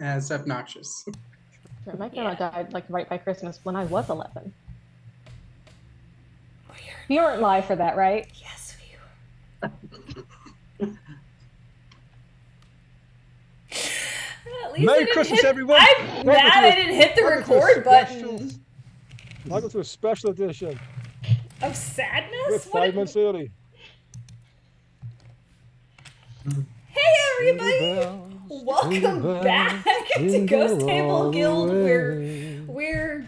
as obnoxious. Sure, my grandma died like right by Christmas when I was 11. You weren't live for that, right? Yes, we At least I Merry didn't Christmas, hit. everyone! I'm mad I didn't hit the record button. Welcome to a special edition. Of We're sadness? 5 months early. Hey Jingle everybody! bells, jingle Welcome bells, back to jingle Ghost Table all the Guild. way. We're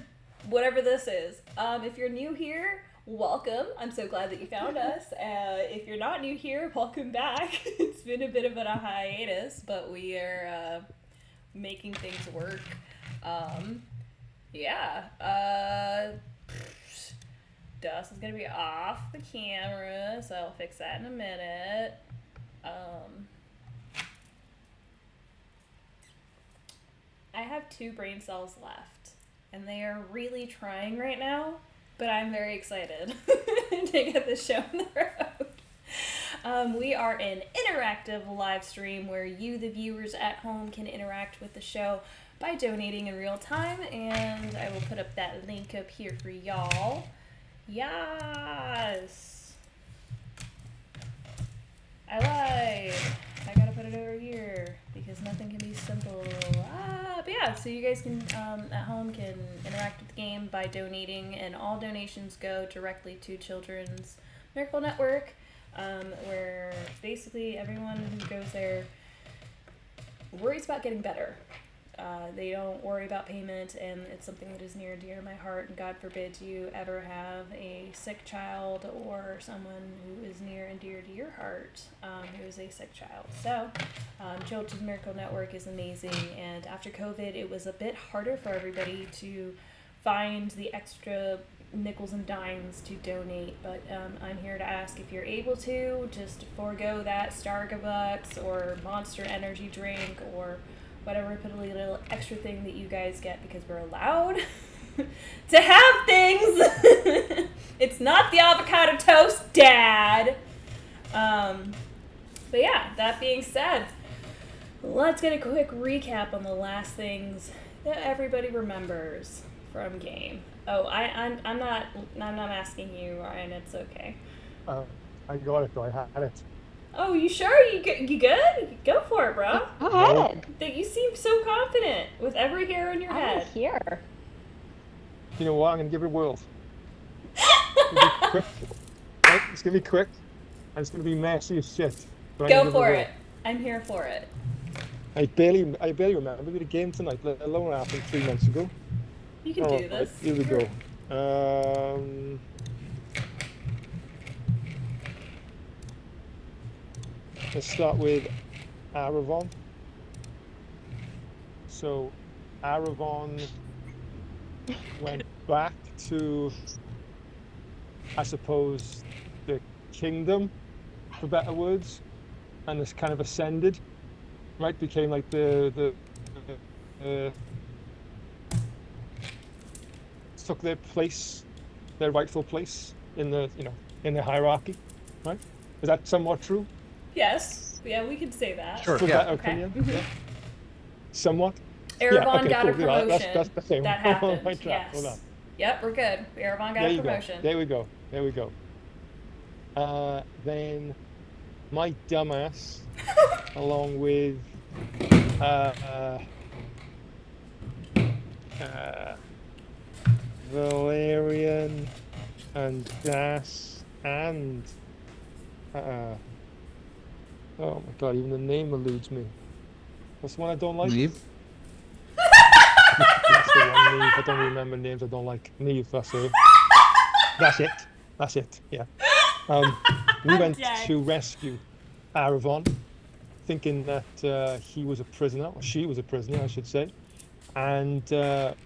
whatever this is. If you're new here, welcome. I'm so glad that you found us. If you're not new here, welcome back. It's been a bit of a hiatus, but we are making things work. Dust is gonna be off the camera, so I'll fix that in a minute. I have 2 brain cells left, and they are really trying right now, but I'm very excited to get this show on the road. We are an interactive live stream where you, the viewers at home, can interact with the show by donating in real time, and I will put up that link up here for y'all. Yes! I lied! I gotta put it over here because nothing can be simple. But yeah, so you guys can at home can interact with the game by donating, and all donations go directly to Children's Miracle Network, where basically everyone who goes there worries about getting better. They don't worry about payment, and it's something that is near and dear to my heart, and God forbid you ever have a sick child or someone who is near and dear to your heart who is a sick child. So Children's Miracle Network is amazing, and after COVID it was a bit harder for everybody to find the extra nickels and dimes to donate, but I'm here to ask if you're able to just forego that Starbucks or Monster Energy drink or whatever, put a little extra thing that you guys get because we're allowed to have things. It's not the avocado toast, Dad. But yeah, that being said, let's get a quick recap on the last things that everybody remembers from game. Oh, I'm not asking you, Ryan. It's okay. I got it though. I had it. Oh, you sure? You good? Go for it, bro. Go ahead. You seem so confident with every hair in your head. I'm here. You know what? I'm gonna give it a whirl. It's gonna be quick, and it's gonna be messy as shit. Go for it. I'm here for it. I barely remember the game tonight, let alone what happened 3 months ago. You can do this. Here we go. Let's start with Aravon. So Aravon went back to, I suppose, the kingdom, for better words, and it's kind of ascended, right? Became like the took their place, their rightful place in the in the hierarchy, right? Is that somewhat true? Yes. Yeah, we could say that. Sure. For better opinion. Okay. Yeah. Somewhat. Erebon got a cool. promotion. That's the same. That happened. Right track. Yes. Hold on. Yep, we're good. Erebon got a promotion. There we go. Then my dumbass, along with Valerian and Das and oh my god, even the name eludes me. What's the one I don't like? Neve? That's the one, Neve. I don't remember names I don't like. Neve, that's it. That's it, yeah. We went to rescue Aravon, thinking that he was a prisoner, or she was a prisoner, I should say. And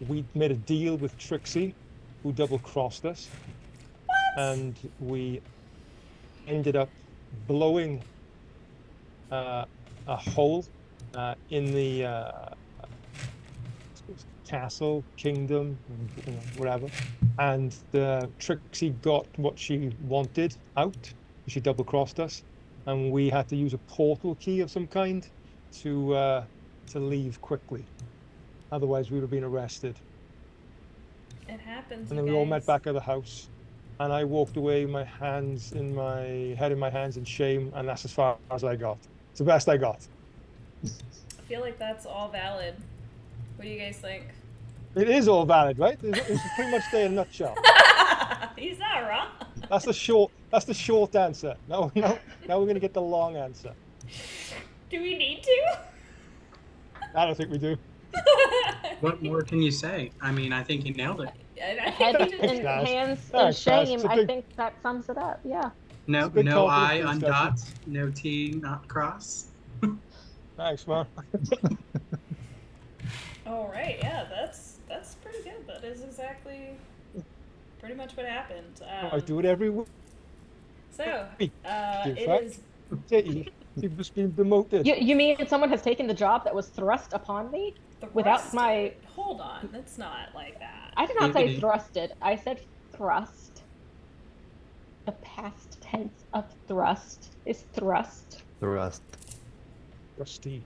we made a deal with Trixie, who double-crossed us. What? And we ended up blowing a hole in the castle, kingdom, whatever. And Trixie got what she wanted out. She double-crossed us, and we had to use a portal key of some kind to to leave quickly. Otherwise, we would have been arrested. It happens. And then we all met back at the house, and I walked away, my hands in my head in my hands in shame, and that's as far as I got. It's the best I got. I feel like that's all valid. What do you guys think? It is all valid, right? It's pretty much there in a nutshell. He's not wrong. That's the short answer. Now we're gonna get the long answer. Do we need to? I don't think we do. What more can you say? I mean, I think you nailed it. Head in Naz. hands in Thanks, Naz. shame. It's a I good- think that sums it up. Yeah. No, It's a good no confidence I on booster. dots, no T not cross. Thanks, man. All right, yeah, that's pretty good. That is exactly pretty much what happened. I do it every week. So, Hey, it fact. is. You've just been demoted. You mean someone has taken the job that was thrust upon me? Without thrusted. my- Hold on, that's not like that. I did not say Giggity. thrusted. I said thrust. The past tense of thrust is thrust. The rest. Rusty.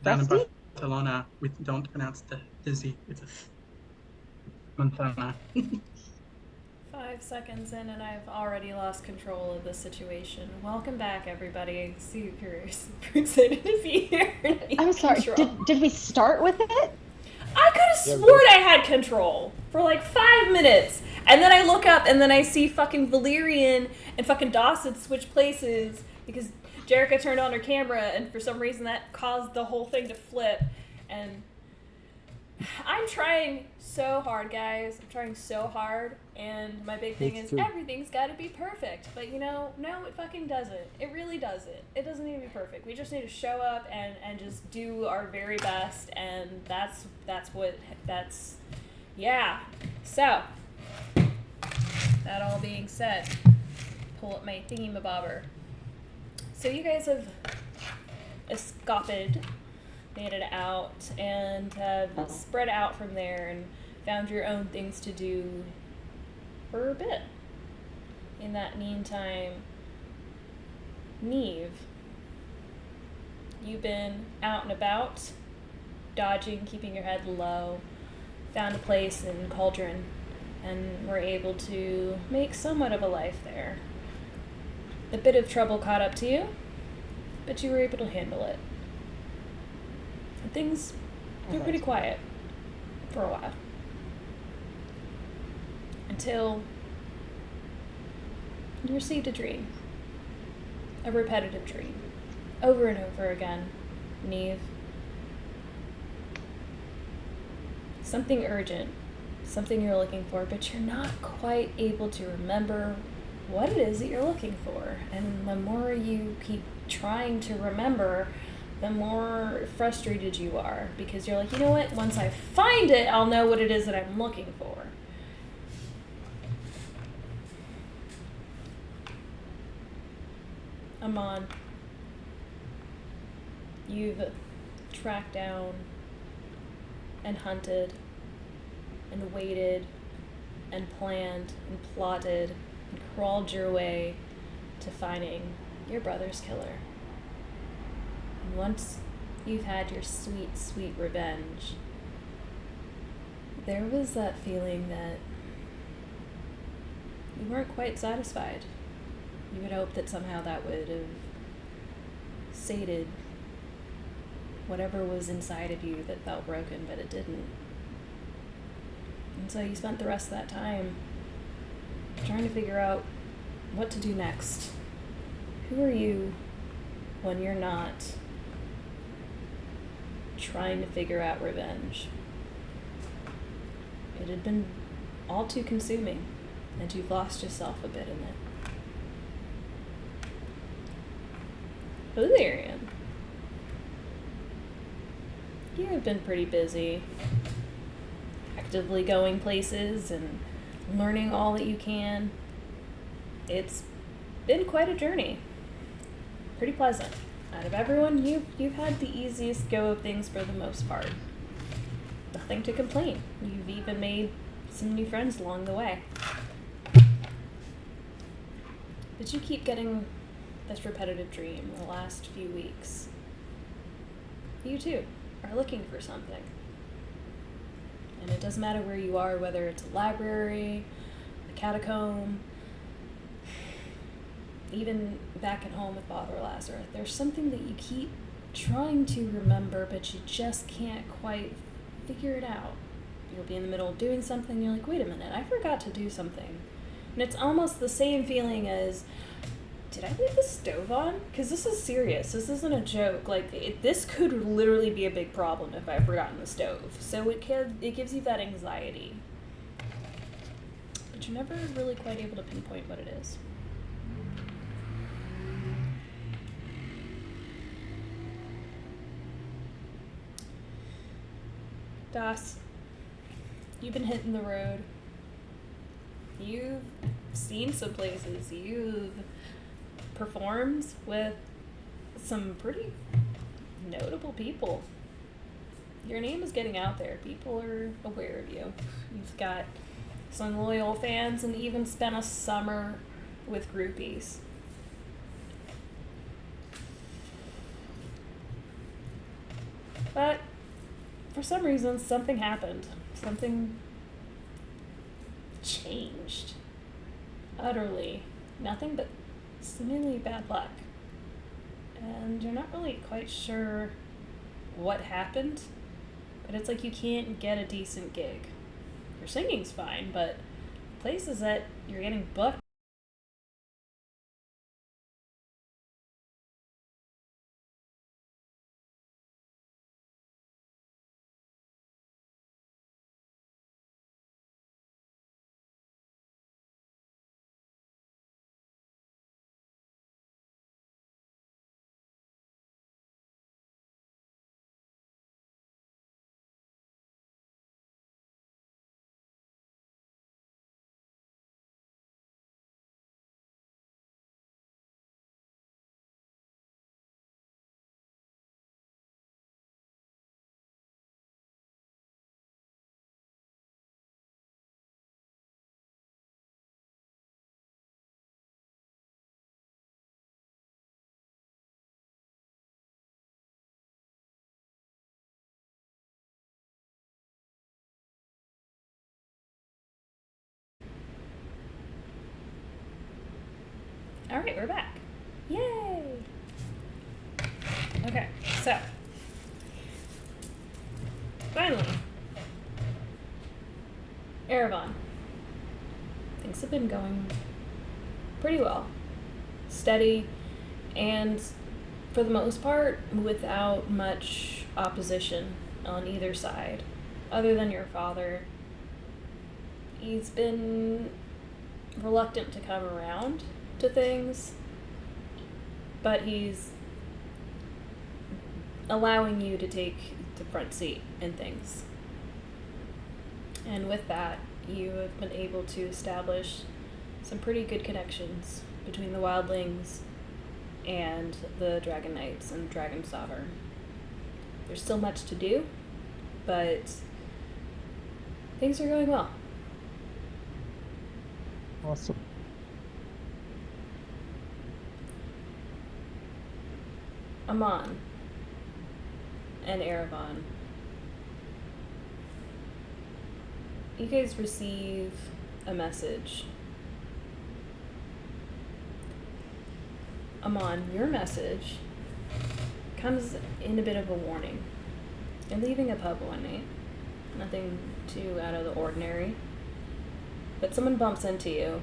Down in Rusty? Barcelona, we don't pronounce the Z. It's a Montana. 5 seconds in, and I've already lost control of the situation. Welcome back, everybody. Super excited to be here. I'm sorry. Control. Did we start with it? I could have Yeah, we sworn I had control for like 5 minutes, and then I look up and then I see fucking Valerian and fucking Dawson switch places because Jerica turned on her camera, and for some reason that caused the whole thing to flip. And I'm trying so hard, guys. I'm trying so hard, and my big thing Me is too. everything's got to be perfect. But no, it fucking doesn't. It really doesn't. It doesn't need to be perfect. We just need to show up and just do our very best, and that's yeah. So that all being said, pull up my thingy-mabobber. So you guys have escaped, made it out, and have spread out from there and found your own things to do for a bit. In that meantime, Neve, you've been out and about, dodging, keeping your head low, found a place in Cauldron, and were able to make somewhat of a life there. A bit of trouble caught up to you, but you were able to handle it. And things were pretty quiet for a while. Until you received a dream. A repetitive dream. Over and over again, Neve. Something urgent. Something you're looking for, but you're not quite able to remember what it is that you're looking for. And the more you keep trying to remember, the more frustrated you are, because you're like, you know what, once I find it, I'll know what it is that I'm looking for. Amon, you've tracked down and hunted and waited and planned and plotted and crawled your way to finding your brother's killer. And once you've had your sweet, sweet revenge, there was that feeling that you weren't quite satisfied. You would hope that somehow that would have sated whatever was inside of you that felt broken, but it didn't. And so you spent the rest of that time trying to figure out what to do next. Who are you when you're not trying to figure out revenge? It had been all too consuming, and you've lost yourself a bit in it. Valerian, you have been pretty busy, actively going places and learning all that you can. It's been quite a journey. Pretty pleasant. Out of everyone, you've had the easiest go of things for the most part. Nothing to complain. You've even made some new friends along the way. But you keep getting this repetitive dream the last few weeks. you too are looking for something. And it doesn't matter where you are, whether it's a library, a catacomb, even back at home with Father Lazarus. There's something that you keep trying to remember, but you just can't quite figure it out. You'll be in the middle of doing something, and you're like, wait a minute, I forgot to do something. And it's almost the same feeling as, did I leave the stove on? Because this is serious. This isn't a joke. Like, this could literally be a big problem if I've forgotten the stove. So it gives you that anxiety. But you're never really quite able to pinpoint what it is. Das, you've been hitting the road. You've seen some places. You've performed with some pretty notable people. Your name is getting out there. People are aware of you. You've got some loyal fans and even spent a summer with groupies. But for some reason, something happened. Something changed. Utterly. Nothing but seemingly bad luck. And you're not really quite sure what happened, but it's like you can't get a decent gig. Your singing's fine, but places that you're getting booked. Alright, we're back. Yay! Okay, so finally, Erevan. Things have been going pretty well. Steady, and for the most part, without much opposition on either side. Other than your father, he's been reluctant to come around to things, but he's allowing you to take the front seat in things. And with that, you have been able to establish some pretty good connections between the wildlings and the Dragon Knights and Dragon Sovereign. There's still much to do, but things are going well. Awesome. Amon and Erevan, you guys receive a message. Amon, your message comes in a bit of a warning. You're leaving a pub one night. Nothing too out of the ordinary. But someone bumps into you,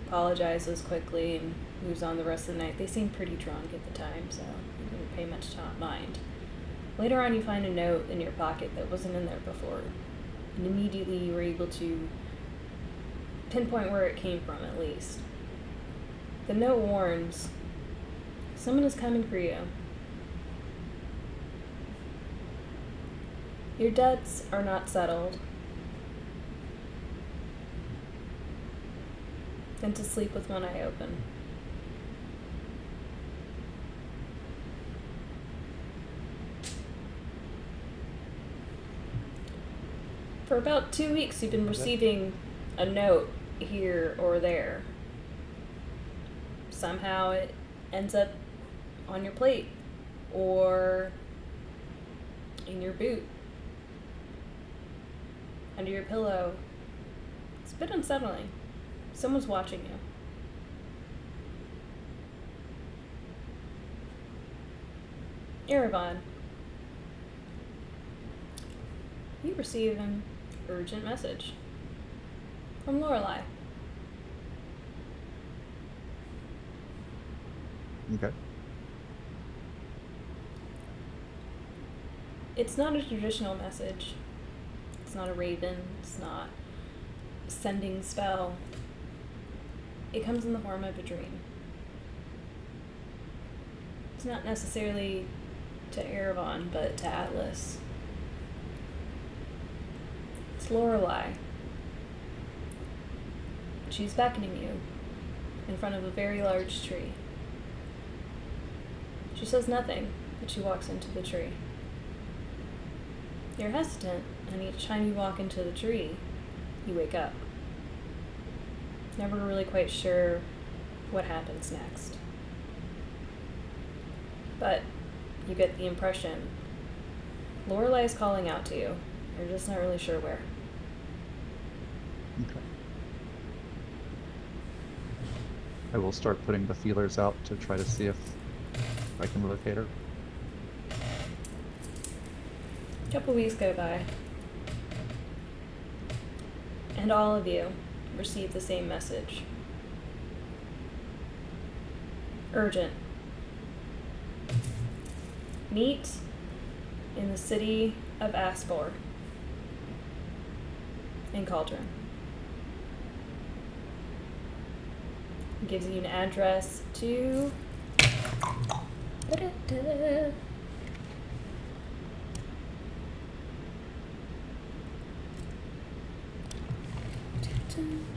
apologizes quickly, and moves on the rest of the night. They seem pretty drunk at the time, so you didn't pay much mind. Later on, you find a note in your pocket that wasn't in there before. And immediately you were able to pinpoint where it came from, at least. The note warns, someone is coming for you. Your debts are not settled. And to sleep with one eye open. For about 2 weeks, you've been receiving a note here or there. Somehow it ends up on your plate, or in your boot, under your pillow. It's a bit unsettling. Someone's watching you. Erevan, you receive an urgent message from Lorelei. Okay. It's not a traditional message. It's not a raven. It's not a sending spell. It comes in the form of a dream. It's not necessarily to Erevan, but to Atlas. It's Lorelei. She's beckoning you in front of a very large tree. She says nothing, but she walks into the tree. You're hesitant, and each time you walk into the tree, you wake up. Never really quite sure what happens next. But you get the impression Lorelei is calling out to you. You're just not really sure where. Okay. I will start putting the feelers out to try to see if I can locate her. A couple weeks go by, and all of you receive the same message. Urgent. Meet in the city of Asgore in Cauldron. It gives you an address to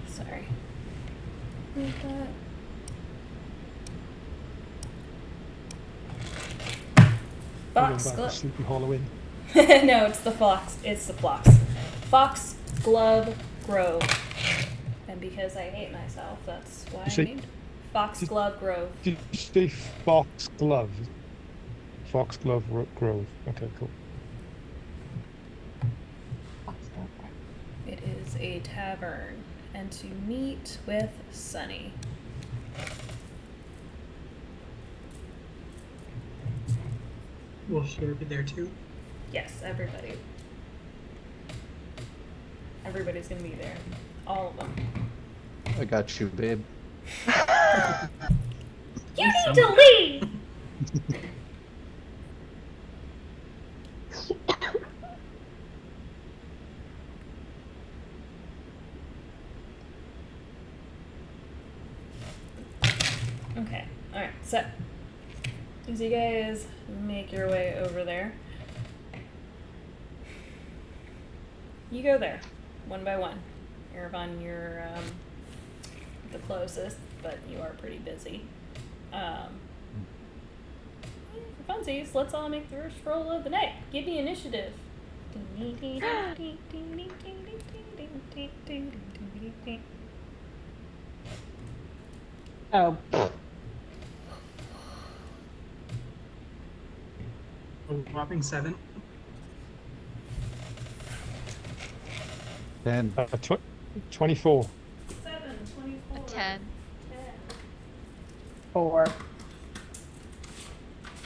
sorry. Read that. Going Fox back to Glove. Sleepy Hollow Inn. No, it's the Fox. It's the Fox. Fox Glove Grove. And because I hate myself, that's why I See- named it Fox Glove Grove. Did you say Fox Glove? Fox Glove Grove. Okay, cool. It is a tavern, and to meet with Sunny. Will Cher be there too? Yes, everybody. Everybody's gonna be there. All of them. I got you, babe. You need to leave! Okay, alright, so as you guys make your way over there, you go there, one by one. Erevan, you're the closest, but you are pretty busy. For funsies, let's all make the first roll of the night. Give me initiative. Oh, A whopping 7. 10. 24. 7, 24. 10. 4.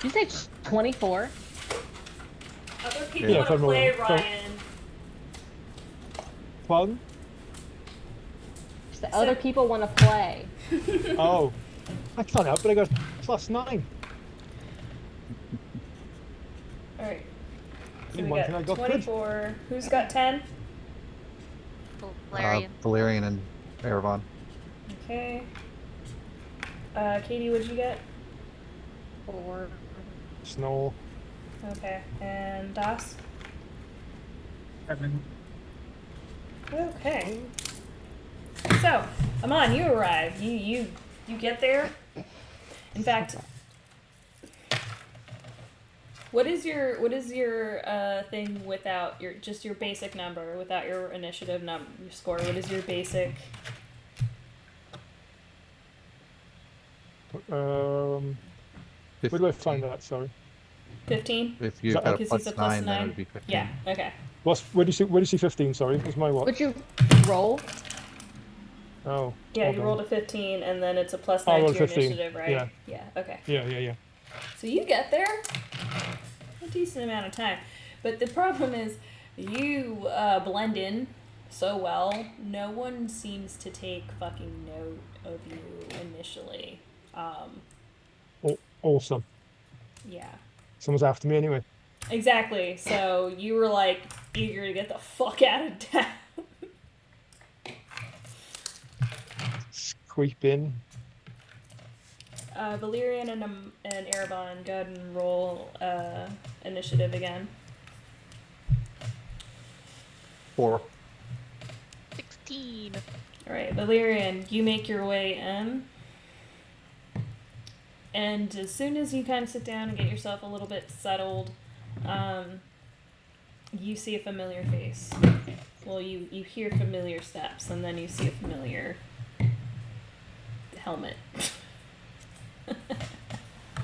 Did you say 24? Other people Yeah, want to come on, play, come- Ryan. Pardon? The other people want to play. Oh, I can't help it. I got +9. Alright. So In we one got thing I got good. 24. Who's got 10? Valerian. Valerian and Erevan. Okay. Katie, what'd you get? 4. Snore. Okay. And Das? 7. Okay. So, Aman, you arrive. You get there. In fact, what is your thing without your basic number, without your initiative number, your score? What is your basic? Where do I find that? Sorry. 15? If you've that- got a Because plus he's a plus 9, then it 9? would be 15. Yeah, okay. Where do you see 15? Sorry, was my what? Would you roll? Oh, Yeah, hold you on. rolled a 15, and then it's a plus I 9 to rolled a your 15. initiative, right? Yeah. Yeah, okay. Yeah. So you get there a decent amount of time. But the problem is, you blend in so well, no one seems to take fucking note of you initially. Awesome. Yeah. Someone's after me anyway. Exactly. So you were like eager to get the fuck out of town. Creep in. Valyrian and Erebon, go ahead and roll initiative again. 4. 16. Alright, Valyrian, you make your way in. And as soon as you kind of sit down and get yourself a little bit settled, you see a familiar face. Well, you hear familiar steps, and then you see a familiar helmet.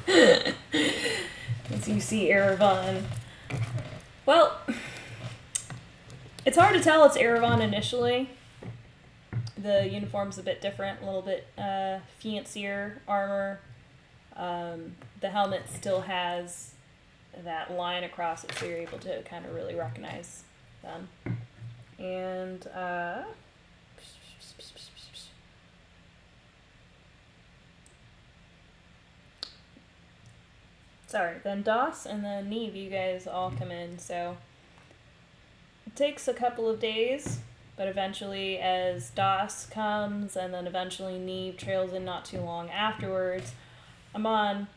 As you see Erebon. Well, it's hard to tell it's Erebon initially. The uniform's a bit different, a little bit fancier armor. The helmet still has that line across it, so you're able to kind of really recognize them. And sorry, then Doss and then Neve, you guys all come in. So it takes a couple of days, but eventually, as Doss comes and then eventually Neve trails in not too long afterwards, Amon,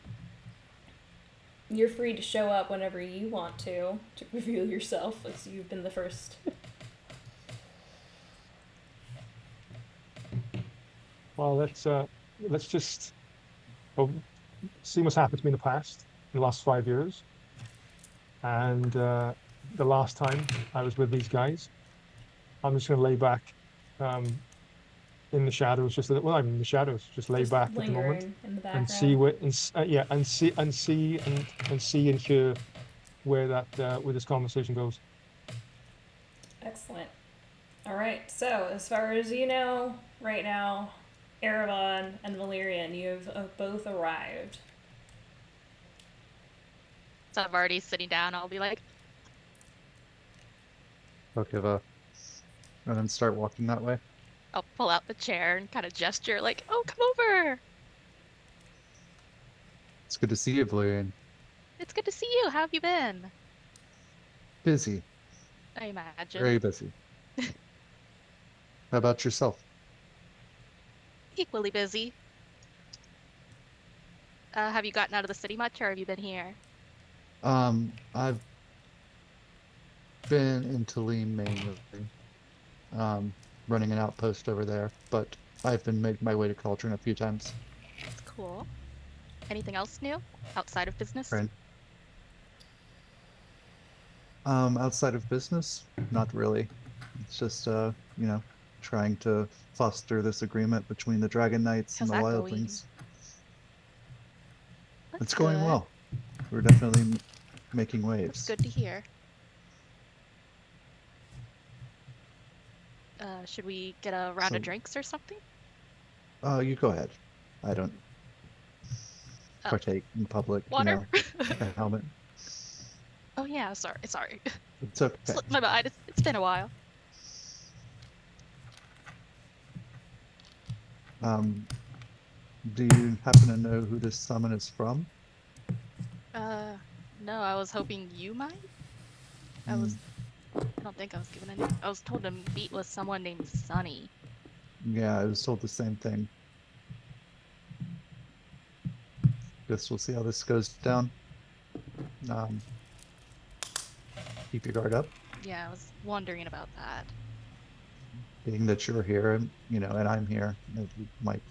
you're free to show up whenever you want to reveal yourself, as you've been the first. Well, let's just see what's happened to me in the past, in the last 5 years, and the last time I was with these guys. I'm just going to lay back in the shadows, I'm in the shadows, just lay Just back at the moment lingering in the and background. see and hear where this conversation goes. Excellent. All right. So, as far as you know, right now, Erebon and Valyrian, you've both arrived. So I'm already sitting down. I'll be like, I'll give a. And then start walking that way. I'll pull out the chair and kind of gesture like, oh, come over. It's good to see you, Valerian. It's good to see you. How have you been? Busy. I imagine. Very busy. How about yourself? Equally busy. Have you gotten out of the city much, or have you been here? I've been in Talim mainly. Running an outpost over there, but I've been making my way to Cauldron a few times. That's cool. Anything else new outside of business? Right. Outside of business, not really. It's just trying to foster this agreement between the Dragon Knights How's and the that going? Wildlings. That's It's going good. well. We're definitely making waves. Good to hear. Should we get a round of So- drinks or something? You go ahead. I don't Oh. partake in public, Water? a helmet. Oh yeah, sorry. It's okay. Slipped my mind. It's been a while. Do you happen to know who this summon is from? No, I was hoping you might. I don't think I was given any. I was told to meet with someone named Sunny. Yeah, I was told the same thing. Guess we'll see how this goes down. Keep your guard up, Yeah, I was wondering about that. being that you're here and I'm here. It might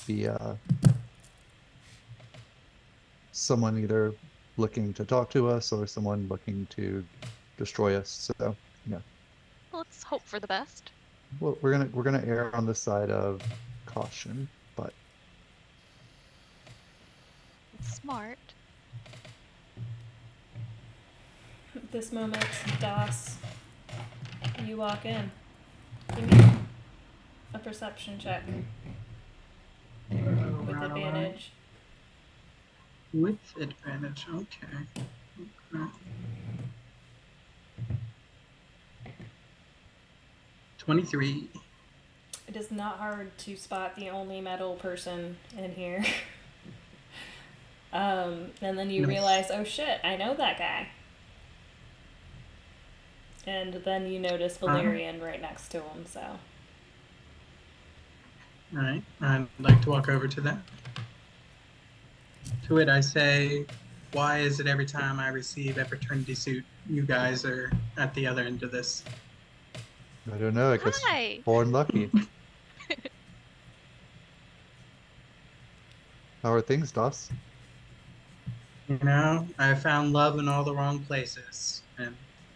be someone either looking to talk to us or someone looking to destroy us. So yeah, Well, let's hope for the best. well, we're gonna err on the side of caution, but It's smart. This moment, Das, you walk in. Give me a perception check with advantage. With advantage, okay. 23. It is not hard to spot the only metal person in here. And then you Nice. realize, oh shit, I know that guy. And then you notice Valerian right next to him, so. Alright, I'd like to walk over to them. To it I say, why is it every time I receive a fraternity suit, you guys are at the other end of this? I don't know. I guess Hi. born lucky. How are things, Doss? You know, I found love in all the wrong places, and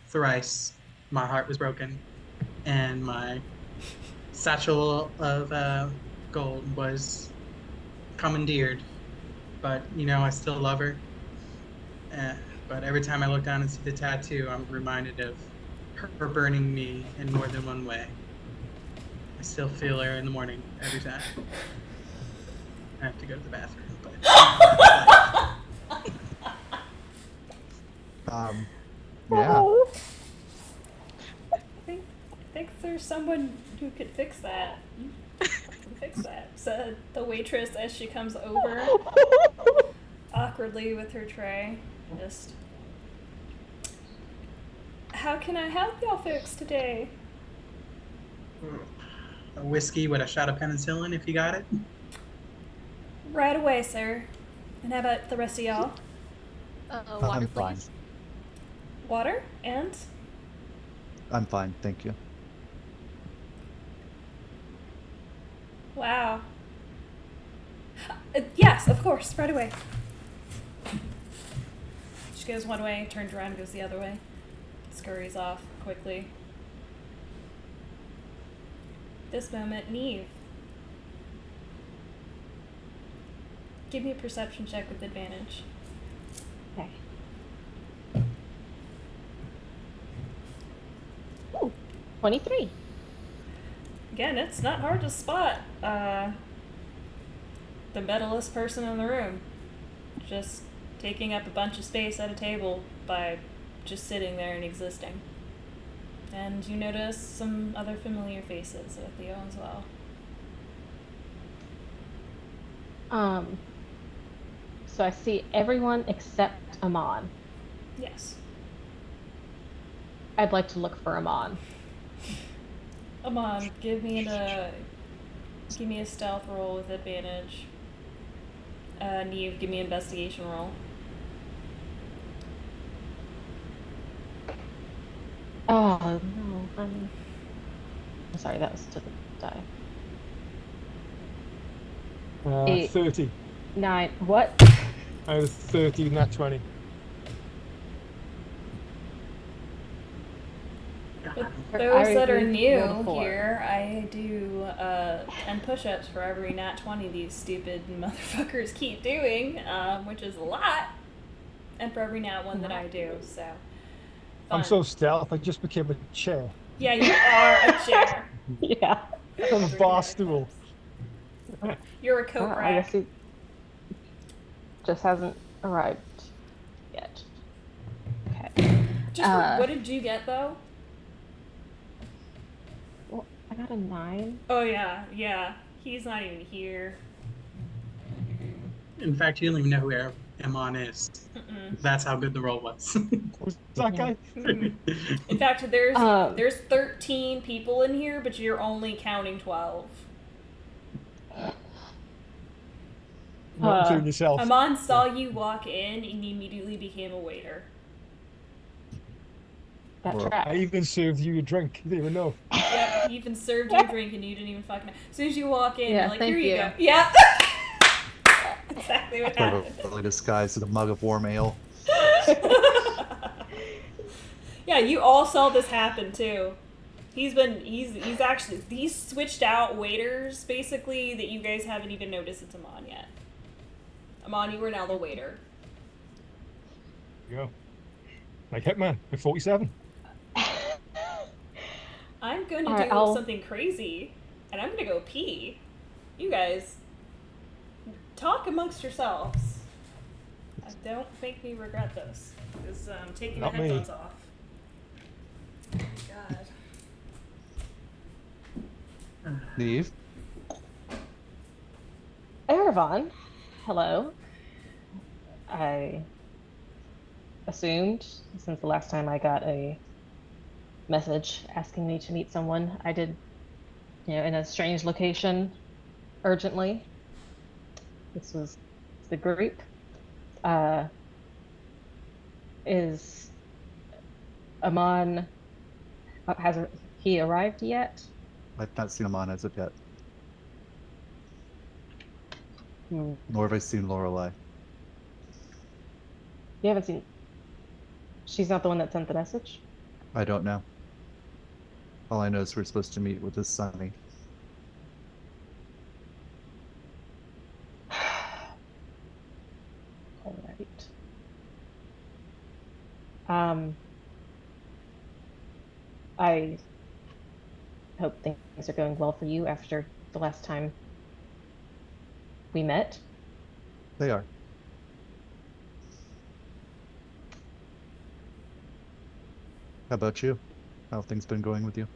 thrice my heart was broken, and my satchel of gold was commandeered. But, you know, I still love her. But every time I look down and see the tattoo, I'm reminded of her burning me in more than one way. I still feel her in the morning every time. I have to go to the bathroom, but Yeah. I think there's someone who could fix that. Fix that, said the waitress as she comes over awkwardly with her tray. Just, how can I help y'all folks today? a whiskey with a shot of penicillin if you got it. Right away, sir. And how about the rest of y'all? Water, I'm fine. please. Water and I'm fine, thank you. wow. Yes, of course, right away. She goes one way, turns around, goes the other way, scurries off quickly. This moment, Neve. Give me a perception check with advantage. Okay. Ooh, 23. Again, it's not hard to spot the metalist person in the room. Just taking up a bunch of space at a table by just sitting there and existing. And you notice some other familiar faces with Theo as well. So I see everyone except Amon. Yes. I'd like to look for Amon. Amon, give me a stealth roll with advantage. Neve, give me an investigation roll. Oh no, I'm sorry, that was to the die. 8. 30. 9. What? I was 30, not 20. For I those that are rolled a new 4. here, I do 10 push-ups for every nat 20 these stupid motherfuckers keep doing, which is a lot, and for every nat 1 that I do, so I'm fun. so stealth, I just became a chair. Yeah, you are a chair. Yeah. I'm a bar stool. You're a coat I rack. guess he just hasn't arrived yet. Okay. What did you get though? Well, I got a 9. Oh yeah. He's not even here. In fact, you don't even know who Amon is. Mm-mm. That's how good the roll was. Who's that guy? In fact, there's 13 people in here, but you're only counting 12. Not including yourself. Amon saw you walk in and he immediately became a waiter. That Well, tracks. I even served you a drink. You didn't even know. Yep, he even served you a drink and you didn't even fucking know. As soon as you walk in, Yeah, you're like, thank here you you. go. Yeah. Exactly what happened. Probably disguised with a mug of warm ale. Yeah, you all saw this happen too. He's switched out waiters basically that you guys haven't even noticed it's Amon yet. Amon, you are now the waiter. There you go. Like Hitman with 47. I'm going to All right, do something crazy, and I'm going to go pee. You guys, talk amongst yourselves. Don't make me regret this. Because I'm taking Not the me. headphones off. Oh my god. Neve? Erevan, hello. I assumed since the last time I got a message asking me to meet someone, I did, in a strange location urgently. This was the group. Is Amon, has he arrived yet? I've not seen him on as of yet. Hmm. Nor have I seen Lorelei. You haven't seen. She's not the one that sent the message? I don't know. All I know is we're supposed to meet with this Sunny. All right. I hope things are going well for you after the last time we met. They are. How about you? How have things been going with you?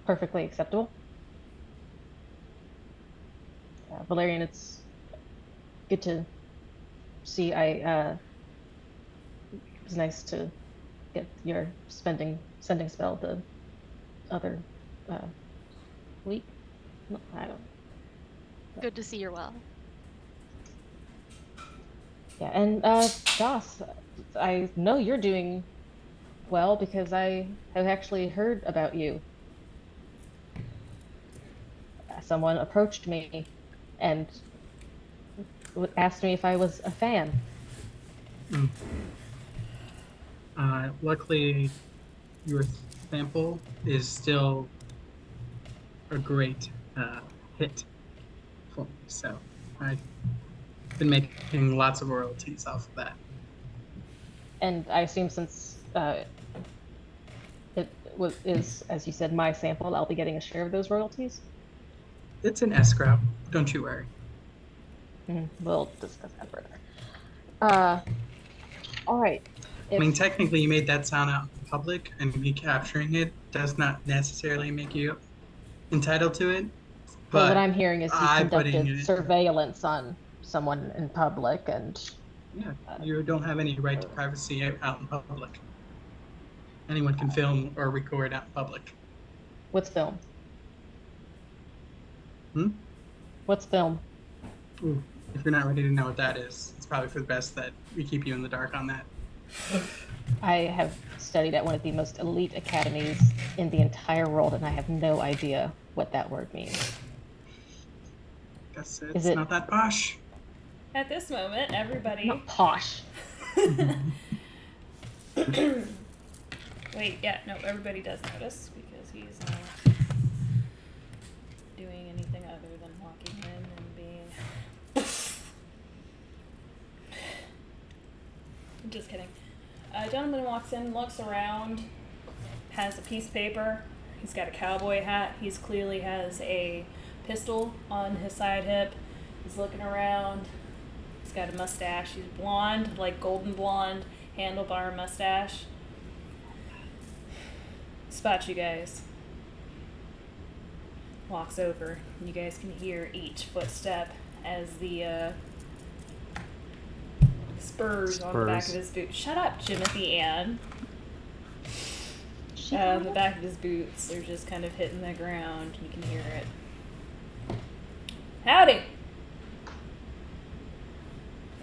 Perfectly acceptable. Valerian, it's good to see. It was nice to get your sending spell the other week. No, I don't. Good to see you're well. Yeah, and Joss, I know you're doing well because I have actually heard about you. Someone approached me and asked me if I was a fan. Luckily, your sample is still a great hit for me, so I've been making lots of royalties off of that. And I assume since it is, as you said, my sample, I'll be getting a share of those royalties. It's an escrow. Don't you worry. We'll discuss that further. All right. I mean, technically, you made that sound out in public, and me capturing it does not necessarily make you entitled to it. But what But I'm hearing is you I'm putting conducted it. surveillance on someone in public, and Yeah, you don't have any right to privacy out in public. Anyone can film or record out in public. what's film? Hmm? What's film? Ooh, if you're not ready to know what that is, it's probably for the best that we keep you in the dark on that. I have studied at one of the most elite academies in the entire world, and I have no idea what that word means. Guess it's not that posh. At this moment, everybody. Not posh. Wait, yeah, no, everybody does notice because he's not doing anything other than walking in and being. I'm just kidding. A gentleman walks in, looks around, has a piece of paper. He's got a cowboy hat. He's clearly has a pistol on his side hip. He's looking around. He's got a mustache. He's blonde, like golden blonde, handlebar mustache. Spots you guys. Walks over. You guys can hear each footstep as the spurs on the back of his boot. Shut up, Jimothy Ann. The back of his boots are just kind of hitting the ground. You can hear it. Howdy!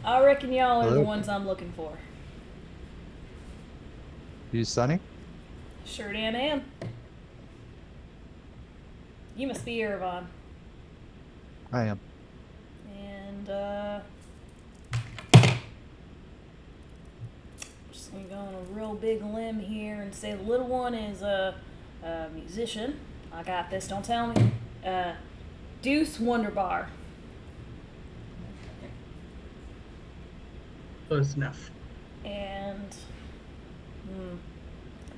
I reckon y'all are the ones I'm looking for. You Sunny? Sure damn am. You must be Irvine. I am. And, just gonna go on a real big limb here and say the little one is a musician. I got this, don't tell me. Deuce Wonderbar. Close enough. And they're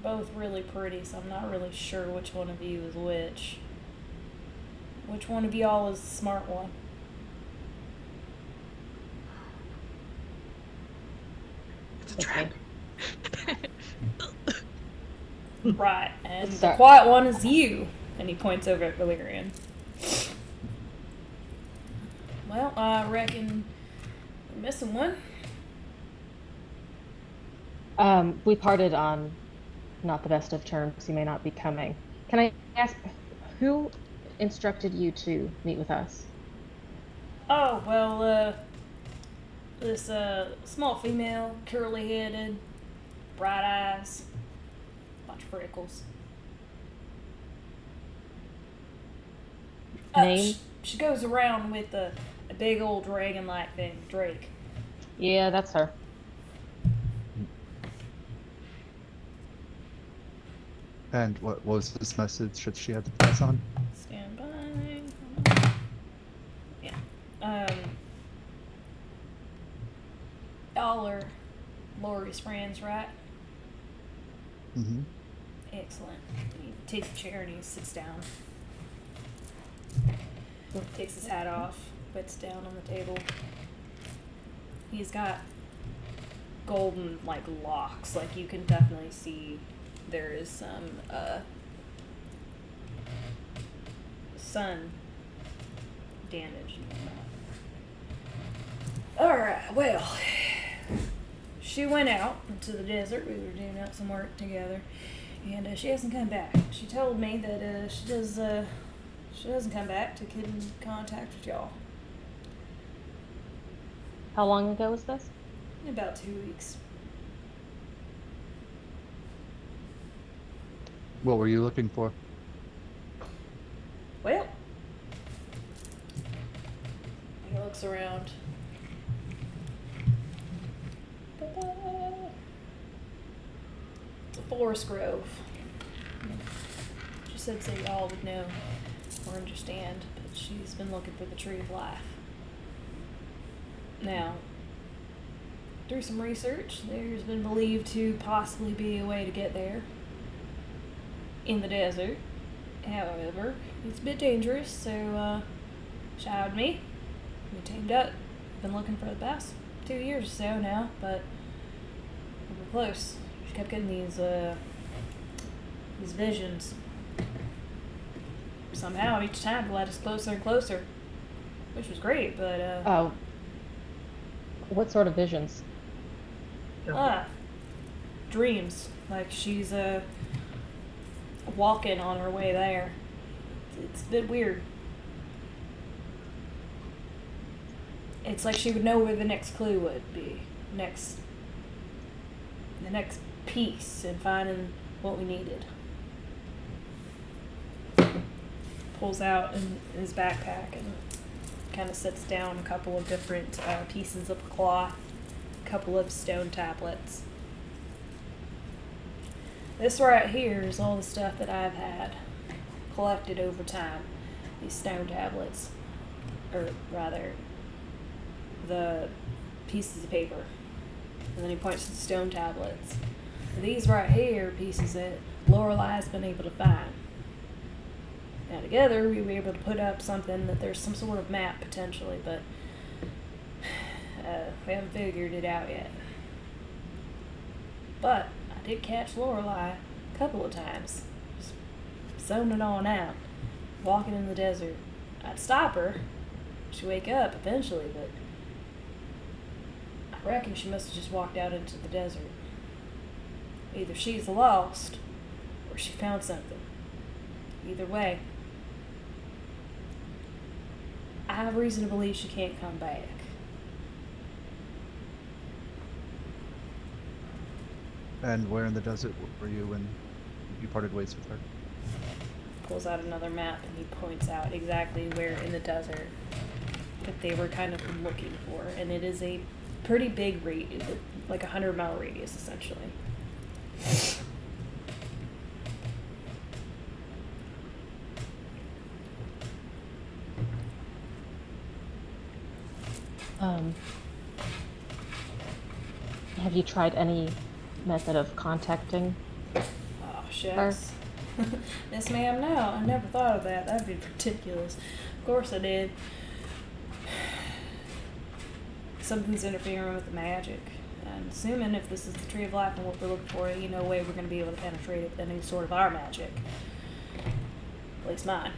both really pretty, so I'm not really sure which one of you is which. Which one of y'all is the smart one? It's a trap. Right, and Let's the start. quiet one is you. And he points over at Valerian. Well, I reckon we're missing one. We parted on not the best of terms. He may not be coming. Can I ask who instructed you to meet with us? Oh, well, this small female, curly headed, bright eyes, bunch of freckles. Name? She goes around with a big old dragon-like thing, Drake. Yeah, that's her. And what was this message that she had to pass on? Stand by. Yeah. Y'all are Lori's friends, right? Mm-hmm. Excellent. He takes a chair and he sits down. Takes his hat off, puts it down on the table. He's got golden, like, locks. Like, you can definitely see there is some, sun damage. Alright, well, she went out into the desert. We were doing out some work together, and she hasn't come back. She told me that she doesn't come back to get in contact with y'all. How long ago was this? In about 2 weeks. What were you looking for? Well, he looks around. It's a forest grove. She said so y'all would know or understand, but she's been looking for the Tree of Life. Now, through some research, there's been believed to possibly be a way to get there in the desert. However, it's a bit dangerous, so she hired me. We teamed up. Been looking for the past 2 years or so now, but we were close. She kept getting these visions. Somehow, each time, it led us closer and closer, which was great. But Oh, what sort of visions? Dreams. Like she's walking on her way there. It's a bit weird. It's like she would know where the next clue would be. The next piece in finding what we needed. Pulls out in his backpack and kind of sets down a couple of different pieces of cloth, a couple of stone tablets. This right here is all the stuff that I've had collected over time. These stone tablets, or rather, the pieces of paper. And then he points to the stone tablets. These right here are pieces that Lorelai's been able to find. Now together we were able to put up something that there's some sort of map potentially, but we haven't figured it out yet. But I did catch Lorelai a couple of times, just zoning on out, walking in the desert. I'd stop her. She'd wake up eventually, but I reckon she must have just walked out into the desert. Either she's lost, or she found something. Either way, I have reason to believe she can't come back. And where in the desert were you when you parted ways with her? Pulls out another map and he points out exactly where in the desert that they were kind of looking for. And it is a pretty big radius, like 100-mile radius essentially. Have you tried any method of contacting Oh, her? shucks. Miss ma'am, no, I never thought of that. That'd be ridiculous. Of course I did. Something's interfering with the magic. And assuming if this is the Tree of Life and what we're looking for, ain't no way we're going to be able to penetrate it with any sort of our magic. At least mine.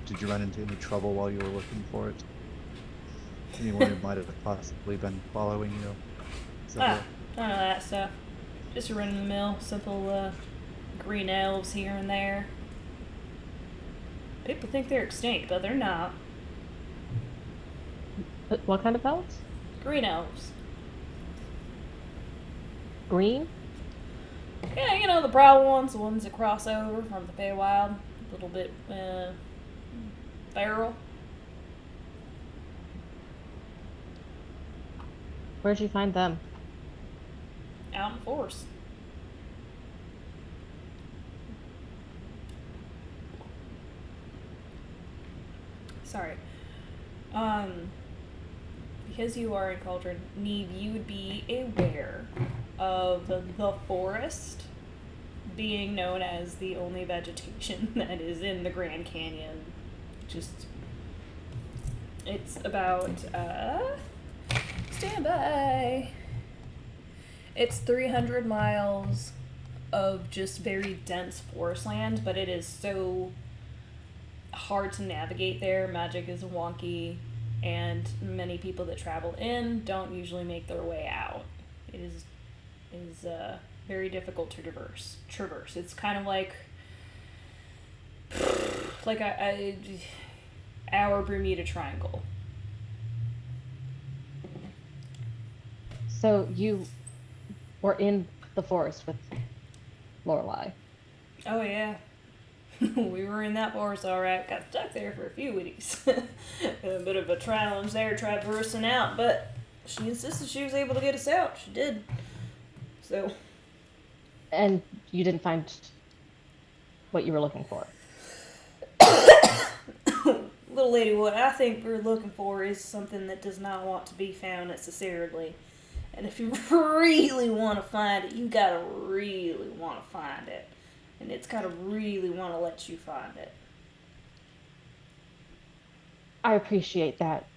Did you run into any trouble while you were looking for it? Anyone who might have possibly been following you? None of that stuff. Just a run-of-the-mill, simple green elves here and there. People think they're extinct, but they're not. What kind of elves? Green elves. Green? Yeah, you know, the brown ones, the ones that cross over from the Feywild. A little bit feral. Where'd you find them? Out in the forest. Sorry. Because you are in Cauldron, Neve, you would be aware of the forest being known as the only vegetation that is in the Grand Canyon. It's about, stand by. It's 300 miles of just very dense forest land, but it is so hard to navigate there. Magic is wonky, and many people that travel in don't usually make their way out. It is very difficult to traverse. It's kind of like our Bermuda Triangle. So you were in the forest with Lorelei. Oh yeah. We were in that forest all right. Got stuck there for a few weeks. A bit of a challenge there traversing out, but she insisted she was able to get us out. She did. So. And you didn't find what you were looking for? Little lady, what I think we're looking for is something that does not want to be found necessarily. And if you really want to find it, you gotta really want to find it. And it's gotta really want to let you find it. I appreciate that,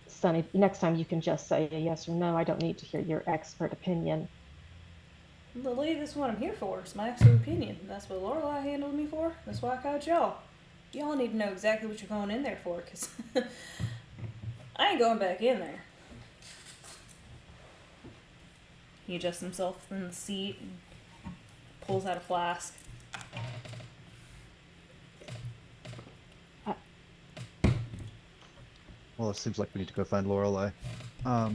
Sunny. Next time you can just say a yes or no. I don't need to hear your expert opinion. Lily, this is what I'm here for. It's my expert opinion. That's what Lorelai handled me for. That's why I called y'all. Y'all need to know exactly what you're going in there for, because I ain't going back in there. He adjusts himself in the seat and pulls out a flask. Well, it seems like we need to go find Lorelei. I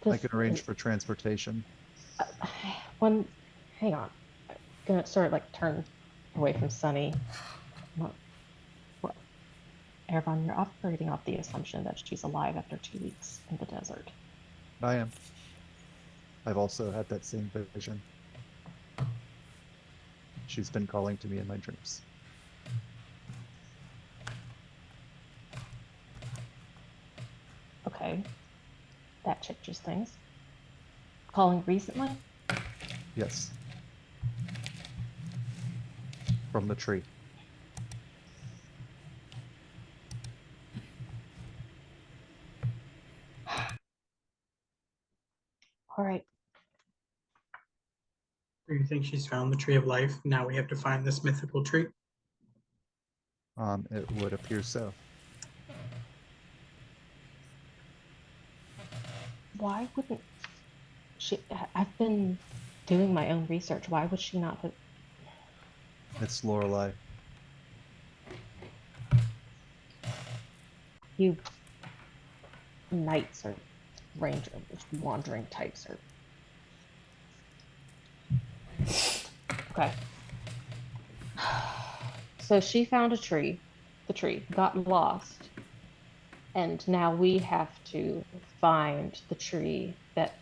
can arrange for transportation. Hang on. I'm gonna sort of like turn away from Sunny. Ervan, you're operating off the assumption that she's alive after 2 weeks in the desert. I am. I've also had that same vision. She's been calling to me in my dreams. Okay. That changes things. Calling recently? Yes. From the tree. All right. Do you think she's found the Tree of Life? Now we have to find this mythical tree. It would appear so. Why wouldn't she? I've been doing my own research. Why would she not have? It's Lorelei. You knights or rangers, wandering types are. Okay. So she found a tree. The tree got lost. And now we have to find the tree that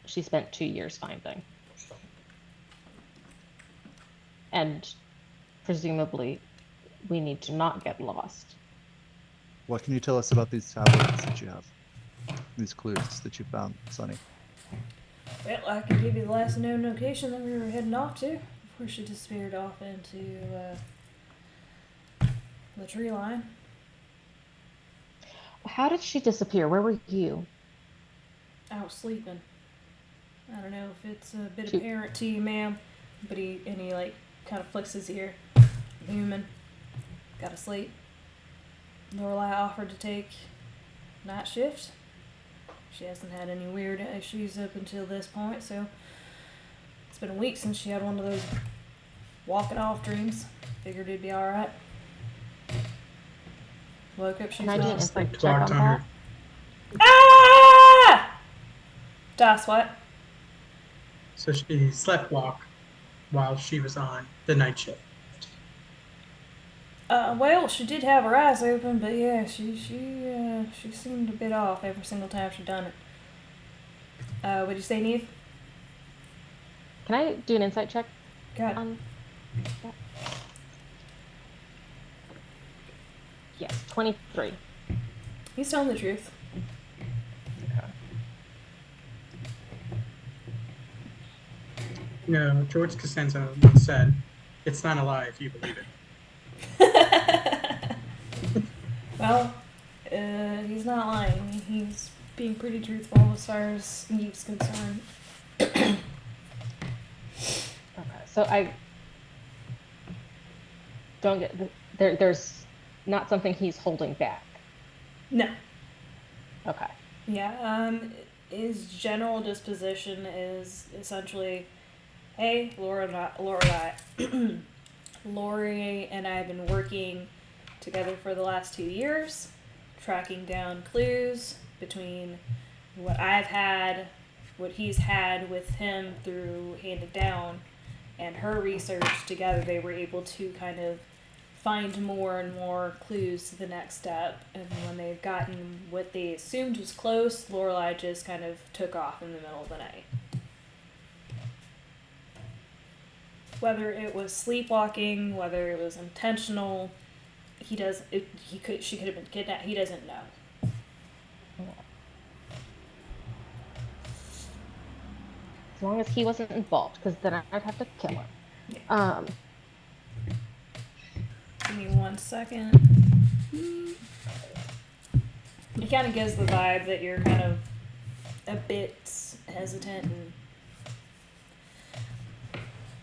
she spent 2 years finding. And presumably we need to not get lost. What can you tell us about these tablets that you have? These clues that you found, Sonny? Well, I can give you the last known location that we were heading off to before she disappeared off into the tree line. How did she disappear? Where were you? I was sleeping. I don't know if it's a bit She- apparent to you, ma'am, but he like kind of flicks his ear. Human. Gotta sleep. Lorelai offered to take night shift. She hasn't had any weird issues up until this point, so it's been a week since she had one of those walking off dreams. Figured it'd be alright. Woke up, she's Can I do an gone. insight Like check on walked on that? her. Ah! Das what? So she slept walk while she was on the night shift. Well, she did have her eyes open, but yeah, she seemed a bit off every single time she done it. What'd you say, Neve? Can I do an insight check God. on that? Yes, 23. He's telling the truth. You know, George Costanza once said, "It's not a lie if you believe it." Well, he's not lying. He's being pretty truthful as far as Neve's concerned. Okay, so I don't get there's not something he's holding back. No. Okay. Yeah, his general disposition is essentially, hey, Lorelai, Lori and I have been working together for the last 2 years, tracking down clues between what I've had, what he's had with him through Handed Down, and her research. Together they were able to kind of find more and more clues to the next step, and when they've gotten what they assumed was close, Lorelai just kind of took off in the middle of the night. Whether it was sleepwalking, whether it was intentional, she could have been kidnapped. He doesn't know. As long as he wasn't involved, because then I'd have to kill him. Yeah. Give me 1 second. It kind of gives the vibe that you're kind of a bit hesitant and...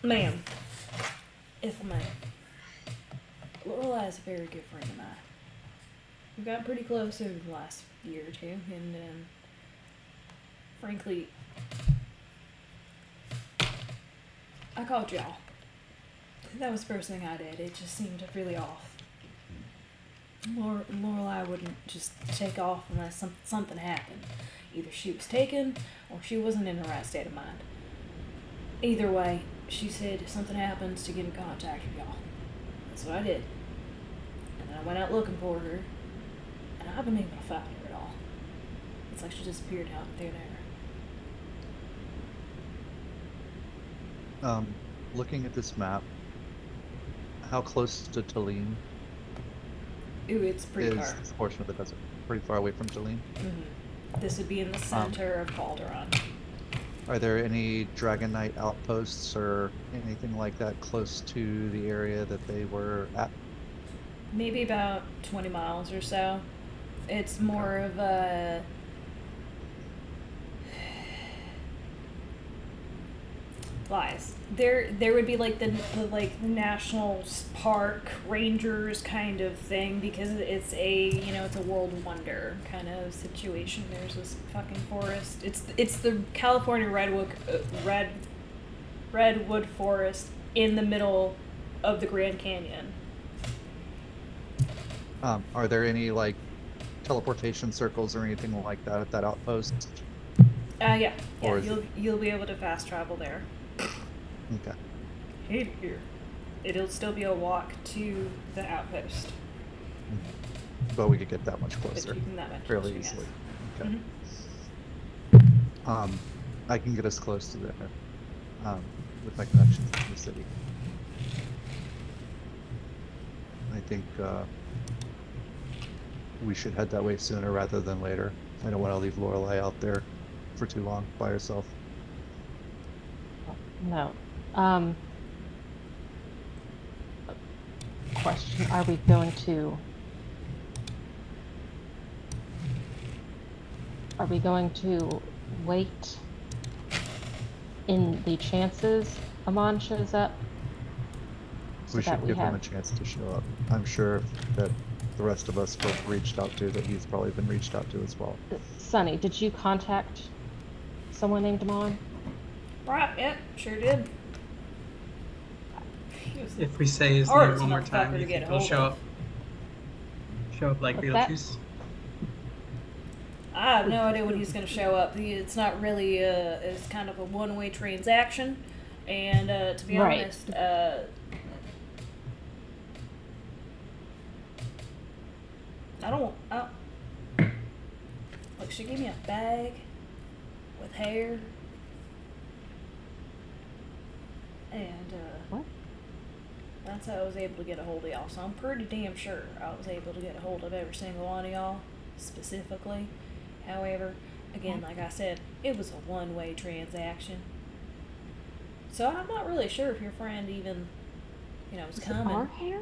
Ma'am, if I may, Lorelai is a very good friend of mine. We've gotten pretty close over the last year or two, and frankly, I called y'all. That was the first thing I did. It just seemed really off. Lorelai wouldn't just take off unless something happened. Either she was taken, or she wasn't in her right state of mind. Either way, she said if something happens to get in contact with y'all. That's what I did. And then I went out looking for her, and I've been able to find her at all. It's like she disappeared out in thin air. Looking at this map, how close to Tulane Ooh, it's pretty is far. this portion of the desert? Pretty far away from Tulane. This would be in the center of Calderon. Are there any Dragon Knight outposts or anything like that close to the area that they were at? Maybe about 20 miles or so. It's more of a... Lies. There would be like the national park rangers kind of thing, because it's it's a world wonder kind of situation. There's this fucking forest. It's the California redwood forest in the middle of the Grand Canyon. Are there any like teleportation circles or anything like that at that outpost? Yeah. Or is You'll be able to fast travel there. Okay. Here. It'll still be a walk to the outpost. But we could get that much But closer you can that much fairly closer, yes. easily. Okay. Mhm. I can get us close to there with my connections in the city. I think we should head that way sooner rather than later. I don't want to leave Lorelei out there for too long by herself. No. Question, are we going to wait in the chances Amon shows up? We should give him a chance to show up. I'm sure that the rest of us both reached out to, that he's probably been reached out to as well. Sonny, did you contact someone named Amon? Right, yep, sure did. If we say his name one more time, you think he'll show up? Show up like Beetlejuice? I have no idea when he's going to show up. It's not really, it's kind of a one-way transaction. And to be honest, like, she gave me a bag with hair. And, what? That's how I was able to get a hold of y'all. So I'm pretty damn sure I was able to get a hold of every single one of y'all, specifically. However, again, like I said, it was a one-way transaction. So I'm not really sure if your friend even, was coming. Our hair?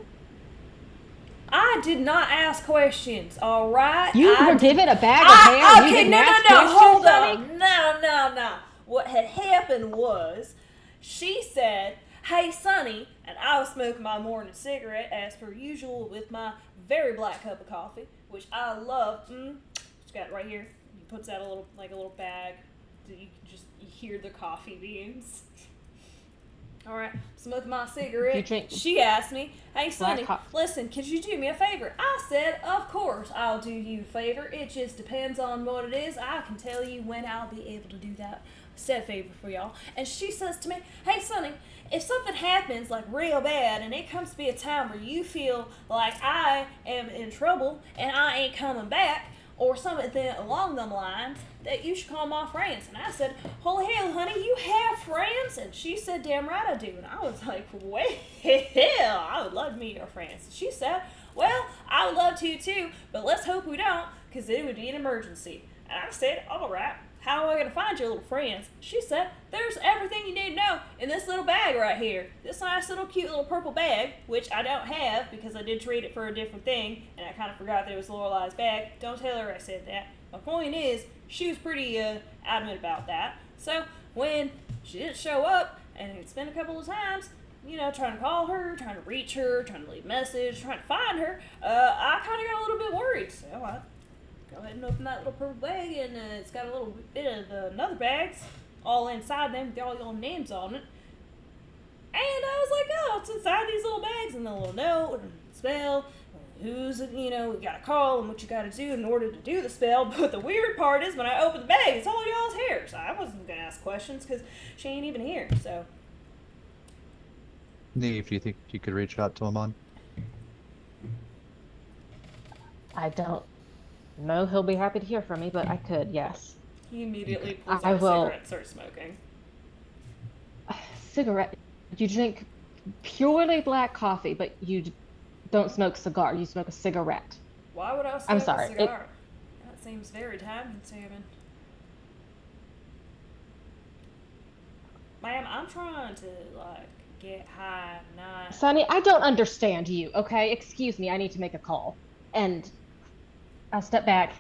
I did not ask questions, all right? You were given a bag of hair. Okay, no, hold on. No. What had happened was, she said, "Hey, Sonny," and I was smoking my morning cigarette as per usual with my very black cup of coffee, which I love. It's got it right here. He puts out a little bag so you can just hear the coffee beans. All right, smoking my cigarette. She asked me, "Hey, Sonny, listen, could you do me a favor?" I said, "Of course, I'll do you a favor. It just depends on what it is. I can tell you when I'll be able to do that said favor for y'all." And she says to me, "Hey, Sonny, if something happens like real bad and it comes to be a time where you feel like I am in trouble and I ain't coming back, or something along them lines, that you should call my friends." And I said, "Holy hell, honey, you have friends?" And she said, "Damn right I do." And I was like, "Well, I would love to meet your friends." And she said, "Well, I would love to too, but let's hope we don't, because it would be an emergency." And I said, "All right, how am I going to find your little friends?" She said, "There's everything you need to know in this little bag right here. This nice little cute little purple bag," which I don't have because I did trade it for a different thing, and I kind of forgot that it was Lorelei's bag. Don't tell her I said that. My point is, she was pretty adamant about that. So when she didn't show up, and it's been a couple of times, trying to call her, trying to reach her, trying to leave a message, trying to find her, I kind of got a little bit worried. So I go ahead and open that little purple bag, and it's got a little bit of another bags all inside them with all your names on it. And I was like, "Oh, it's inside these little bags," and the little note and spell, who's we gotta call and what you gotta do in order to do the spell. But the weird part is, when I open the bag, it's all y'all's hair. So I wasn't gonna ask questions because she ain't even here. So, Neve, do you think you could reach out to Amon? I don't know. He'll be happy to hear from me, but I could, yes. he immediately pulls out a cigarette and starts smoking. Cigarette? You drink purely black coffee, but you don't smoke cigar. You smoke a cigarette. Why would I smoke I'm sorry, a cigar? That seems very time consuming. Ma'am, I'm trying to, get high, not... Sonny, I don't understand you, okay? Excuse me, I need to make a call. And I'll step back.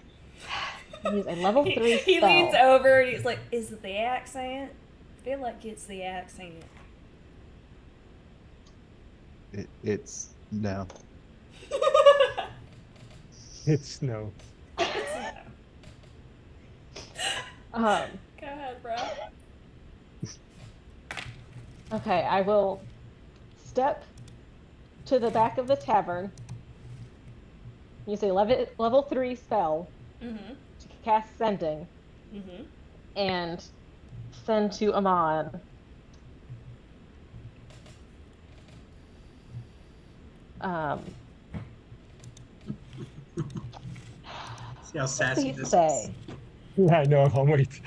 Use a level 3 spell. He leans over and he's like, "Is it the accent? I feel like it's the accent." It's no. It's no. Go Um, ahead, bro. Okay, I will step to the back of the tavern. Use a level 3 spell to cast Sending. And send to Amon. See how sassy Please this say. Yeah, I know. I can't wait.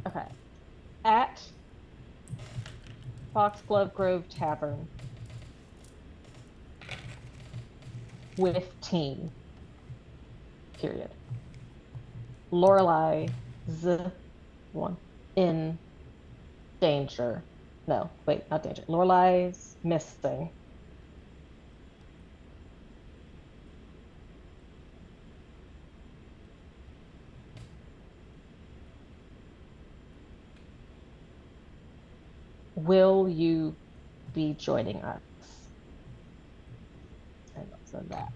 Okay. At Foxglove Grove Tavern with team. Period. Lorelai's one in danger. No, wait, not danger. Lorelai's missing. Will you be joining us? And so that.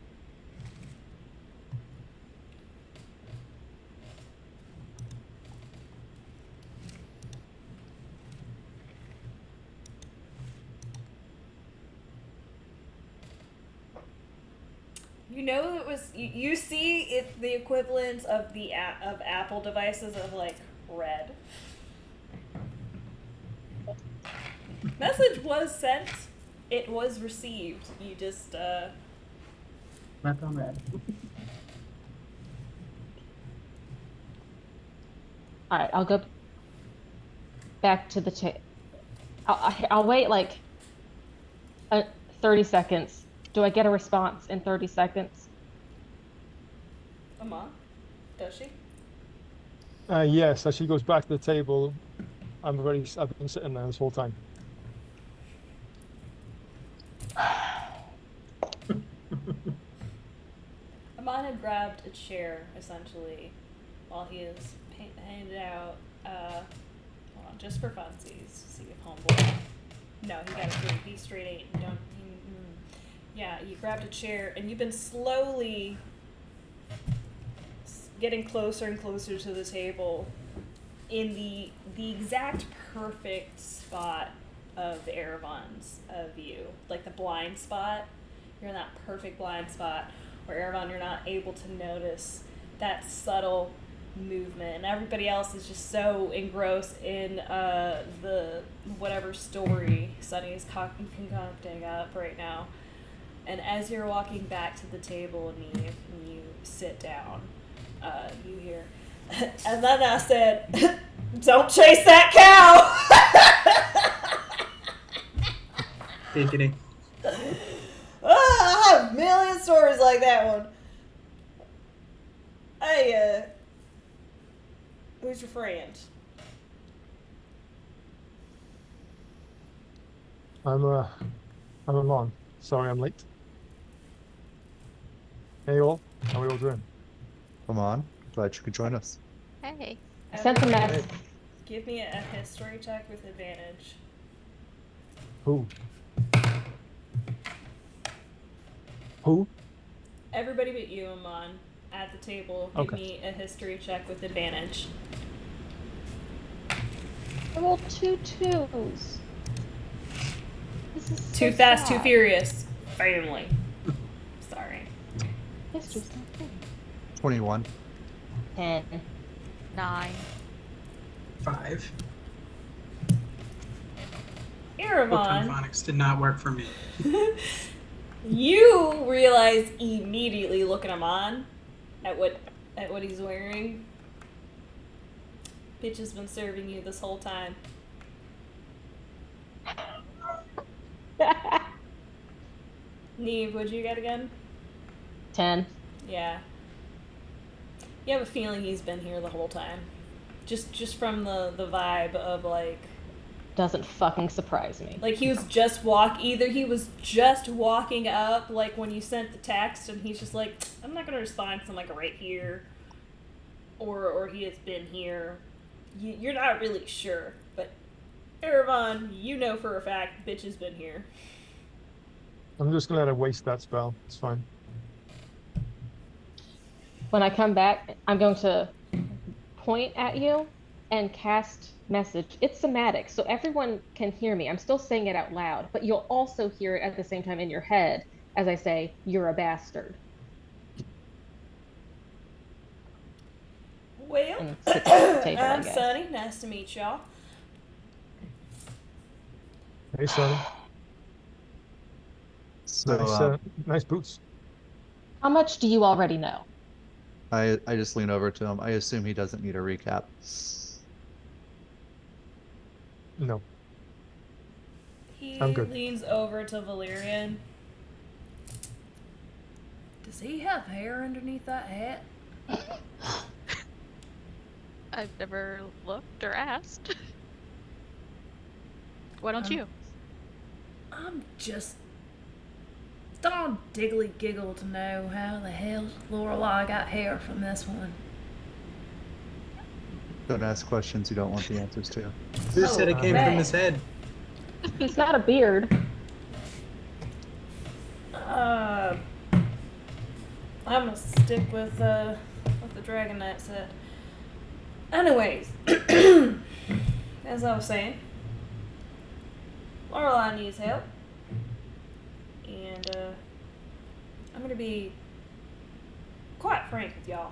You know, it was you see it the equivalent of the of Apple devices of like red. Message was sent. It was received. You just Left on red. All right, I'll go back to the table. I'll wait like 30 seconds. Do I get a response in 30 seconds? Ama, does she? Yes, as she goes back to the table, I've been sitting there this whole time. Amon had grabbed a chair, essentially, while he is handed out, hold on, just for funsies, see if homeboy. No, he got a 3, straight 8, and don't, yeah, you grabbed a chair, and you've been slowly getting closer and closer to the table in the exact perfect spot of Erevan's view, like the blind spot. You're in that perfect blind spot where Erevan, you're not able to notice that subtle movement, and everybody else is just so engrossed in the whatever story Sunny is concocting up right now. And as you're walking back to the table, Neve, and you sit down, you hear, and then I said, "Don't chase that cow." Biggity. I have a million stories like that one. Hey, who's your friend? I'm along. Sorry, I'm late. Hey all, how are we all doing? Come on. Glad you could join us. Hey. I sent a message. Give me a history check with advantage. Who? Who? Everybody but you, Amon, at the table. Give me a history check with advantage. I rolled 2 2s. This is Too so fast, sad. too furious. Family. Sorry. History's not good. 21. 10. 9. 5. Erevan, Phonics did not work for me. you realize immediately looking him on at what he's wearing. Bitch has been serving you this whole time. Neve, what'd you get again? 10. Yeah. You have a feeling he's been here the whole time. Just from the vibe of like Doesn't fucking surprise me. like he was just walking up like when you sent the text and he's just like, I'm not gonna respond because I'm like right here. Or he has been here. You're not really sure, but Erevan, you know for a fact bitch has been here. I'm just gonna let her waste that spell. It's fine. When I come back, I'm going to point at you and cast message. It's somatic, so everyone can hear me. I'm still saying it out loud, but you'll also hear it at the same time in your head as I say, "You're a bastard." Well, And sit at the table, I I'm guess. Sunny. Nice to meet y'all. Hey, Sonny. So Nice boots. How much do you already know? I just lean over to him. I assume he doesn't need a recap. No. He I'm good. leans over to Valerian. Does he have hair underneath that hat? I've never looked or asked. Why don't you? I'm just darn diggly giggle to know how the hell Lorelai got hair from this one. Don't ask questions you don't want the answers to. Who said it came from his head? He's got a beard. I'm gonna stick with what the Dragon Knight said. Anyways, as I was saying, Lorelai needs help, and I'm gonna be quite frank with y'all.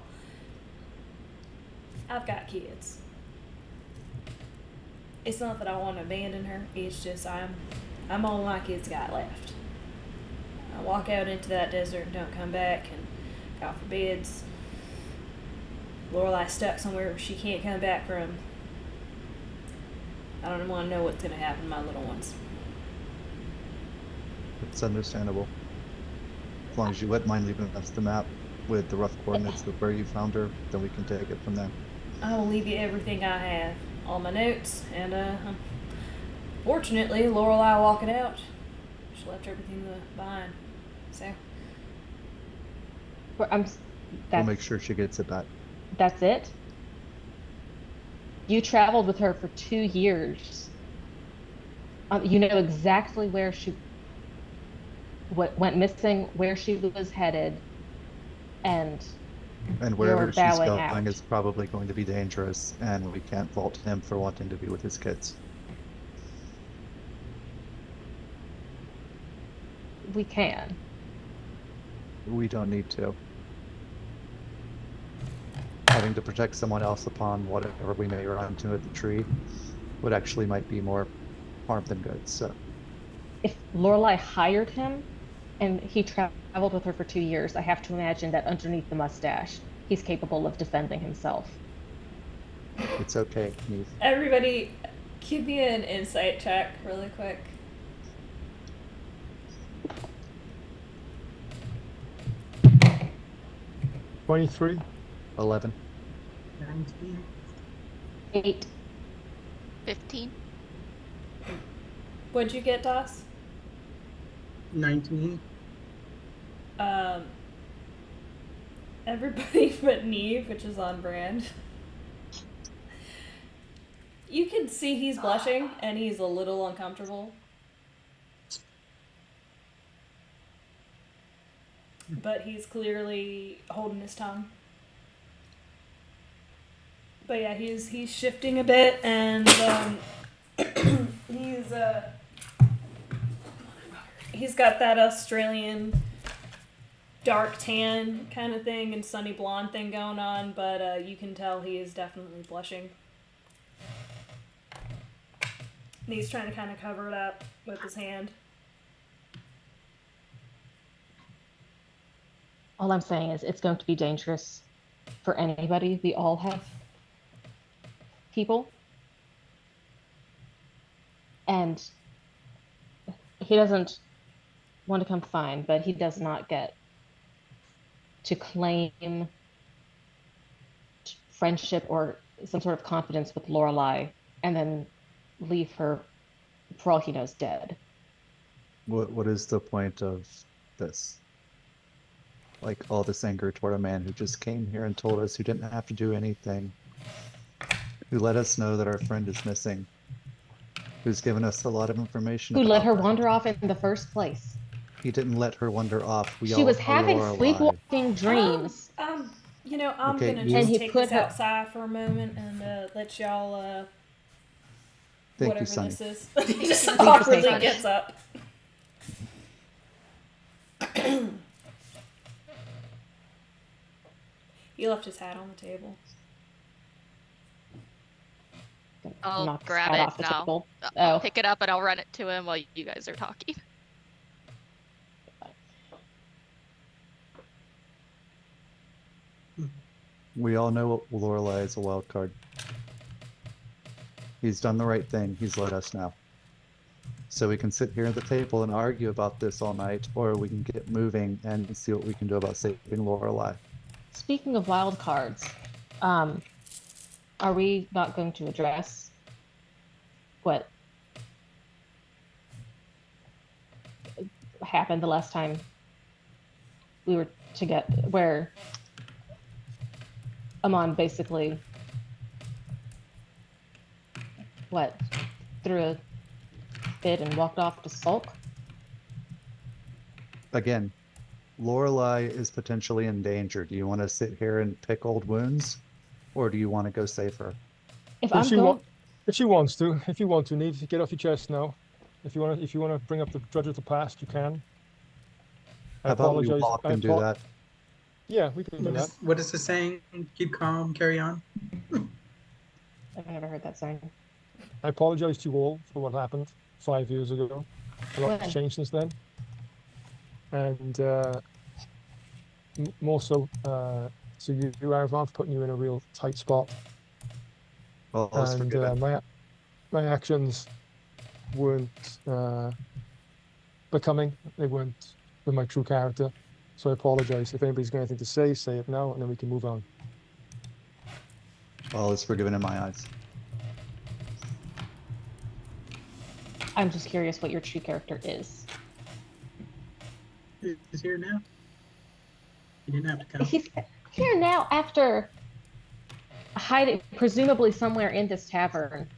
I've got kids. It's not that I want to abandon her. It's just I'm all my kids got left. I walk out into that desert and don't come back, and God forbids Lorelai's stuck somewhere where she can't come back from. I don't want to know what's going to happen to my little ones. It's understandable. As long as you wouldn't mind leaving us the map with the rough coordinates of where you found her, then we can take it from there. I will leave you everything I have, all my notes, and fortunately, Lorelai walking out, she left everything behind. So We'll make sure she gets it back. That's it? You traveled with her for 2 years. You know exactly where she went missing, where she was headed, and wherever she's bowing going out. is probably going to be dangerous, and we can't fault him for wanting to be with his kids. We can. We don't need to. Having to protect someone else upon whatever we may run into at the tree would actually might be more harm than good, so. If Lorelai hired him and he traveled with her for 2 years, I have to imagine that underneath the mustache, he's capable of defending himself. It's okay, Neith. everybody, give me an insight check really quick. $23. 11. 19. 8. 15. What'd you get, Doss? 19. Everybody but Neve, which is on brand. You can see he's blushing and he's a little uncomfortable. But he's clearly holding his tongue. But yeah, he's shifting a bit, and he's got that Australian dark tan kind of thing and sunny blonde thing going on, but you can tell he is definitely blushing. And he's trying to kind of cover it up with his hand. All I'm saying is it's going to be dangerous for anybody. We all have people. And he doesn't want to come fine, but he does not get to claim friendship or some sort of confidence with Lorelai and then leave her, for all he knows, dead. What is the point of this? Like, all this anger toward a man who just came here and told us, who didn't have to do anything, who let us know that our friend is missing, who's given us a lot of information Who let her about wander off in the first place? He didn't let her wander off. She was having sleepwalking dreams. I'm Okay, gonna you- just he take put this her- outside for a moment and let y'all Thank whatever you, Sonny. this is. He just Thank you, awkwardly Sonny. gets up. He left his hat on the table. I'll Knock his grab hat it off the now. table. I'll Oh. pick it up and I'll run it to him while you guys are talking. We all know Lorelai is a wild card. He's done the right thing. He's let us know. So we can sit here at the table and argue about this all night, or we can get moving and see what we can do about saving Lorelai. Speaking of wild cards, are we not going to address what happened the last time we were together, where Amon basically threw a fit and walked off to sulk? Again, Lorelai is potentially in danger. Do you want to sit here and pick old wounds, or do you want to go save her? If If I'm she going, if she wants to, if you want to, need to get off your chest now. If you want to bring up the grudge of the past, you can. I How about we apologize. walk and do that? Yeah, we can do that. What is the saying? Keep calm, carry on. I've never heard that sign. I apologize to you all for what happened 5 years ago. A lot When? has changed since then, and more so, so you, Arav, putting you in a real tight spot, All is and forgiven. my actions weren't becoming. They weren't with my true character. So I apologize. If anybody's got anything to say it now, and then we can move on. All is forgiven in my eyes. I'm just curious what your true character is. He's here now. He didn't have to come. He's here now after hiding, presumably somewhere in this tavern.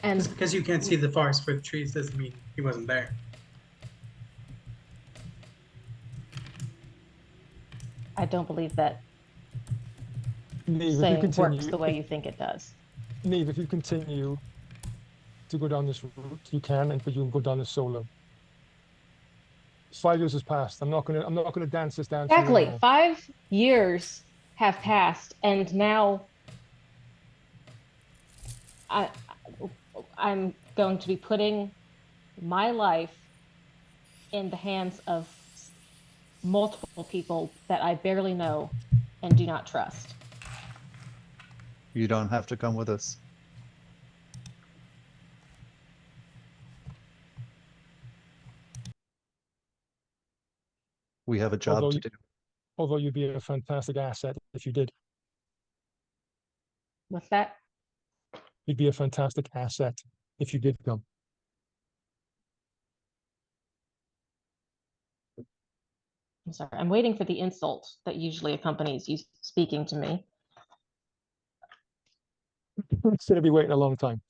And Just because you can't see the forest for the trees doesn't mean he wasn't there. I don't believe that Neve, saying works the way you think it does. Neve, if you continue to go down this route, you can, but you can go down this solo. 5 years has passed. I'm not gonna dance this down. Exactly. 5 years have passed, and now I'm going to be putting my life in the hands of multiple people that I barely know and do not trust. You don't have to come with us. We have a job to do. Although you'd be a fantastic asset if you did. What's that? You'd be a fantastic asset if you did come. I'm sorry. I'm waiting for the insult that usually accompanies you speaking to me. It's gonna be waiting a long time.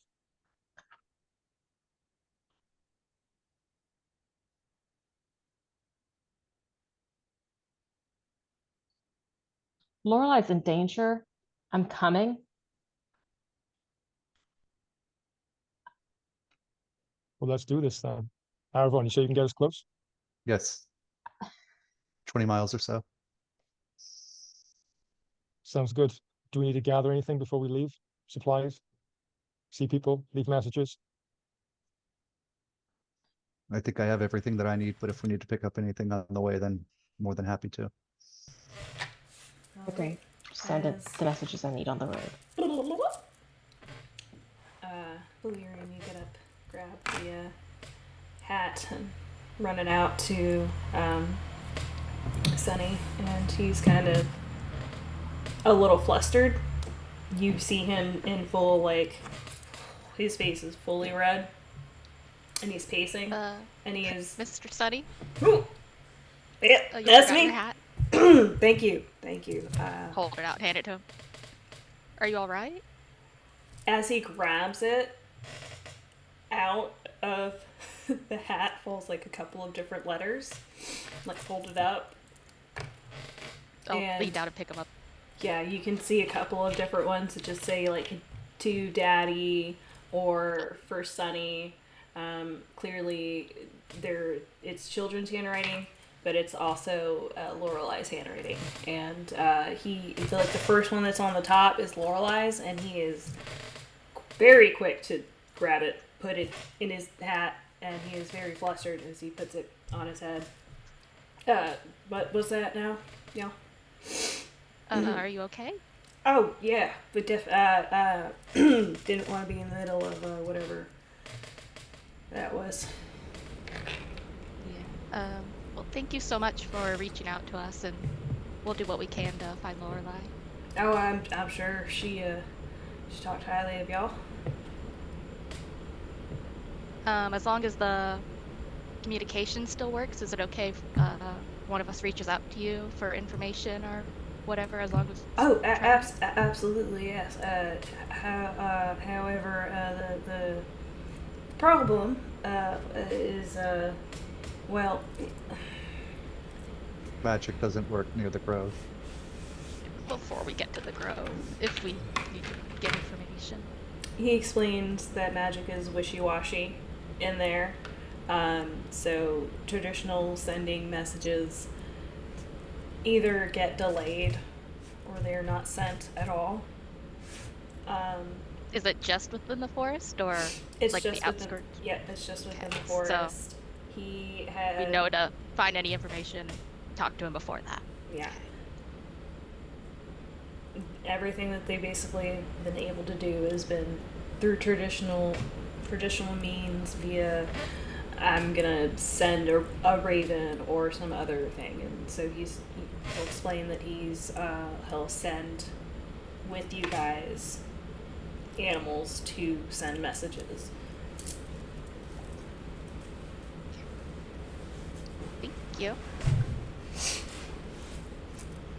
Lorelai's in danger. I'm coming. Well, let's do this then. Aravon, you sure you can get us close? Yes. 20 miles or so. Sounds good. Do we need to gather anything before we leave? Supplies? See people? Leave messages? I think I have everything that I need, but if we need to pick up anything on the way, then more than happy to. Okay. Send it the messages I need on the road. Illyrian, you get up, grab the hat, and run it out to Sunny, and he's kind of a little flustered. You see him in full, like, his face is fully red, and he's pacing, and he is... Mr. Sunny? Yeah, Oh, you that's forgot me. your hat? Thank you. Hold it out, hand it to him. Are you all right? As he grabs it, out of the hat falls like a couple of different letters, like folded up. I'll lean down and pick them up. Yeah, you can see a couple of different ones that just say like to Daddy or for Sunny. Clearly, it's children's handwriting, but it's also Lorelai's handwriting. And like the first one that's on the top is Lorelai's, and he is very quick to grab it, put it in his hat, and he is very flustered as he puts it on his head. What was that now? Yeah. Are you okay? Oh, yeah, but didn't want to be in the middle of whatever that was. Yeah. Well, thank you so much for reaching out to us, and we'll do what we can to find Lorelai. Oh, I'm sure she talked highly of y'all. As long as the communication still works, is it okay if one of us reaches out to you for information or whatever, as long as Oh, trying? absolutely, yes. However, the problem is, well, Magic doesn't work near the grove. Before we get to the grove, if we need to get information. he explains that magic is wishy-washy in there. So traditional sending messages either get delayed or they're not sent at all. Is it just within the forest, or It's like just the within, outskirts? yeah, it's just within Okay, the so forest. He had, we know to find any information and talk to him before that. yeah. Okay. Everything that they basically been able to do has been through traditional means via I'm gonna send a raven or some other thing, and so he'll explain that he'll send with you guys animals to send messages. Thank you.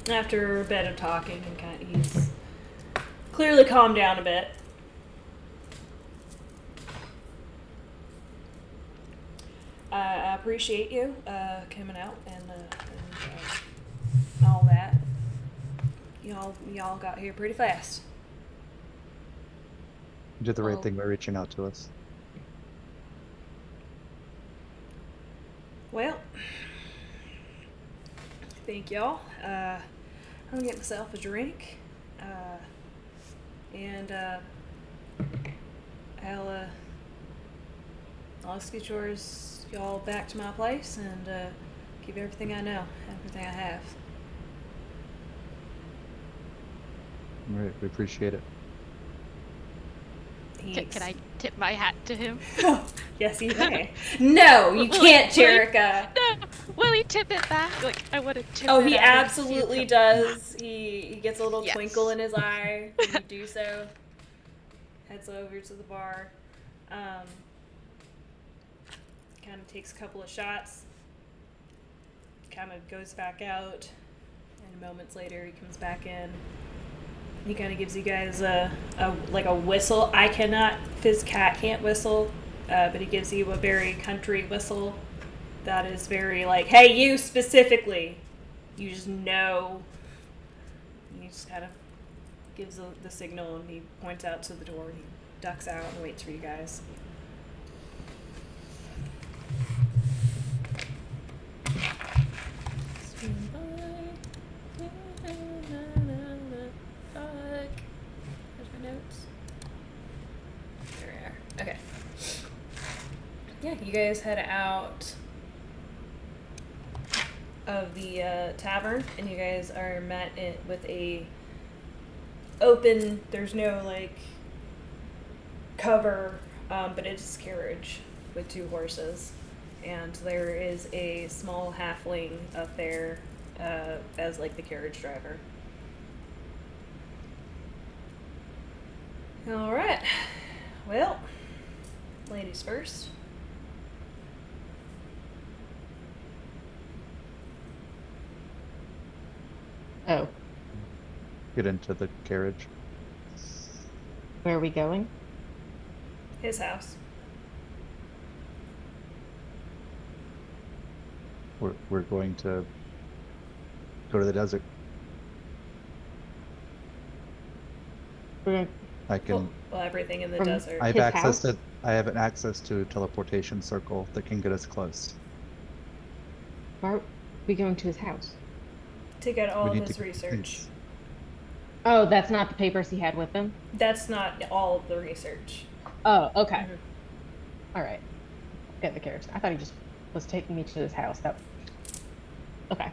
After a bit of talking, and he's clearly calmed down a bit. I appreciate you coming out and all that. Y'all got here pretty fast. You did the right Oh. thing by reaching out to us. Well, thank y'all. I'm gonna get myself a drink, and I'll escort y'all back to my place and give everything I know, everything I have. All right, we appreciate it. Can I tip my hat to him? Yes, you may. No, you can't, Jerica. No, will he tip it back? Like, I want to tip Oh, it he at him, see if absolutely he'll- does. He gets a little Yes. twinkle in his eye when you do so. Heads over to the bar. Kind of takes a couple of shots. Kind of goes back out. And moments later, he comes back in. He kind of gives you guys a whistle. I cannot. His cat can't whistle, but he gives you a very country whistle. That is very like, hey, you specifically. You just know. He just kind of gives the signal, and he points out to the door. And he ducks out and waits for you guys. There's my notes. There we are. Okay. Yeah, you guys head out of the tavern, and you guys are met with a open. There's no like cover, but it's a carriage with two horses, and there is a small halfling up there as like the carriage driver. All right. Well, ladies first. Oh, Get into the carriage. where are we going? His house. We're going to go to the desert. We're going. I can. Well, everything in the From- desert. I have his access house? to. I have an access to a teleportation circle that can get us close. Why are we going to his house? To get all We of need his to- research. Oh, that's not the papers he had with him? That's not all of the research. Oh, okay. Mhm. All right. Get the carriage. I thought he just was taking me to his house. That. Okay.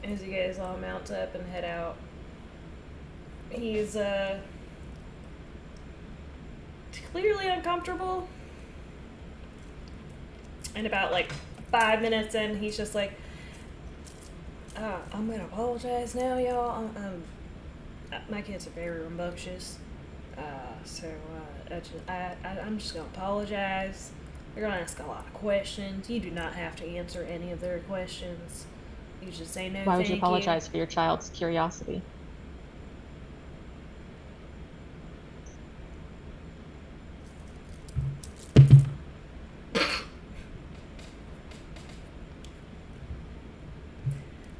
As you guys all mount up and head out, He's clearly uncomfortable. And about like 5 minutes in, he's just like, I'm gonna apologize now, y'all. My kids are very rambunctious. I'm just gonna apologize. They're gonna ask a lot of questions. You do not have to answer any of their questions. You just say no. Why would you thank apologize for your child's curiosity?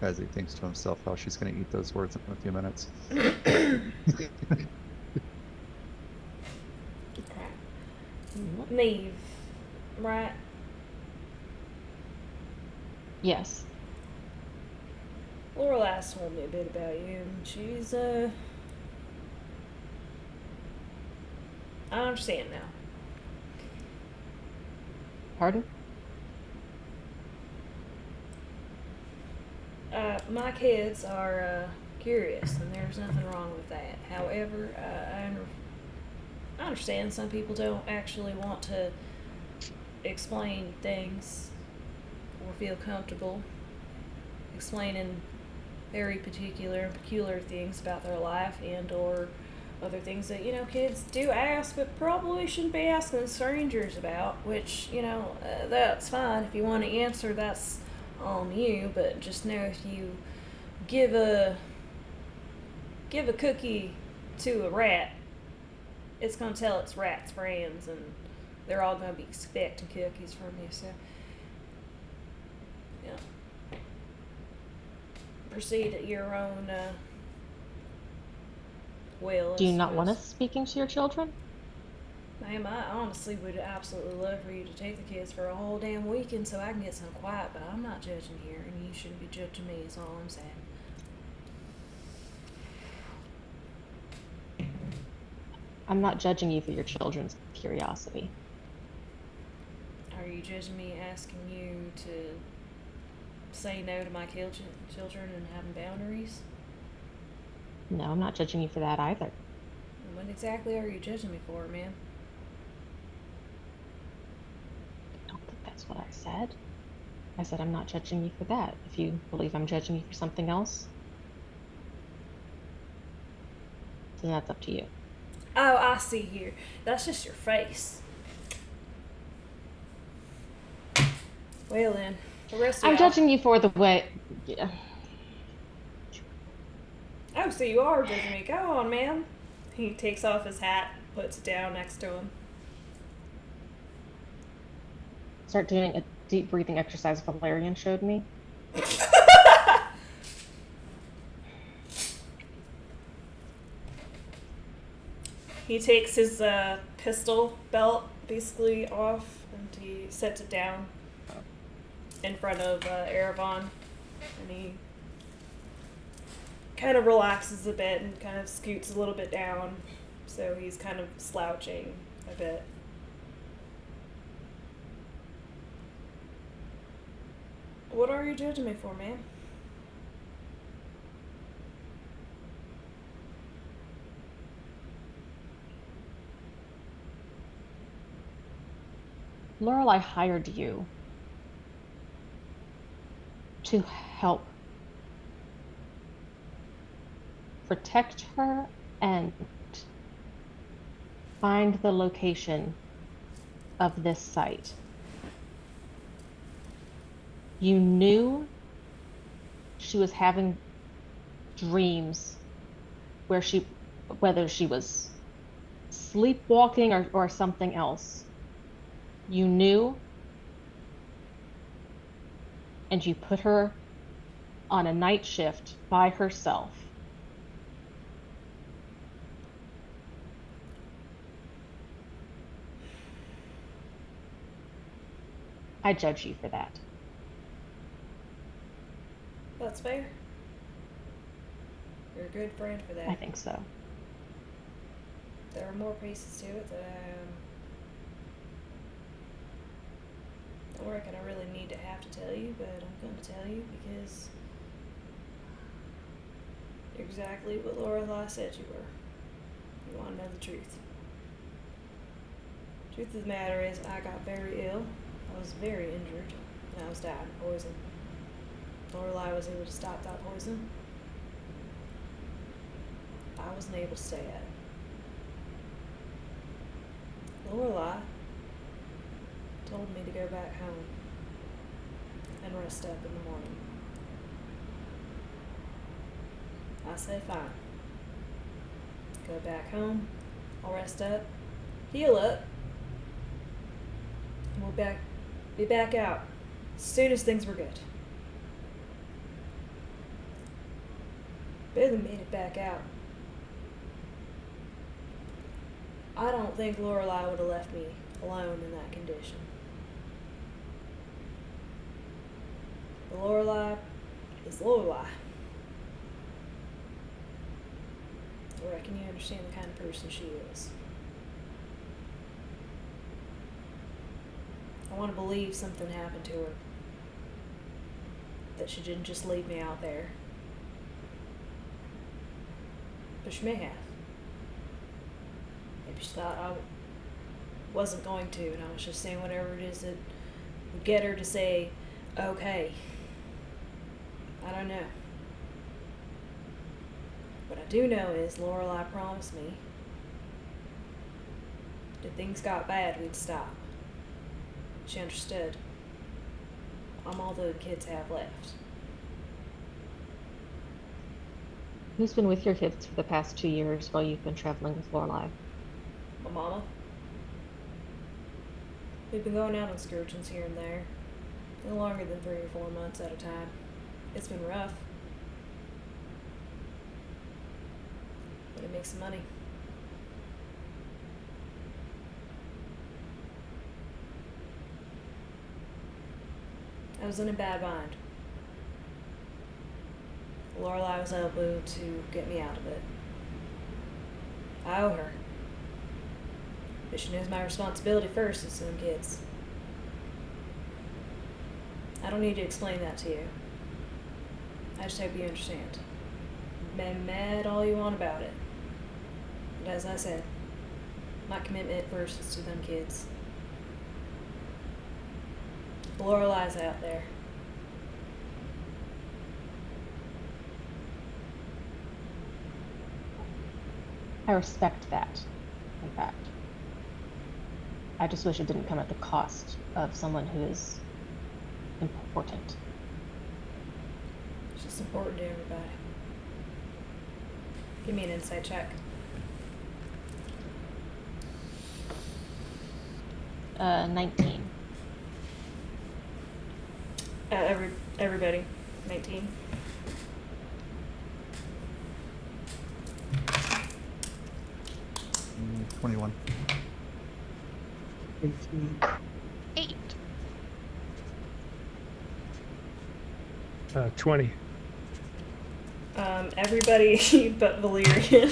As he thinks to himself how she's going to eat those words in a few minutes. Neve, right? Yes. Lorelai's told me a bit about you, and she's I understand now. Pardon? My kids are curious, and there's nothing wrong with that. However, I understand some people don't actually want to explain things or feel comfortable explaining very particular and peculiar things about their life and or other things that, kids do ask but probably shouldn't be asking strangers about, which, that's fine. If you want to answer, that's on you, but just know if you give a cookie to a rat, it's going to tell its rat's friends, and they're all going to be expecting cookies from you, so, proceed at your own will. Do you not want us speaking to your children? Ma'am, I honestly would absolutely love for you to take the kids for a whole damn weekend so I can get some quiet, but I'm not judging here, and you shouldn't be judging me, is all I'm saying. I'm not judging you for your children's curiosity. Are you judging me asking you to say no to my children and having boundaries? No, I'm not judging you for that either. And what exactly are you judging me for, ma'am? I don't think that's what I said. I said I'm not judging you for that. If you believe I'm judging you for something else, then that's up to you. Oh, I see here. That's just your face. Well then, the rest of I'm judging you for the way. Yeah. Oh, so you are judging me. Go on, man. He takes off his hat, puts it down next to him. Start doing a deep breathing exercise Valerian showed me. He takes his pistol belt basically off, and he sets it down in front of Erebon, and he kind of relaxes a bit and kind of scoots a little bit down, so he's kind of slouching a bit. What are you judging me for, man? Lorelai hired you to help protect her and find the location of this site. You knew she was having dreams whether she was sleepwalking or something else. You knew, and you put her on a night shift by herself. I judge you for that. That's fair. You're a good friend for that. I think so. There are more pieces to it that I reckon I really need to have to tell you, but I'm going to tell you because You're exactly what Lorelai said you were. You want to know the truth. Truth of the matter is, I got very ill. I was very injured, and I was dying of poison. Lorelai was able to stop that poison. I wasn't able to stay at it. Lorelai told me to go back home and rest up in the morning. I said fine. Go back home, I'll rest up, heal up, and we'll be back out as soon as things were good. Barely made it back out. I don't think Lorelai would have left me alone in that condition. But Lorelai is Lorelai. I reckon you understand the kind of person she is. I want to believe something happened to her. That she didn't just leave me out there. But she may have. Maybe she thought I wasn't going to, and I was just saying whatever it is that would get her to say, okay. I don't know. What I do know is Lorelai promised me that if things got bad, we'd stop. She understood. I'm all the kids have left. Who's been with your kids for the past 2 years while you've been traveling with Lorelai? My mama. We've been going out on excursions here and there. No longer than 3 or 4 months at a time. It's been rough. But it makes some money. I was in a bad bind. Lorelai was able to get me out of it. I owe her. But she knows my responsibility first is to them kids. I don't need to explain that to you. I just hope you understand. Be mad all you want about it. But as I said, my commitment first is to them kids. Lorelai's out there. I respect that, in fact. I just wish it didn't come at the cost of someone who is important. It's just important to everybody. Give me an insight check. 19. Everybody. 19. Mm, 21. 18. 8. 20. Everybody but Valerian.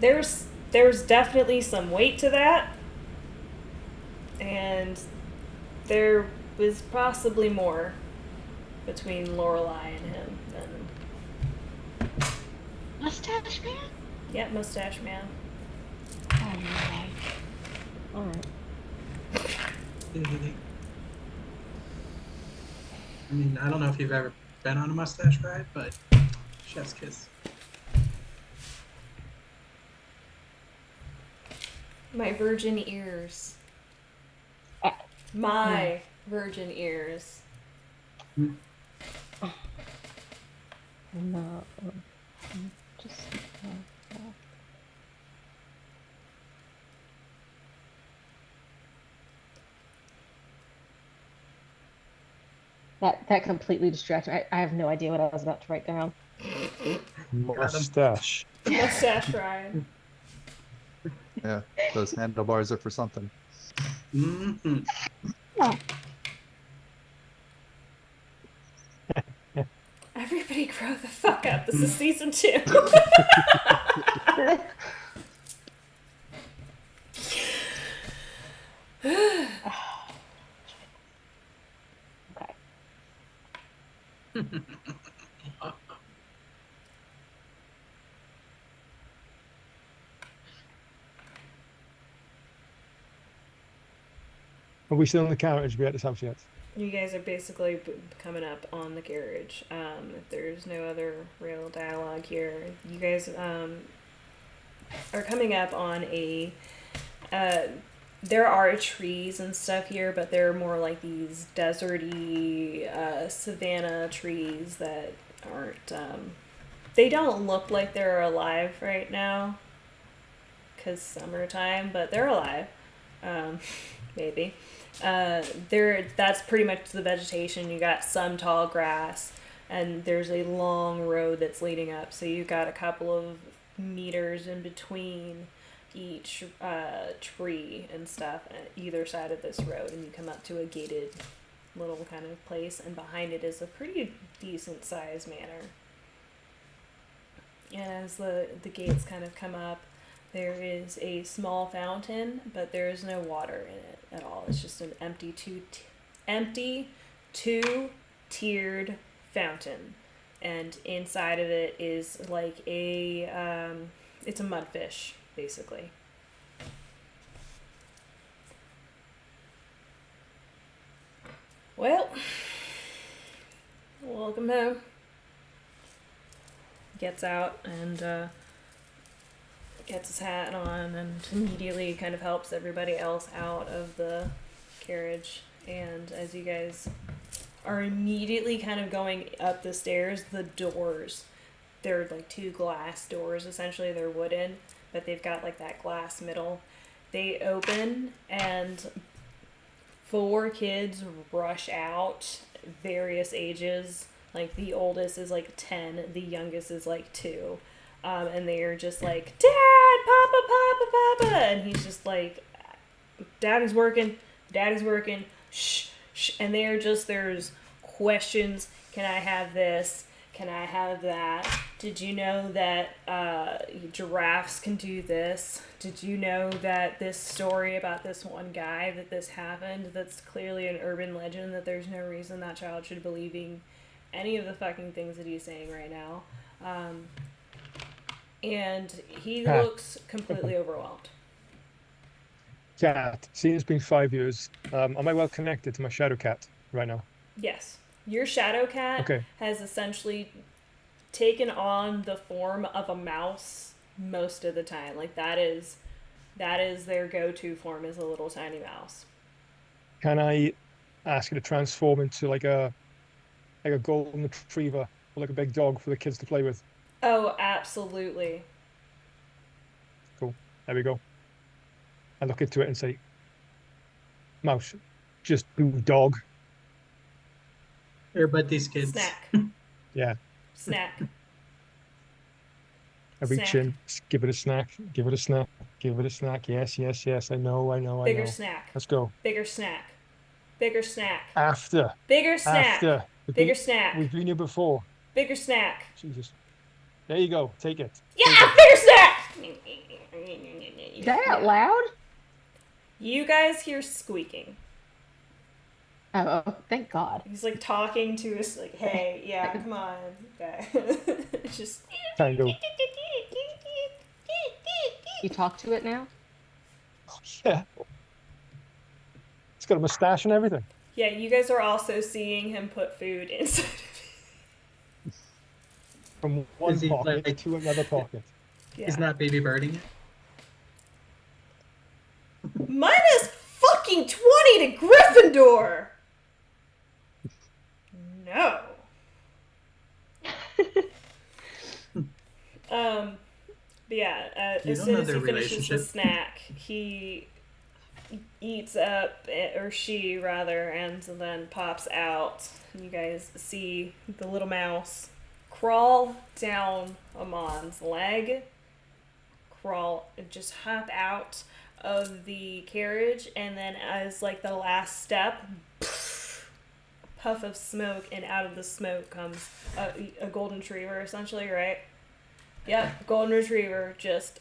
There's definitely some weight to that. And there was possibly more between Lorelai and him than Mustache man? yeah, Mustache Man. Oh my. All right. I mean, I don't know if you've ever been on a mustache ride, but chef's kiss. My virgin ears. Ah. My virgin ears. No, just that completely distracted me. I have no idea what I was about to write down. Mustache. Mustache Ryan. Yeah, those handlebars are for something. Mm-hmm. Everybody grow the fuck up. This is season 2. Okay. Are we still in the carriage? We at this house yet? You guys are basically coming up on the carriage. If there's no other real dialogue here, you guys are coming up on a. There are trees and stuff here, but they're more like these deserty savanna trees that aren't. They don't look like they're alive right now, cause summertime, but they're alive. Maybe. That's pretty much the vegetation. You got some tall grass, and there's a long road that's leading up. So you got a couple of meters in between each tree and stuff at either side of this road, and you come up to a gated little kind of place, and behind it is a pretty decent sized manor. And as the gates kind of come up, there is a small fountain, but there is no water in it at all. It's just an empty two-tiered fountain, and inside of it is like it's a mudfish, basically. Well, welcome home. Gets out and gets his hat on and immediately kind of helps everybody else out of the carriage. And as you guys are immediately kind of going up the stairs, the doors, they're like two glass doors, essentially. They're wooden, but they've got like that glass middle. They open and 4 kids rush out, various ages. Like the oldest is like 10, the youngest is like 2. And they are just like, Dad, Papa, Papa, Papa. And he's just like, Daddy's working, shh, shh. And they are just, there's questions. Can I have this? Can I have that? Did you know that giraffes can do this? Did you know that this story about this one guy, that this happened, that's clearly an urban legend, that there's no reason that child should be believing any of the fucking things that he's saying right now? And he looks completely overwhelmed. Cat, seeing it's been 5 years, am I well connected to my shadow cat right now? Yes. Your shadow cat has essentially taken on the form of a mouse most of the time. Like that is their go-to form, is a little tiny mouse. Can I ask you to transform into like a golden retriever or like a big dog for the kids to play with? Oh, absolutely. Cool. There we go. I look into it and say, Mouse, just do dog. Here, but these kids. Snack. Yeah. Snack. I reach in, give it a snack, give it a snack, give it a snack. Yes, yes, yes. I know. Bigger snack. Let's go. Bigger snack. Bigger snack. After. Bigger snack. After. Bigger snack. We've been here before. Bigger snack. Jesus. There you go. Take it. Yeah, bigger snack! Is that out loud? You guys hear squeaking. Oh, thank God. He's like talking to us, like, hey, yeah, come on. Okay. Just. Kind of. You talk to it now? Yeah. It's got a mustache and everything. Yeah, you guys are also seeing him put food inside of it. From one Is he, pocket like- to another pocket. Yeah. He's not baby birding it. Minus fucking 20 to Gryffindor! No. But yeah, You as don't soon know as he their finishes the relationship. snack, he eats up, or she rather, and then pops out. You guys see the little mouse crawl down Amon's leg, just hop out of the carriage, and then as like the last step, puff of smoke, and out of the smoke comes a golden retriever, essentially, right? Yep, golden retriever, just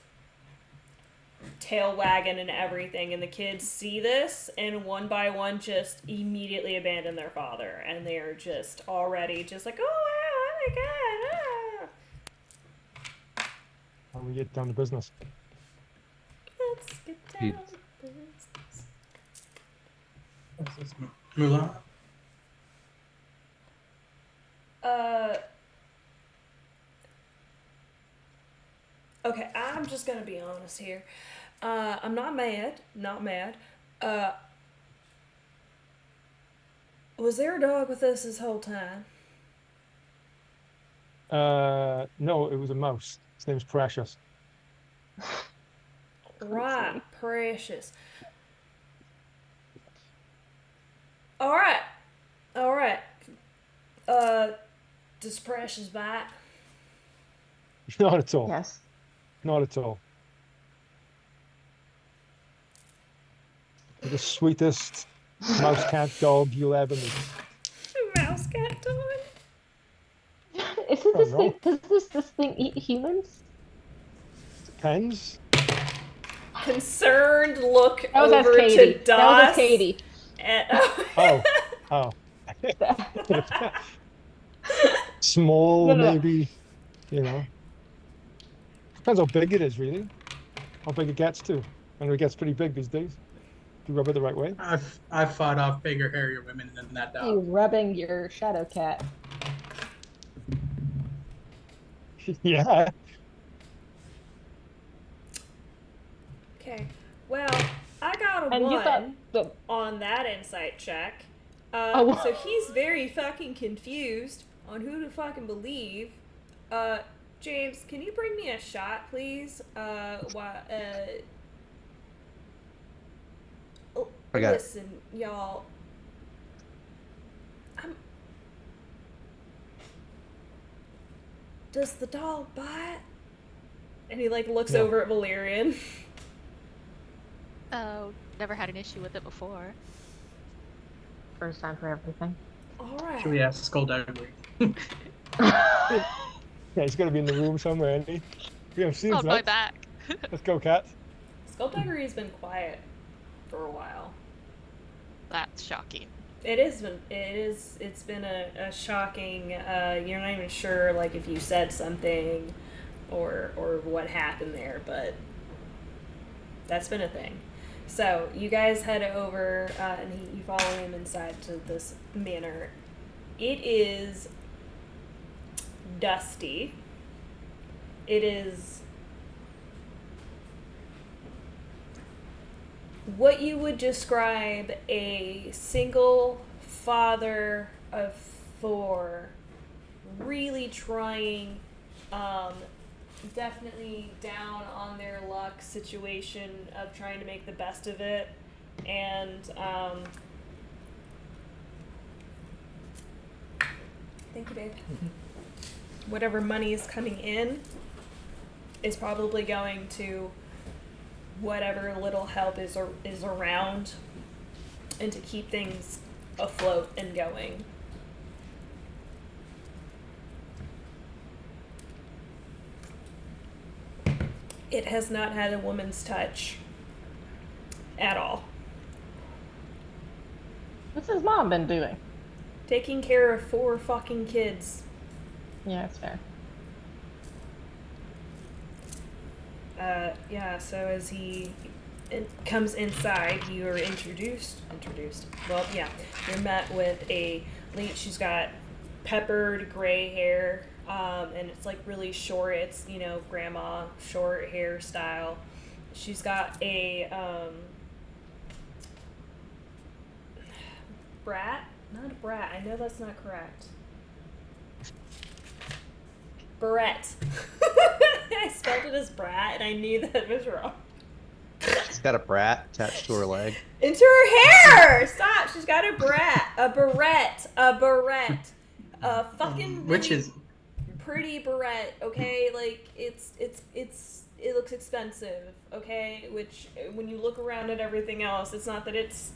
tail wagging and everything, and the kids see this, and one by one just immediately abandon their father, and they are just already just like, oh wow, my god! And we get down to business. Let's get He- down to business. What's this? Mulan? Okay, I'm just gonna be honest here. I'm not mad. Not mad. Was there a dog with us this whole time? No, it was a mouse. His name's Precious. Right, precious. Alright. Alright. Does Precious bite? Not at all. Yes. Not at all. The sweetest mouse cat dog you'll ever meet. Mouse cat dog? Isn't Oh, this no. thing, does this thing eat humans? Depends. Concerned look That was over as Katie. to That was Doss. as Katie. And, Oh. Small, No, no, no. maybe, you know. Depends how big it is, really. How big it gets to. And it gets pretty big these days. If you rub it the right way. I've fought off bigger, hairier women than that You dog. rubbing your shadow cat. Yeah. Okay. Well, I got a And you thought one the on that insight check. Oh. So he's very fucking confused on who to fucking believe. James, can you bring me a shot, please? I got it. Listen, y'all. Does the dog bite? And he like looks No. over at Valerian. Oh, never had an issue with it before. first time for everything. All right. Should we ask Skullduggery? Yeah, he's got to be in the room somewhere, isn't he? We have seen Oh, him, my right? back. Let's go, cat. Skullduggery has been quiet for a while. That's shocking. It's been a shocking, you're not even sure like if you said something or what happened there, but that's been a thing. So you guys head over and you follow him inside to this manor. It is dusty. It is what you would describe a single father of four really trying, definitely down on their luck situation of trying to make the best of it, and thank you, babe. Whatever money is coming in is probably going to whatever little help is around, and to keep things afloat and going. It has not had a woman's touch at all. What's his mom been doing? Taking care of 4 fucking kids. Yeah, that's fair. So as he comes inside, you are introduced. Well, yeah, you're met with a lady. She's got peppered gray hair, and it's like really short. It's, grandma short hairstyle. She's got a brat. Not a brat. I know that's not correct. Barrette. I spelled it as brat, and I knew that was wrong. She's got a brat attached to her leg. Into her hair! Stop! She's got a brat. A barrette. A fucking Which really is pretty barrette, okay? Like, it looks expensive, okay? Which, when you look around at everything else, it's not that it's...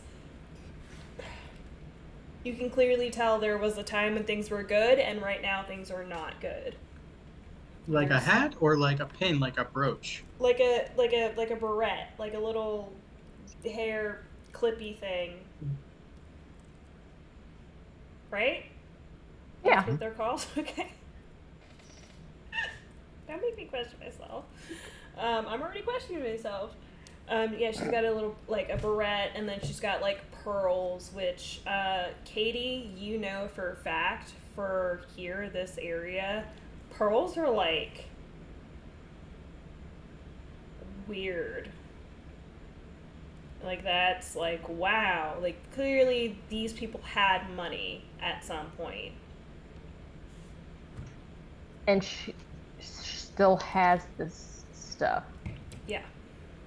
You can clearly tell there was a time when things were good, and right now things are not good. like a hat or like a pin, like a brooch. Like a barrette, like a little hair clippy thing. Right? Yeah. That's what they're called? Okay. Don't make me question myself. I'm already questioning myself. Yeah, she's got a little, like, a barrette, and then she's got, like, pearls, which, Katie, you know for a fact, for here, this area, pearls are, like, weird. Like, that's, like, wow. Like, clearly these people had money at some point. And she still has this stuff. Yeah.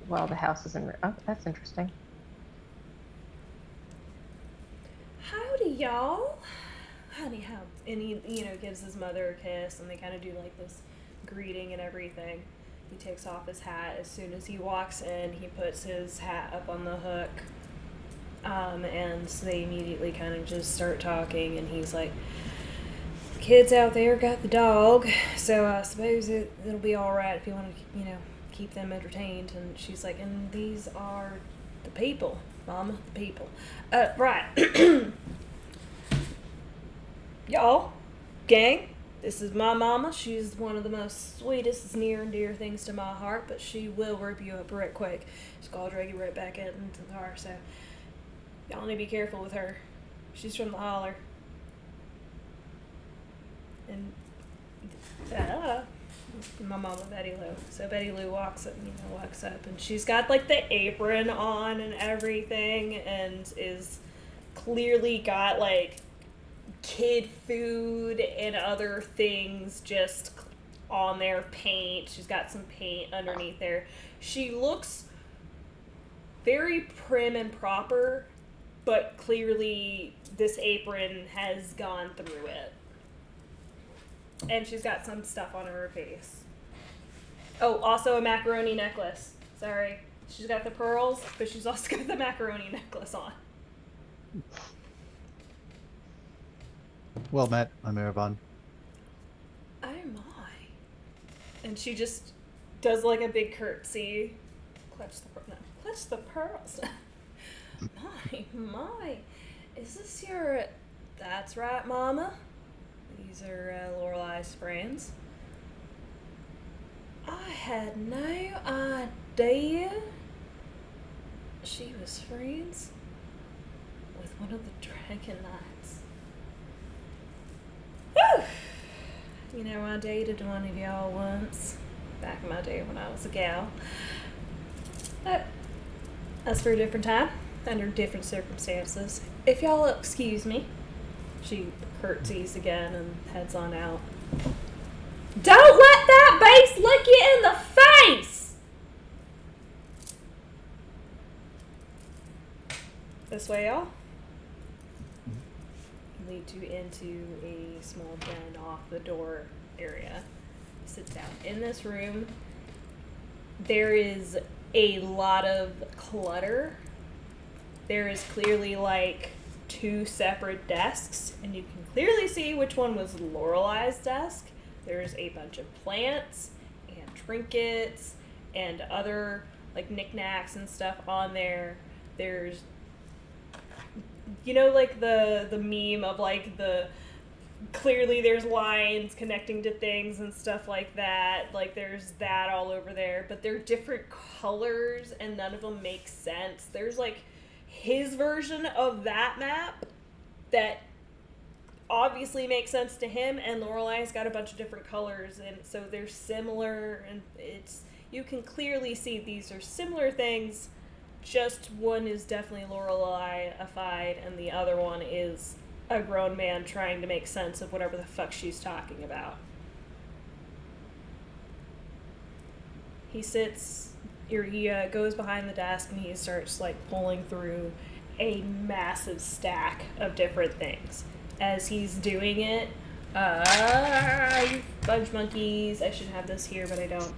While the house is in. Oh, that's interesting. Howdy, y'all. Howdy, how? And he, gives his mother a kiss, and they kind of do, like, this greeting and everything. He takes off his hat. As soon as he walks in, he puts his hat up on the hook. And so they immediately kind of just start talking, and he's like, the kids out there got the dog, so I suppose it'll be all right if you want to, keep them entertained. And she's like, and these are the people, Mama, the people. Right. Y'all, gang, this is my mama. She's one of the most sweetest, near and dear things to my heart, but she will rip you up right quick. She's gonna drag you right back into the car, so y'all need to be careful with her. She's from the holler. And my mama, Betty Lou. So Betty Lou walks up, and she's got, like, the apron on and everything, and is clearly got, like, kid food and other things just on there, paint. She's got some paint underneath there. She looks very prim and proper, but clearly this apron has gone through it. And she's got some stuff on her face. Oh, also a macaroni necklace. Sorry. She's got the pearls, but she's also got the macaroni necklace on. Well met, Amiravan. Oh my. And she just does, like, a big curtsy. Clutch the pearls. my. Is this your... That's right, Mama. These are Lorelei's friends. I had no idea she was friends with one of the Dragon Knights. Whew! I dated one of y'all once, back in my day when I was a gal. But that's for a different time, under different circumstances. If y'all excuse me. She curtsies again and heads on out. Don't let that bass lick you in the face! This way, y'all. Lead you into a small den off the door area. Sit down. In this room, there is a lot of clutter. There is clearly, like, 2 separate desks, and you can clearly see which one was Lorelei's desk. There's a bunch of plants and trinkets and other, like, knickknacks and stuff on there. There's, like, the meme of, like, clearly there's lines connecting to things and stuff like that. Like, there's that all over there, but they're different colors and none of them make sense. There's, like, his version of that map that obviously makes sense to him, and Lorelei's got a bunch of different colors, and so they're similar, and you can clearly see these are similar things, just one is definitely Lorelei-ified, and the other one is a grown man trying to make sense of whatever the fuck she's talking about. He goes behind the desk and he starts, like, pulling through a massive stack of different things. As he's doing it, you fudge monkeys. I should have this here, but I don't.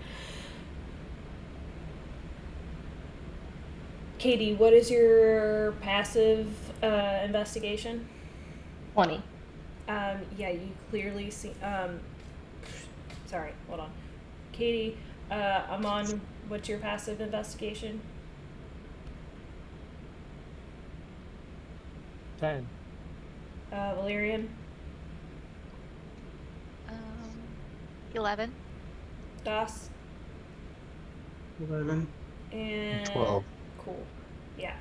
Katie, what is your passive investigation? 20. Yeah, you clearly see. Sorry, hold on. Katie, I'm on. What's your passive investigation? 10. Valerian? 11. Das? 11. And 12. cool. Yeah.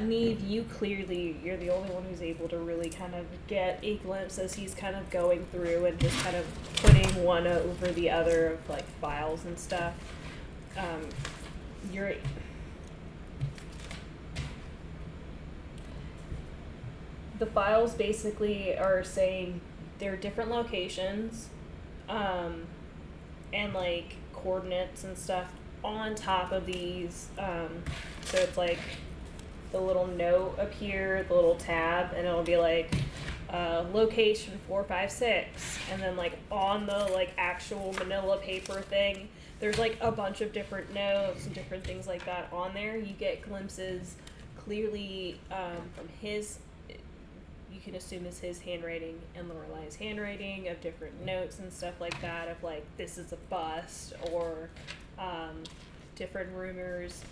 Neve, you're the only one who's able to really kind of get a glimpse as he's kind of going through and just kind of putting one over the other of like files and stuff. You're the files basically are saying they're different locations, and like coordinates and stuff on top of these. So it's like the little note up here, the little tab, and it'll be like location 456, and then like on the like actual manila paper thing, there's like a bunch of different notes and different things like that on there. You get glimpses clearly from his. You can assume is his handwriting and Lorelai's handwriting of different notes and stuff like that. Of like this is a bust or different rumors.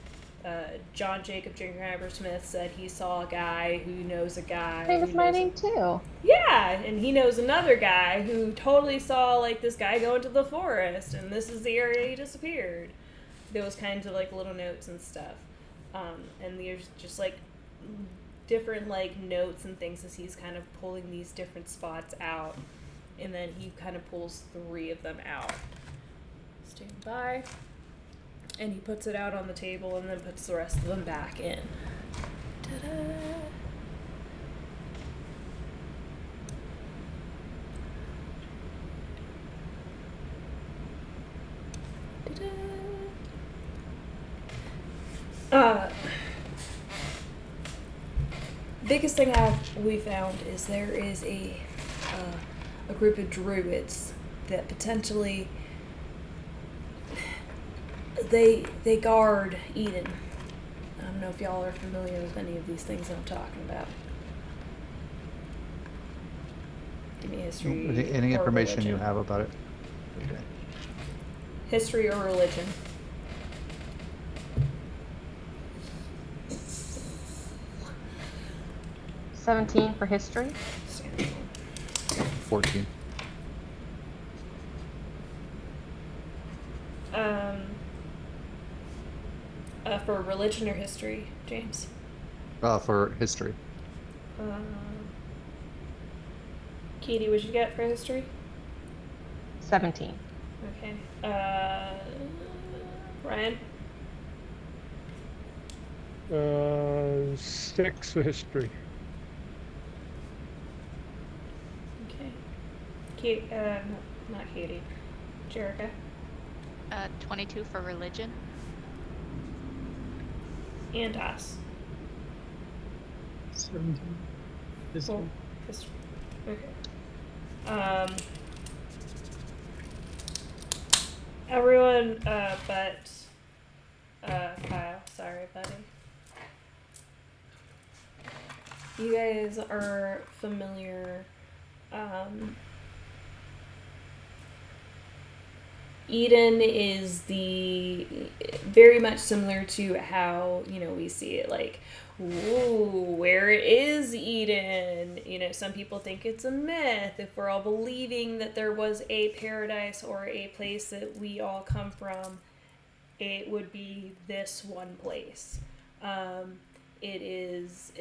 John Jacob Jingleheimer-Smith said he saw a guy who knows a guy. That was my name too. Yeah, and he knows another guy who totally saw like this guy go into the forest, and this is the area he disappeared. Those kinds of like little notes and stuff, and there's just like different like notes and things as he's kind of pulling these different spots out, and then he kind of pulls 3 of them out. Stand by. And he puts it out on the table and then puts the rest of them back in. Ta-da! Ta-da! Biggest thing we found is there is a group of druids that potentially they guard Eden. I don't know if y'all are familiar with any of these things I'm talking about. Give me history. Any or information religion. you have about it? Okay. History or religion? $17 for history. 14. For religion or history, James? For history. Katie, what'd you get for history? 17. Okay. Ryan? 6 for history. Okay. Kate, no, not Katie. Jerica? 22 for religion. And us. 17. History. Cool. History. Okay. Everyone, but Kyle. Sorry, buddy. You guys are familiar. Eden is very much similar to how, we see it, like, ooh, where is Eden? Some people think it's a myth. If we're all believing that there was a paradise or a place that we all come from, it would be this one place. It is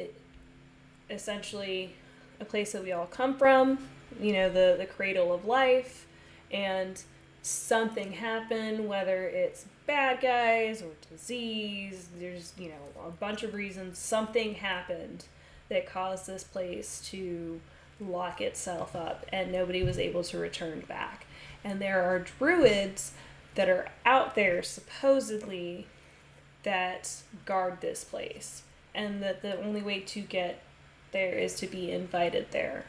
essentially a place that we all come from, the cradle of life, and something happened, whether it's bad guys or disease, there's, a bunch of reasons. Something happened that caused this place to lock itself up, and nobody was able to return back. And there are druids that are out there, supposedly, that guard this place. And that the only way to get there is to be invited there.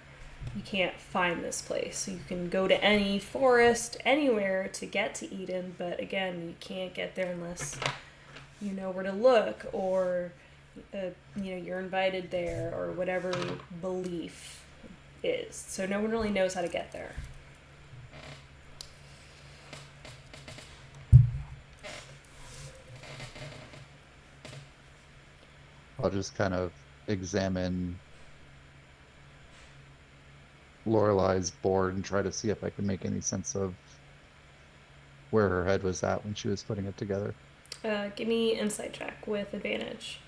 You can't find this place. You can go to any forest, anywhere to get to Eden, but again, you can't get there unless you know where to look, or you're invited there, or whatever belief is. So no one really knows how to get there. I'll just kind of examine Lorelai's board and try to see if I can make any sense of where her head was at when she was putting it together. Give me insight check with advantage.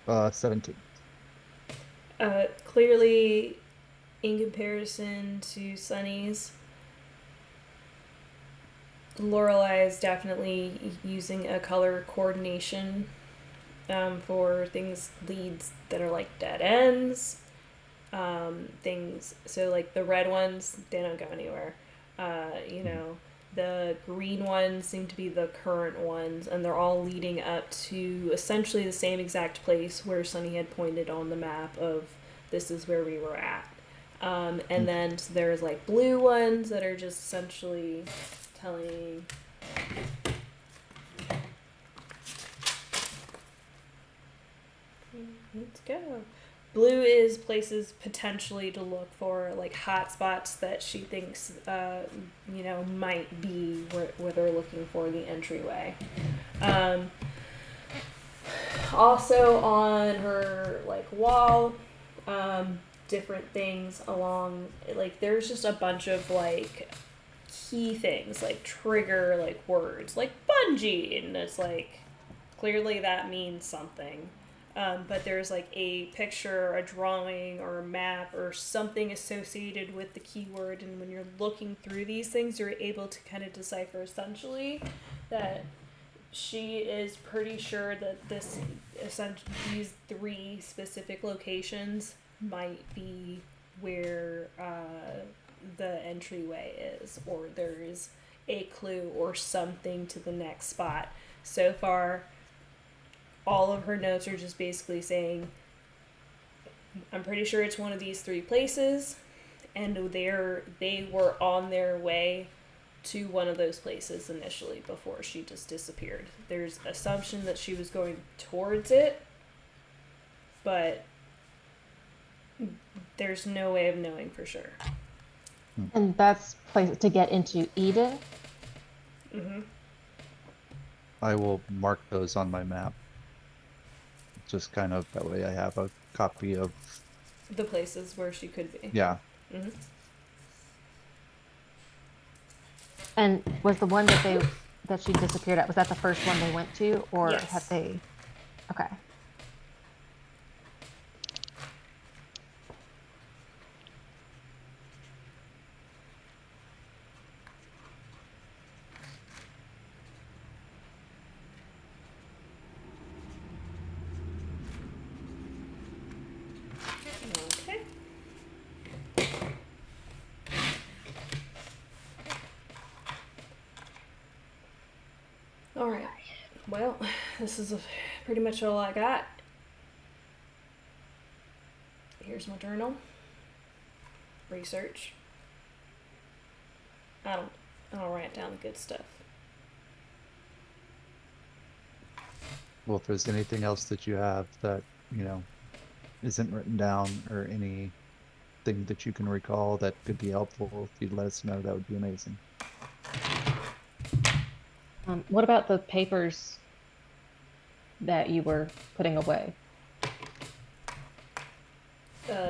17. Clearly, in comparison to Sunny's, Lorelai is definitely using a color coordination for leads that are like dead ends. Things, so like the red ones, they don't go anywhere. The green ones seem to be the current ones, and they're all leading up to essentially the same exact place where Sunny had pointed on the map of this is where we were at. And then so there's like blue ones that are just essentially telling. Let's go. Blue is places potentially to look for, like hot spots that she thinks, might be where they're looking for the entryway. Also on her like wall, different things along, like there's just a bunch of like key things, like trigger like words, like bungee, and it's like clearly that means something. But there's like a picture, a drawing, or a map, or something associated with the keyword. And when you're looking through these things, you're able to kind of decipher essentially that she is pretty sure that these 3 specific locations might be where the entryway is, or there is a clue or something to the next spot. So far, all of her notes are just basically saying, I'm pretty sure it's one of these 3 places, and they were on their way to one of those places initially before she just disappeared. There's assumption that she was going towards it, but there's no way of knowing for sure. And that's place to get into Edith. Mm-hmm. I will mark those on my map. Just kind of that way I have a copy of the places where she could be. Yeah. Mm-hmm. And was the one that she disappeared at, was that the first one they went to, or Yes. have they? Okay. Okay. All right. Well, this is pretty much all I got. Here's my journal. Research. I don't write down the good stuff. Well, if there's anything else that you have that, isn't written down, or anything that you can recall that could be helpful, if you'd let us know, that would be amazing. What about the papers that you were putting away?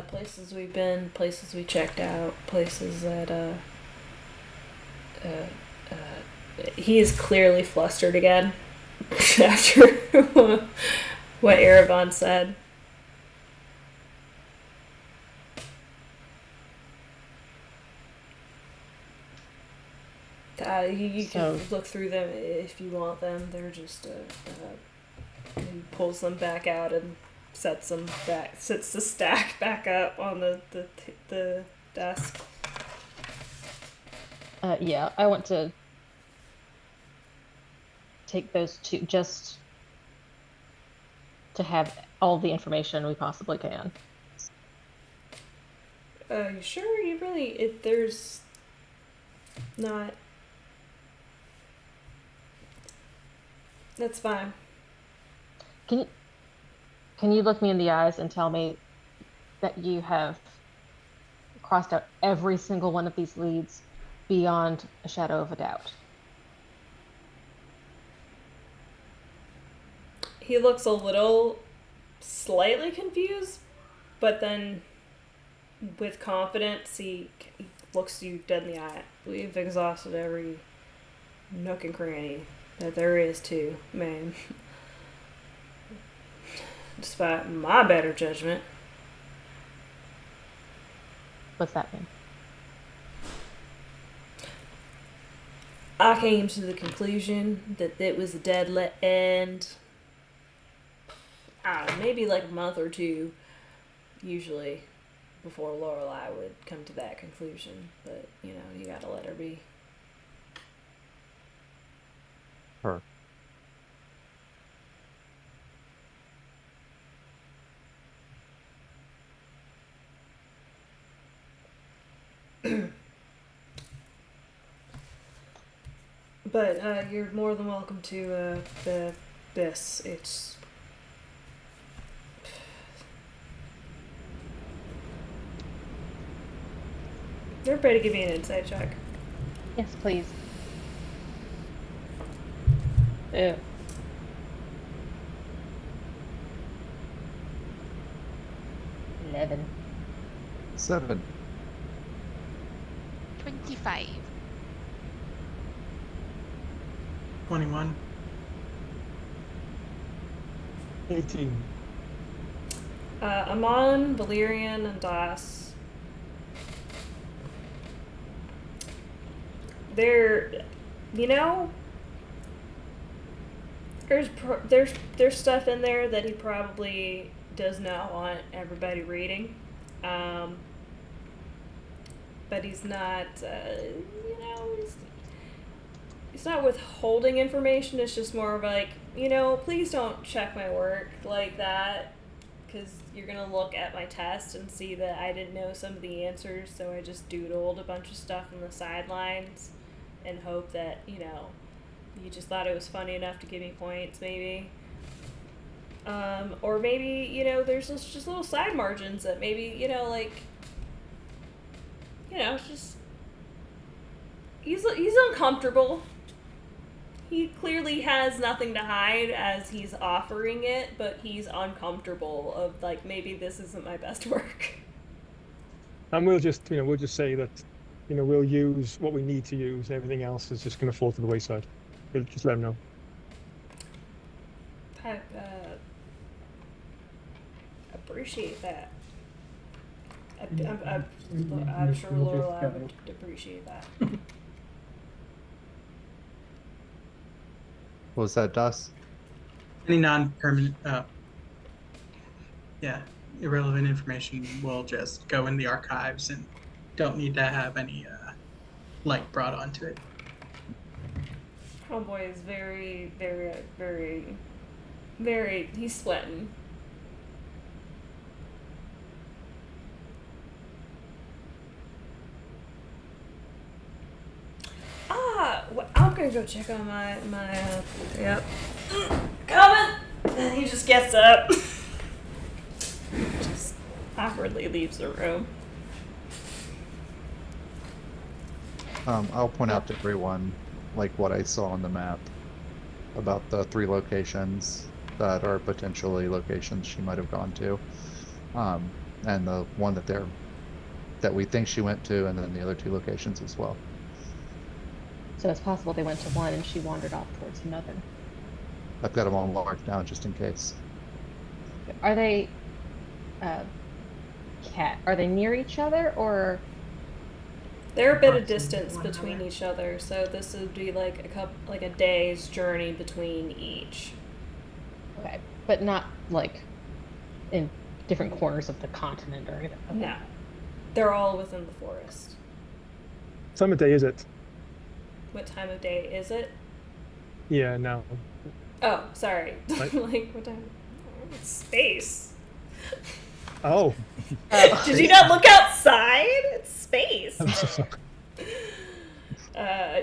Places we've been, places we checked out, places that he is clearly flustered again after what Erebon said. You can look through them if you want them. They're just he pulls them back out and sets the stack back up on the desk. Yeah, I want to take those 2 just to have all the information we possibly can. You sure? You really? If there's not, that's fine. Can you look me in the eyes and tell me that you have crossed out every single one of these leads beyond a shadow of a doubt? He looks a little slightly confused, but then with confidence, he looks you dead in the eye. We've exhausted every nook and cranny that there is to, man. Despite my better judgment. What's that mean? I came to the conclusion that it was a dead end. I don't know, maybe like a month or two, usually, before Lorelai would come to that conclusion. But, you know, you gotta let her be. Her. But you're more than welcome to this. It's everybody give me an insight check. Yes, please. Ew. $11. 7. 25. 21. 18. Amon, Valerian, and Das. They're, you know, there's stuff in there that he probably does not want everybody reading, but he's not, you know, he's not withholding information. It's just more of like, you know, please don't check my work like that, because you're gonna look at my test and see that I didn't know some of the answers, so I just doodled a bunch of stuff on the sidelines and hope that, you know, you just thought it was funny enough to give me points, maybe. Or maybe, you know, there's just little side margins that maybe, you know, like, you know, it's just, he's uncomfortable. He clearly has nothing to hide as he's offering it, but he's uncomfortable of, like, maybe this isn't my best work. And we'll just, you know, we'll just say that, you know, we'll use what we need to use. Everything else is just going to fall to the wayside. We'll just let them know. I appreciate that. I'm sure Lorelai would appreciate that. What was that, Das? Any non-permanent, irrelevant information will just go in the archives and don't need to have any light brought onto it. Homeboy is very, very, very, very, he's sweating. I'm gonna go check on my yep. Coming! And he just gets up. Just awkwardly leaves the room. I'll point out to everyone, like, what I saw on the map about the 3 locations that are potentially locations she might have gone to, and the one that we think she went to, and then the other 2 locations as well. So it's possible they went to one and she wandered off towards another. I've got them all marked down just in case. Are they are they near each other, or they're a bit of distance between each other, so this would be like a day's journey between each. okay, but not like in different corners of the continent or anything? Okay. No, they're all within the forest. What time of day is it? What time of day is it? Yeah, now. Oh, sorry. Right. Like, what time? It's space. Oh. Did you not look outside? It's space. I'm so sorry.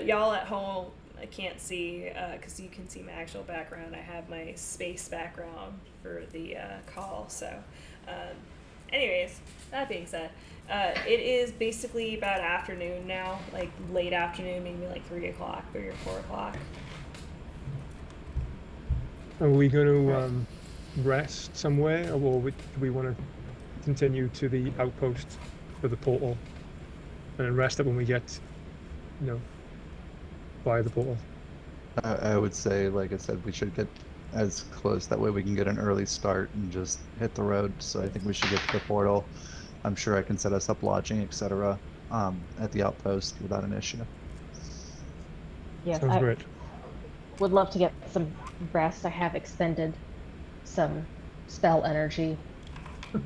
Y'all at home, I can't see, because you can see my actual background. I have my space background for the call. So, anyways, that being said, it is basically about afternoon now, like late afternoon, maybe like 3 o'clock, 3 or 4 o'clock. Are we going to rest somewhere, or do we want to continue to the outpost for the portal and then rest up when we get, by the portal? I would say, like I said, we should get as close. That way we can get an early start and just hit the road. So I think we should get to the portal. I'm sure I can set us up lodging, etc. At the outpost without an issue. Yes, Sounds I great. would love to get some rest. I have expended some spell energy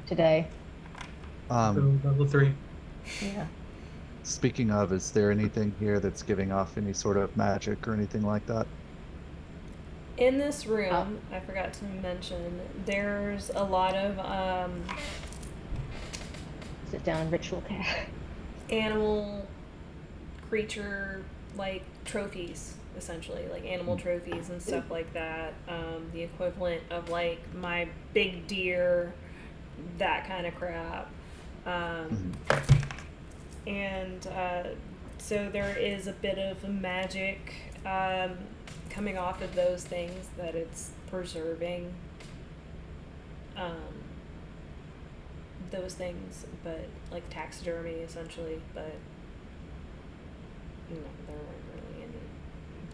today. Um, So level 3. Yeah. Speaking of, is there anything here that's giving off any sort of magic or anything like that? In this room, I forgot to mention, there's a lot of Sit down, ritual cat. animal creature like trophies, essentially, like animal trophies and stuff like that. The equivalent of like my big deer, that kind of crap. And so there is a bit of magic coming off of those things that it's preserving those things, but like taxidermy essentially, but no, there aren't really any.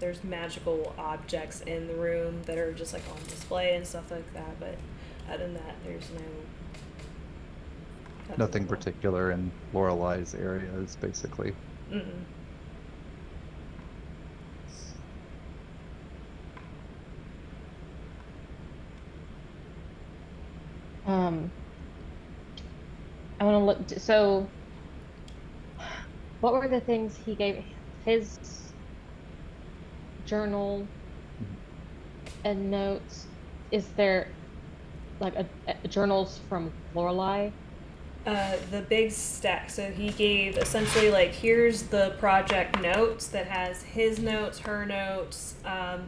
There's magical objects in the room that are just like on display and stuff like that, but other than that, there's Nothing particular in Lorelei's areas, basically. Mm-mm. I want to look. So, what were the things he gave? His journal and notes. Is there like a journals from Lorelei? The big stack. So he gave essentially like, here's the project notes that has his notes, her notes,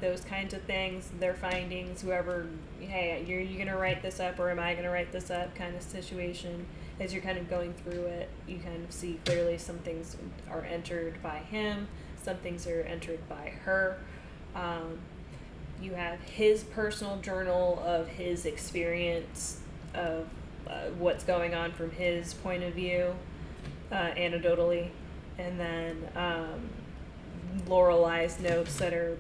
those kinds of things, their findings, whoever, hey, you're gonna write this up or am I gonna write this up kind of situation. As you're kind of going through it, you kind of see clearly some things are entered by him, some things are entered by her. You have his personal journal of his experience of what's going on from his point of view, anecdotally, and then Lorelei's notes that are,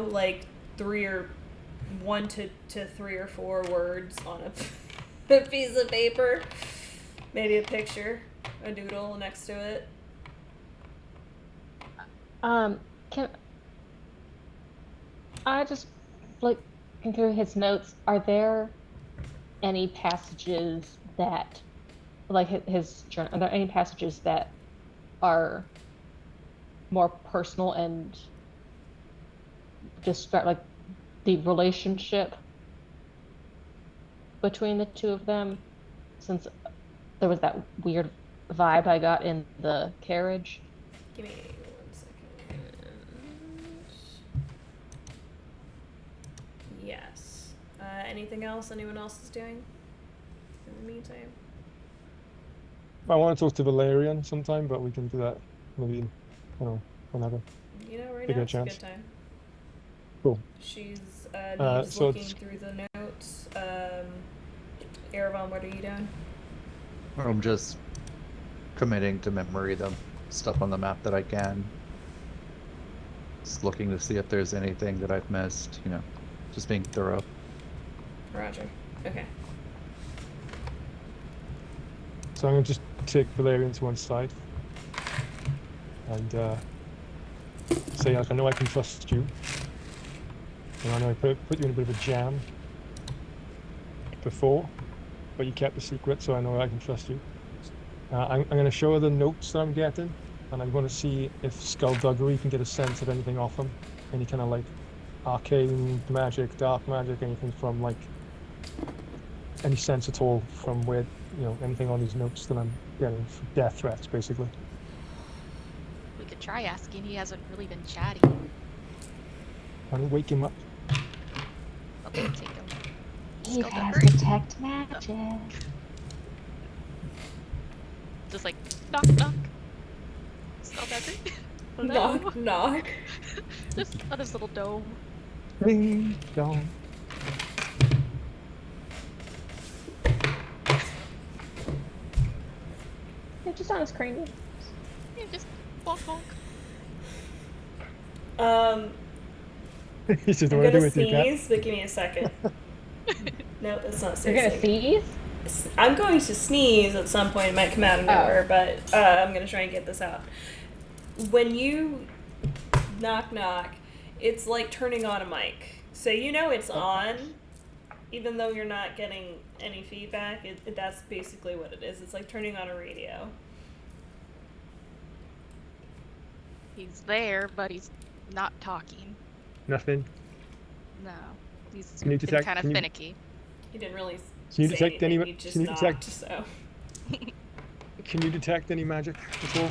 like 1 to 3 or 4 words on a piece of paper, maybe a picture, a doodle next to it. Can I just like through his notes? Are there any passages that, like his journal, are there any passages that are more personal and describe like the relationship between the two of them, since there was that weird vibe I got in the carriage? Give me 1 second. Yes. Anything else anyone else is doing in the meantime? I want to talk to Valerian sometime, but we can do that maybe, whenever. Right Take now a it's chance. a good time. Cool. She's just So looking through the notes. Eravon, what are you doing? I'm just committing to memory the stuff on the map that I can. Just looking to see if there's anything that I've missed, just being thorough. Roger. Okay. So I'm going to just take Valerian to one side and say, like, I know I can trust you. And I know I put you in a bit of a jam before, but you kept the secret, so I know I can trust you. I'm going to show her the notes that I'm getting, and I'm going to see if Skullduggery can get a sense of anything off them. Any kind of like arcane magic, dark magic, anything from like any sense at all from where, anything on these notes that I'm getting, death threats, basically. We could try asking. He hasn't really been chatty. I'm gonna wake him up. I'll take him. He has Skullduggery. detect magic. Just like, knock, knock. Skullduggery. Hello? Knock, knock. Just on his little dome. Ding dong. just on his cranium. Yeah, just bonk bonk. He just I'm don't want to do gonna it, you can't. sneeze, but give me a second. No, that's not You're gonna sneezing. sneeze? I'm going to sneeze at some point. It might come out of nowhere, but I'm gonna try and get this out. When you knock knock, it's like turning on a mic. So you know it's on, even though you're not getting any feedback. That's basically what it is. It's like turning on a radio. He's there, but he's not talking. Nothing. No, he's Can you been detect? kind of Can you, finicky. He didn't really can you say detect anything. any? He just Can you knocked, detect? so. Can you detect any magic at all?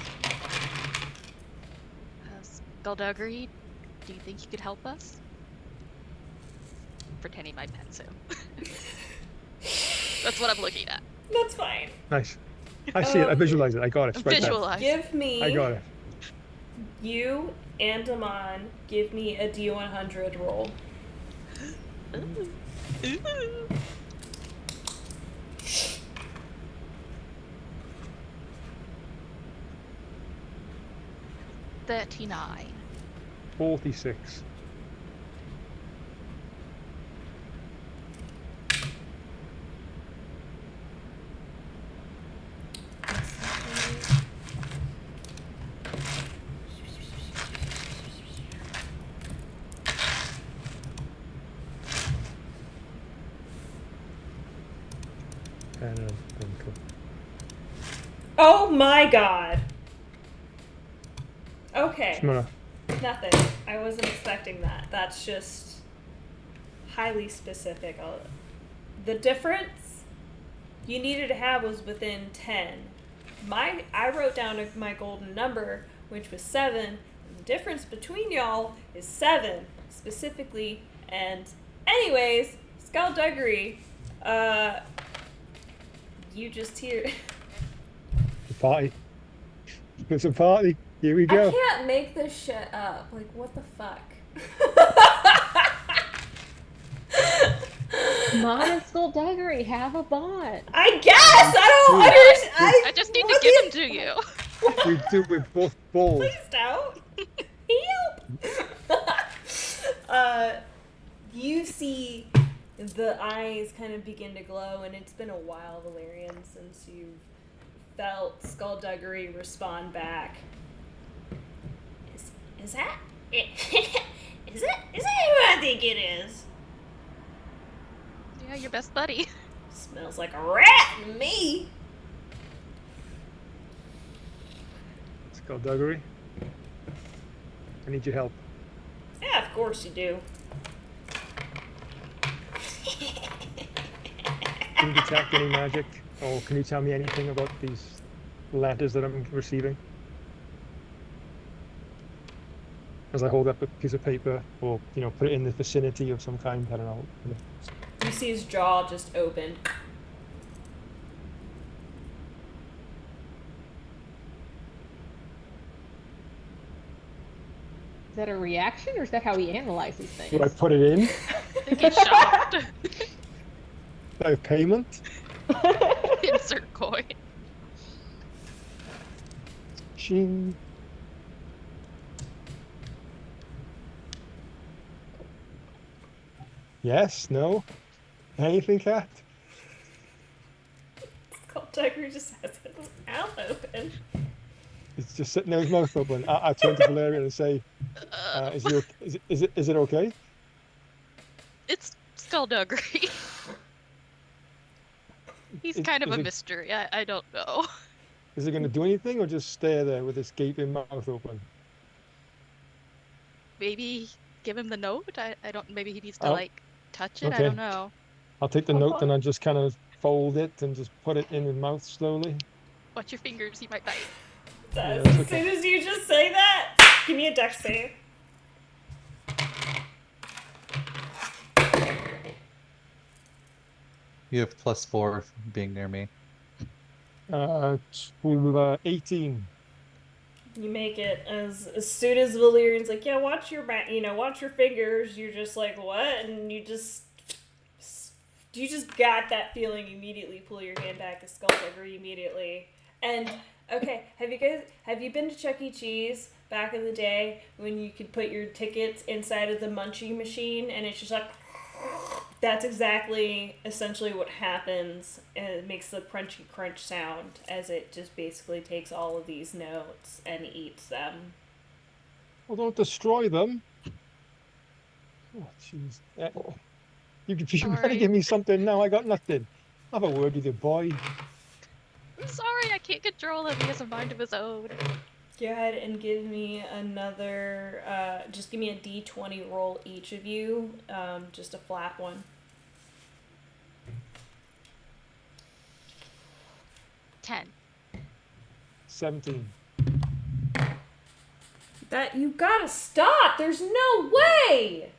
Skullduggery, do you think you could help us? Pretending my pen's him. That's what I'm looking at. That's fine. Nice. I see it. I visualize it. I got it. Right there. Visualize. Give me. I got it. You and Amon, give me a D100 roll. Ooh. Ooh. 39. 46. And cool. Oh my god. Okay. Shimona. Nothing. I wasn't expecting that. That's just highly specific. The difference you needed to have was within 10. I wrote down my golden number, which was 7. The difference between y'all is 7 specifically. And anyways, skullduggery, you just hear The party. It's a party. Here we go. I can't make this shit up. Like, what the fuck? Mom and skullduggery have a bond. I guess! I don't understand. I just need to give them to you. We do. We're both balls. Please don't. Help! You see the eyes kind of begin to glow, and it's been a while, Valerian, since you've felt skullduggery respond back. Is that it? Is it who I think it is? Yeah, your best buddy. Smells like a rat to me. Skullduggery. I need your help. Yeah, of course you do. Can you detect any magic? Or can you tell me anything about these letters that I'm receiving? As I hold up a piece of paper, or put it in the vicinity of some kind. I don't know. You see his jaw just open. Is that a reaction, or is that how he analyzes things? Do I put it in? Get shocked. Like payment? Insert coin. Ching. Yes, no, anything, cat? Skullduggery just has his mouth open. It's just sitting there with his mouth open. I turn to Valerian and say, is it okay? It's skullduggery. He's kind of a is it- mystery. I don't know. Is it going to do anything, or just stay there with his gaping mouth open? Maybe give him the note? I don't. Maybe he needs to, Oh, like, touch it? I okay. don't know. I'll take the note and I just kind of fold it and just put it in his mouth slowly. Watch your fingers, he might bite. As that's okay. soon as you just say that, give me a dex save. You have +4 being near me. 18. You make it as soon as Valerian's like, yeah, watch your watch your fingers. You're just like, what? And you just got that feeling immediately. Pull your hand back, the skullduggery immediately, and Okay, have you been to Chuck E. Cheese back in the day when you could put your tickets inside of the munchie machine and it's just like that's exactly essentially what happens, and it makes the crunchy crunch sound as it just basically takes all of these notes and eats them. Well, don't destroy them. Oh, jeez. You better Sorry. give me something now. I got nothing. Have a word with your boy. I'm sorry, I can't control him. He has a mind of his own. Go ahead and give me another. Just give me a d20 roll, each of you. Just a flat one. 10. 17. That you gotta stop. There's no way.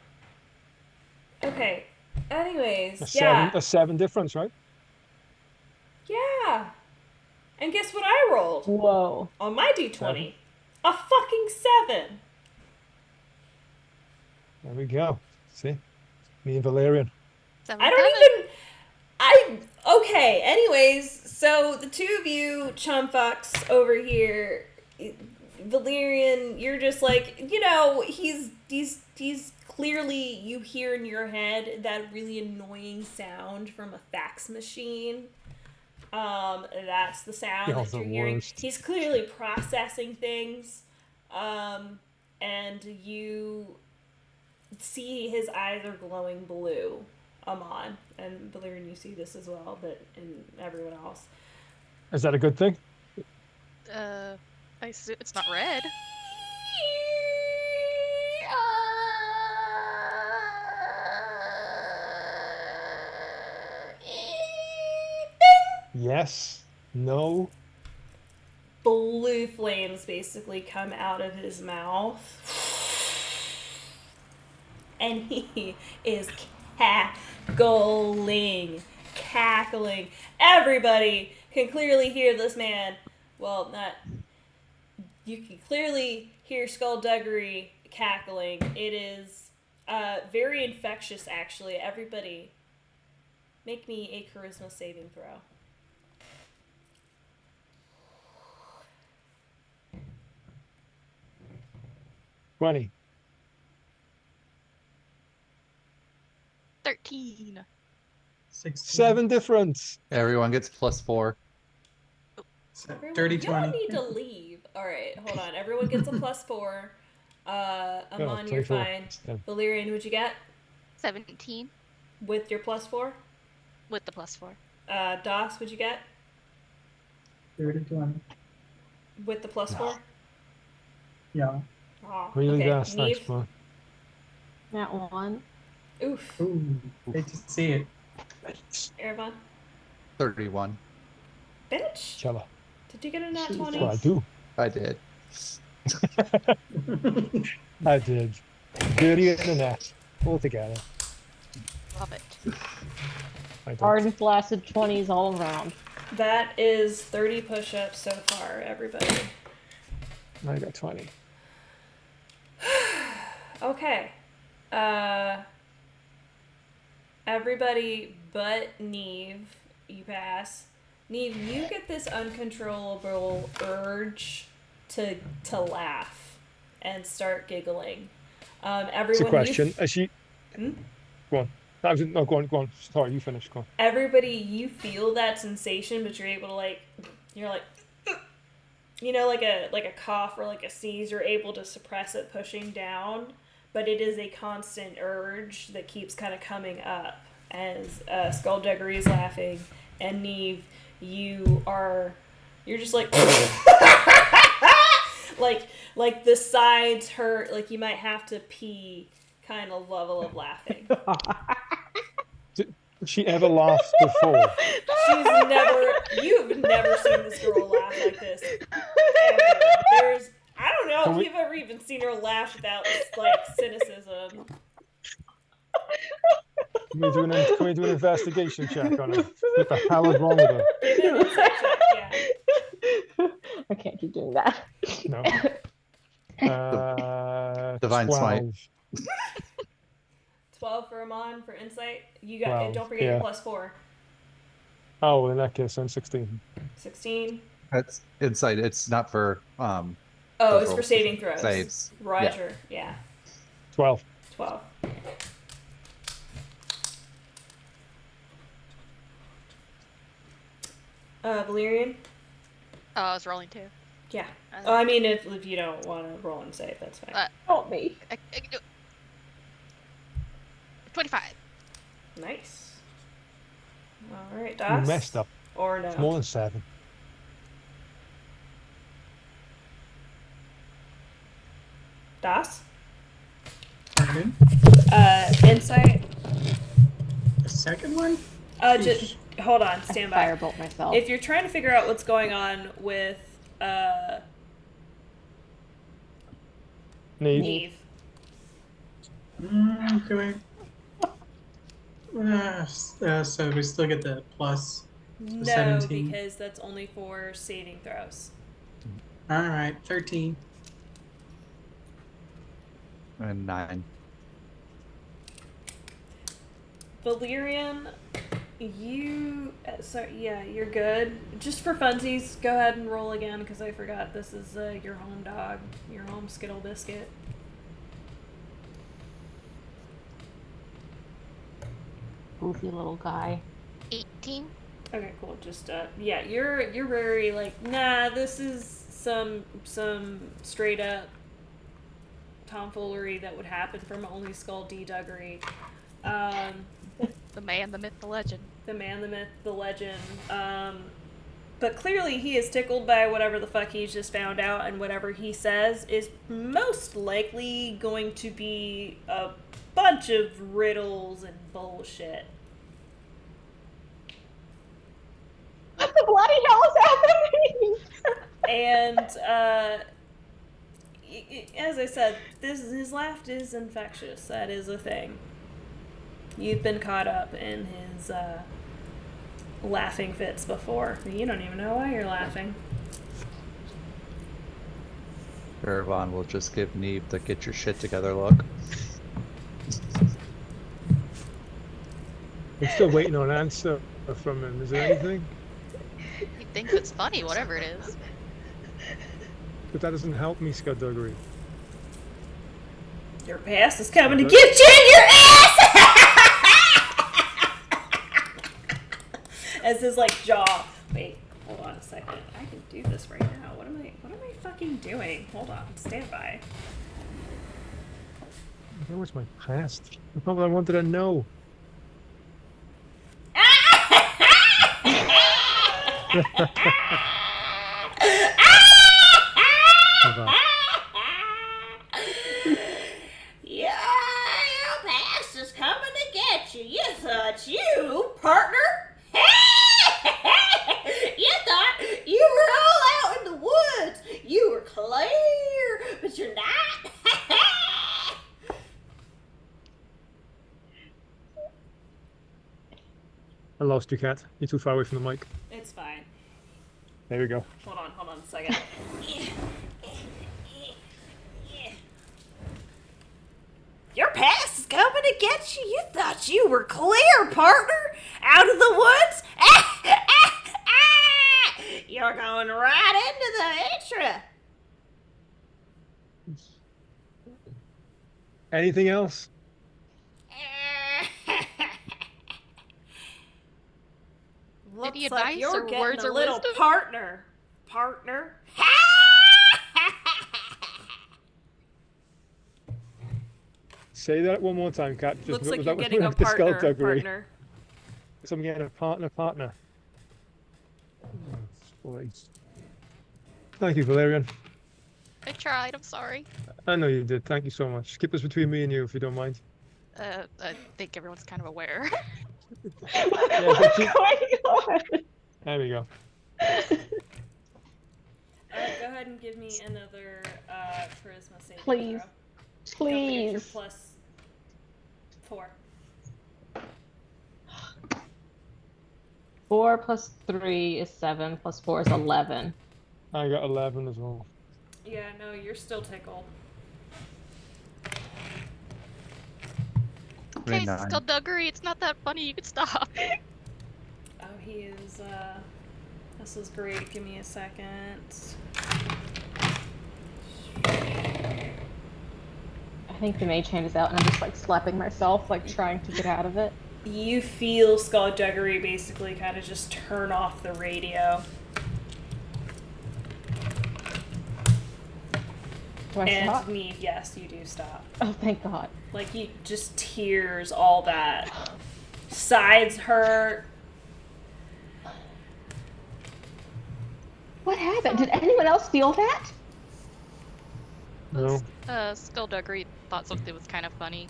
Okay. Anyways, yeah. A 7 difference, right? Yeah. And guess what I rolled Whoa. on my d20? 7. A fucking 7. There we go. See? Me and Valerian. I don't even. Okay. Anyways, so the two of you chum fucks over here, Valerian, you're just like, he's clearly, you hear in your head that really annoying sound from a fax machine. That's the sound that you're hearing. Worst. He's clearly processing things, and you see his eyes are glowing blue. Amon and Valerian, you see this as well, but in everyone else. Is that a good thing? I assume it's not red. Yes. No. Blue flames basically come out of his mouth. And he is cackling. Everybody can clearly hear this man. Well, not. You can clearly hear skullduggery cackling. It is very infectious, actually. Everybody, make me a charisma saving throw. 20. 13. 16. 7 difference. Everyone gets +4. Everyone, Dirty you don't 20. need to leave. All right, hold on. Everyone gets a +4. Amon, you're 24. fine. Yeah. Valerian, what'd you get 17 with your +4? with the +4. Das, what'd you get Dirty 20. with the +4? Yeah. Oh, Really, okay. that's nice, Neve? man. That one. Oof. Ooh, hate to see it. Erebon? 31. Bitch? Chella. Did you get a nat Jesus. 20? That's what I do. I did. I did. Dirty and the net. All together. Love it. I don't. Hard and flaccid 20s all around. That is 30 push-ups so far, everybody. I got 20. Okay. Everybody but Neve, you pass. Neve, you get this uncontrollable urge to laugh and start giggling. Everyone. It's a question. Is she? Hmm? Go on. No, go on. Sorry, you finish. Go on. Everybody, you feel that sensation, but you're able to you're like, like a cough or like a sneeze. You're able to suppress it, pushing down, but it is a constant urge that keeps kind of coming up as Skullduggery is laughing, and Neve, you're just like like the sides hurt, like you might have to pee kind of level of laughing. Has she ever laughed before? You've never seen this girl laugh like this ever. I don't know if you've ever even seen her laugh without like cynicism. Can we do an investigation check on her? What the hell is wrong with her? Give it an insight check, yeah. I can't keep doing that. No. Divine 12. Smite. 12 for Amon for insight. You got 12, don't forget yeah. your +4. Oh, in that case, I'm 16. 16. That's insight. It's not for Oh, those it's for rolls. saving throws. Saves. Yeah. Roger. Yeah. 12. 12. Valerian? Oh, I was rolling too. Yeah. Oh, I mean, if you don't want to roll and save, that's fine. Help me. 25. Nice. All right, You Das. messed up. Or no? It's more than 7. Das. Pardon? Insight. The second one? Just hold on. Stand by. Firebolt myself. If you're trying to figure out what's going on with Neve. Neve. Okay. So we still get the plus. No, 17. because that's only for saving throws. All right, 13. And 9. Valerian, you... sorry, yeah, you're good. Just for funsies, go ahead and roll again, because I forgot this is your home dog, your home Skittle Biscuit. Goofy little guy. 18. Okay, cool. Just yeah, you're very like, nah, this is some straight up tomfoolery that would happen from only Skull D Duggery. The man, the myth, the legend. The man, the myth, the legend. But clearly he is tickled by whatever the fuck he's just found out, and whatever he says is most likely going to be a bunch of riddles and bullshit. What the bloody hell is happening? And as I said, his laugh is infectious. That is a thing. You've been caught up in his laughing fits before. You don't even know why you're laughing. Ervon will just give Neve the get your shit together look. I'm still waiting on an answer from him. Is there anything? He thinks it's funny, whatever it is. But that doesn't help me, Scudduggery. Your past is coming to get you in your ass! As his like jaw. Wait, hold on a second. I can do this right now. What am I fucking doing? Hold on, stand by. That was my past. That's not what I wanted to know. Yeah, your past is coming to get you. You thought you, partner? You thought you were all out in the woods. You were clear, but you're not. I lost you, Cat. You're too far away from the mic. It's fine. There we go. Hold on a second. Your past is coming to get you. You thought you were clear, partner. Out of the woods. You're going right into the extra. Anything else? Looks Any like advice you're or getting words a or little wisdom? partner. Say that one more time, Cat. Just Looks like that you're was getting a the partner. Scudduggery. So I'm getting a partner. Oh, boys. Thank you, Valerian. I tried, I'm sorry. I know you did. Thank you so much. Keep this between me and you, if you don't mind. I think everyone's kind of aware. What's going on? There we go. Alright, go ahead and give me another charisma saving Please. throw. Don't forget your Please. plus 4. 4 plus 3 is 7, plus 4 is 11. I got 11 as well. Yeah, no, you're still tickled. Okay, 29. Scudduggery, it's not that funny, you can stop. Oh, he is This is great. Give me a second. I think the mage hand is out, and I'm just like slapping myself, like trying to get out of it. You feel Skullduggery basically kind of just turn off the radio. Do I And stop? me, yes, you do stop. Oh, thank God. Like, you just tears, all that. Sides hurt. What happened? Did anyone else feel that? No. Skullduggery thought something was kind of funny.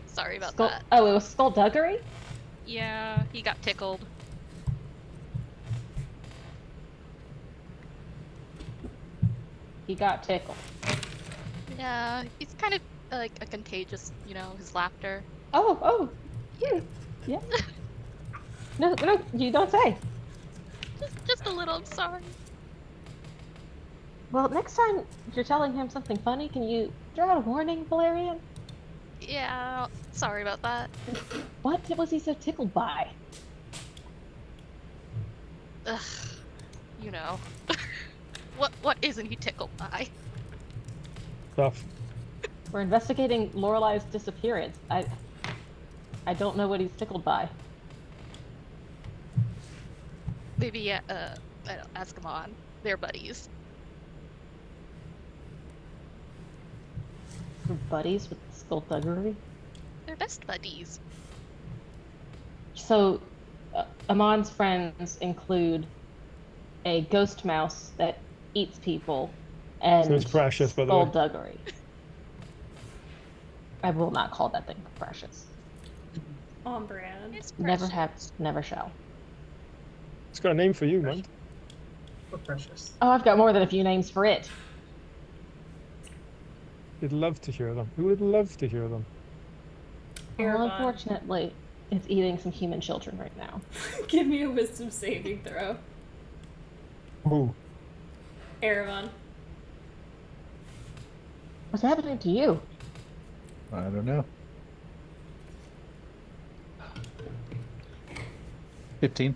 Sorry about Skull- that. Oh, it was skullduggery? Yeah, he got tickled. He got tickled. Yeah, he's kind of like a contagious, you know, his laughter. Oh, yeah. No, you don't say. Just a little, I'm sorry. Well, next time you're telling him something funny, can you throw out a warning, Valerian? Yeah, sorry about that. What was he so tickled by? Ugh, you know. What isn't he tickled by? Stuff. We're investigating Lorelai's disappearance. I don't know what he's tickled by. Maybe I don't ask him on. They're buddies. We're buddies with skullduggery. They're best buddies. So, Amon's friends include a ghost mouse that eats people and So it's precious, by the way. skullduggery. I will not call that thing precious. On brand. It's Never precious. have, never shall. It's got a name for you, man. So precious. Oh, I've got more than a few names for it. You'd love to hear them. Who would love to hear them? Well, Erebon. unfortunately, it's eating some human children right now. Give me a wisdom saving throw. Ooh. Erebon. What's happening to you? I don't know. 15.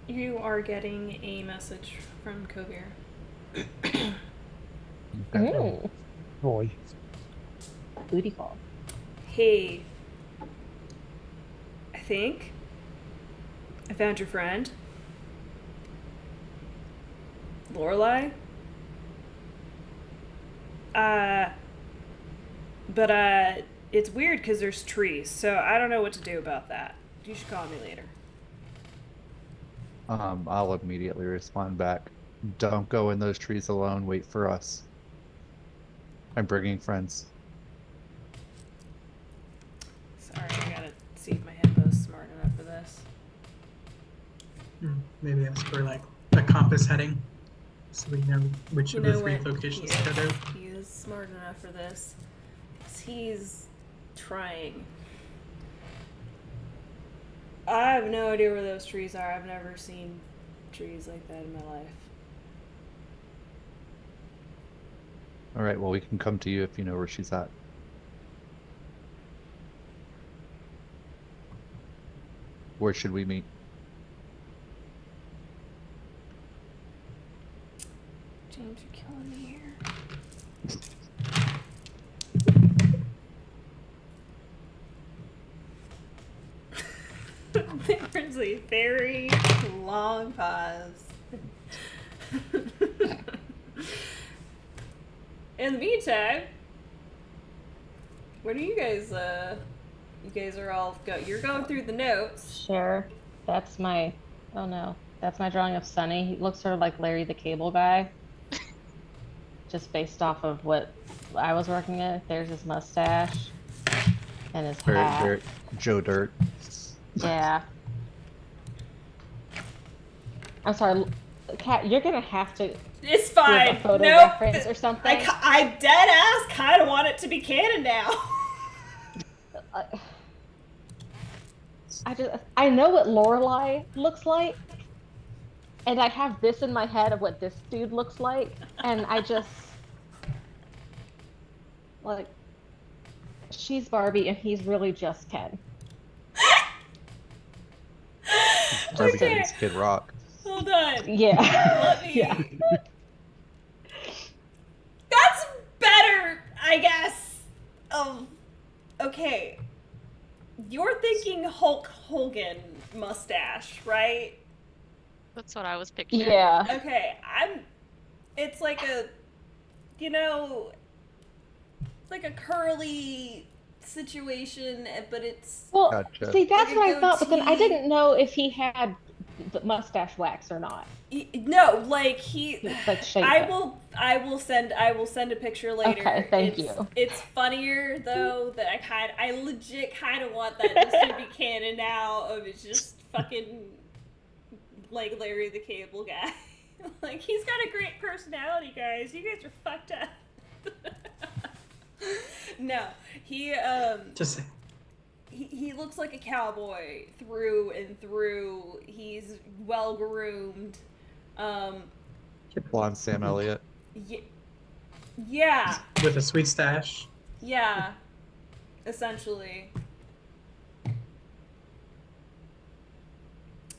You are getting a message from Kovir. Ooh, Boy. booty call. Hey, I think I found your friend, Lorelai. But it's weird because there's trees, so I don't know what to do about that. You should call me later. I'll immediately respond back. Don't go in those trees alone. Wait for us. I'm bringing friends. Sorry, I gotta see if my hippo's smart enough for this. Maybe ask for like a compass heading, so we know which You of the know three what? locations He to go to. He is smart enough for this. 'Cause he's trying. I have no idea where those trees are. I've never seen trees like that in my life. All right, well, we can come to you if you know where she's at. Where should we meet? James, you're killing me here. There's a very long pause. In the meantime, what are you guys, you guys are all, you're going through the notes. Sure. That's my, oh no, that's my drawing of Sunny. He looks sort of like Larry the Cable Guy. Just based off of what I was working at. There's his mustache and his hat. Very Joe Dirt. Yeah. I'm sorry, Kat, you're gonna have to It's give fine. a photo Nope. reference or something. I dead ass kind of want it to be canon now. I know what Lorelai looks like, and I have this in my head of what this dude looks like, and I just like she's Barbie and he's really just Ken. Armageddon's Kid Rock. Hold on. Yeah. Let me. Yeah. That's better, I guess. Okay. You're thinking Hulk Hogan mustache, right? That's what I was picturing. Yeah. Okay, it's like a, it's like a curly situation, but it's Well, Gotcha. see, that's like a what I thought, but then I goatee. didn't know if he had the mustache wax or not. No, like he. Like shape I it. will send a picture later. Okay, thank you. It's funnier though that I legit kind of want that just to be canon now of it's just fucking like Larry the Cable Guy. Like he's got a great personality, guys. You guys are fucked up. No, Just say. he looks like a cowboy through and through. He's well groomed. Blonde Sam Elliott. Yeah, With a sweet stash. yeah, essentially.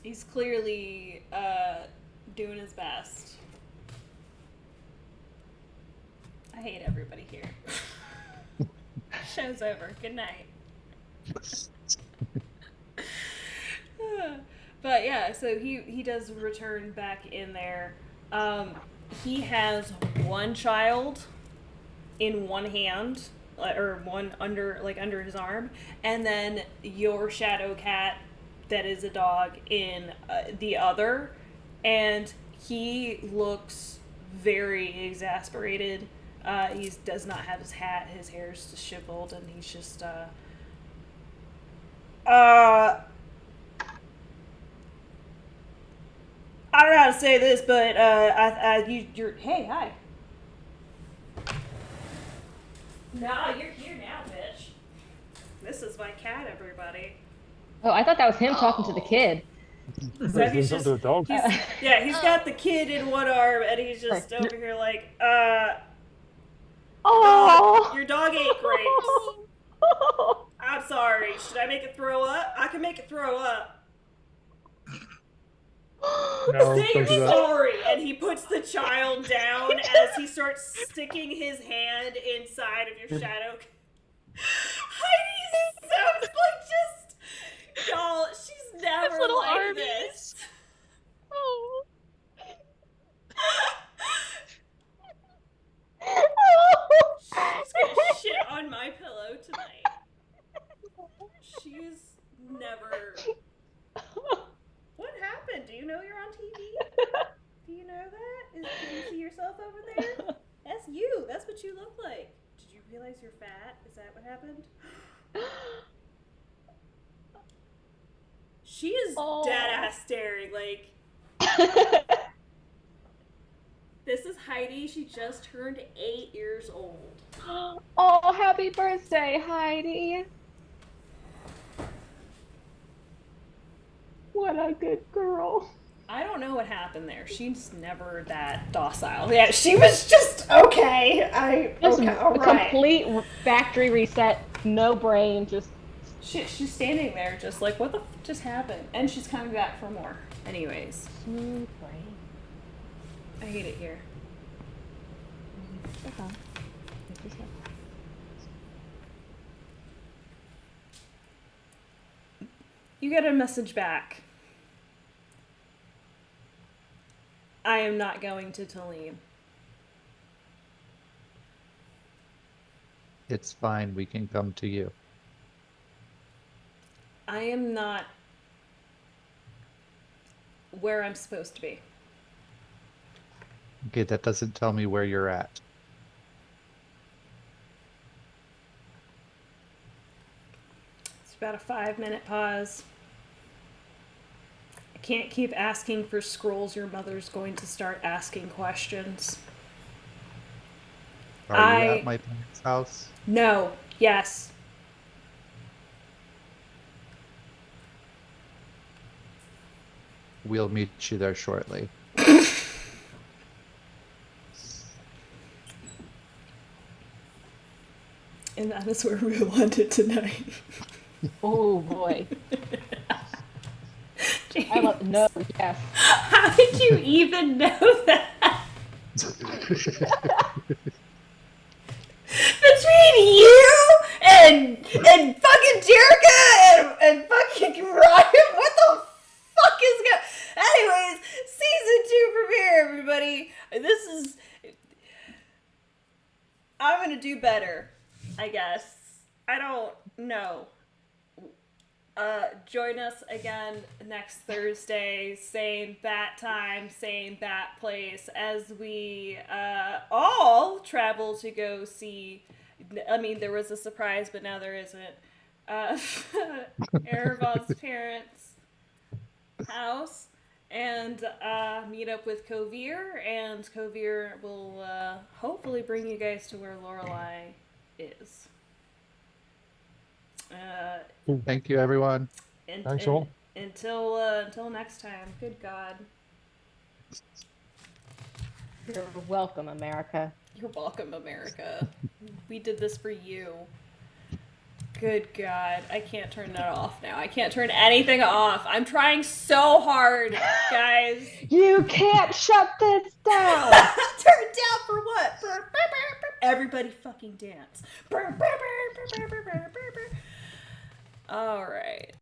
He's clearly doing his best. I hate everybody here. Show's over. Good night. But yeah, so he does return back in there. He has one child in one hand, or one under his arm, and then your shadow cat that is a dog in the other, and he looks very exasperated. He does not have his hat. His hair's disheveled, and he's just I don't know how to say this, but you're hey, hi. No, you're here now, bitch. This is my cat, everybody. Oh, I thought that was him talking to the kid. So he's Talking just to a dog. he's got the kid in one arm, and he's just over here like, Oh. your dog ate grapes. I'm sorry. Should I make it throw up? I can make it throw up. No, Say don't you're do that. sorry, and he puts the child down as he starts sticking his hand inside of your shadow. Heidi's so like just y'all. She's never little like armies. this. Oh. She's gonna shit on my pillow tonight. She's never. What happened? Do you know you're on TV? Do you know that? Can you see yourself over there? That's you. That's what you look like. Did you realize you're fat? Is that what happened? She is dead ass staring. Like, this is Heidi. She just turned 8 years old. Oh, happy birthday, Heidi. What a good girl. I don't know what happened there. She's never that docile. Yeah, she was just okay. Just Okay, all a right. complete factory reset, no brain, just She's standing there just like, what the f just happened? And she's coming back for more. Anyways, no brain. I hate it here. Okay. You get a message back. I am not going to Talim. It's fine. We can come to you. I am not where I'm supposed to be. Okay, that doesn't tell me where you're at. It's about a 5-minute pause. I can't keep asking for scrolls. Your mother's going to start asking questions. Are you at my parents' house? No. Yes. We'll meet you there shortly. And that is where we will end it tonight. Oh boy. I I love no, yes. How did you even know that? Between you and fucking Jerica and fucking Ryan, what the fuck is going? Anyways, season 2 premiere, everybody. This is. I'm gonna do better, I guess. I don't know. Join us again next Thursday, same bat time, same bat place, as we all travel to go see. I mean, there was a surprise, but now there isn't. Erevon's parents' house, and meet up with Kovir, and Kovir will hopefully bring you guys to where Lorelai is. Thank you, everyone. Thanks all. Until next time. Good God. You're welcome, America. You're welcome, America. We did this for you. Good God. I can't turn that off now. I can't turn anything off. I'm trying so hard, guys. You can't shut this down. Turn it down for what? Everybody fucking dance. All right.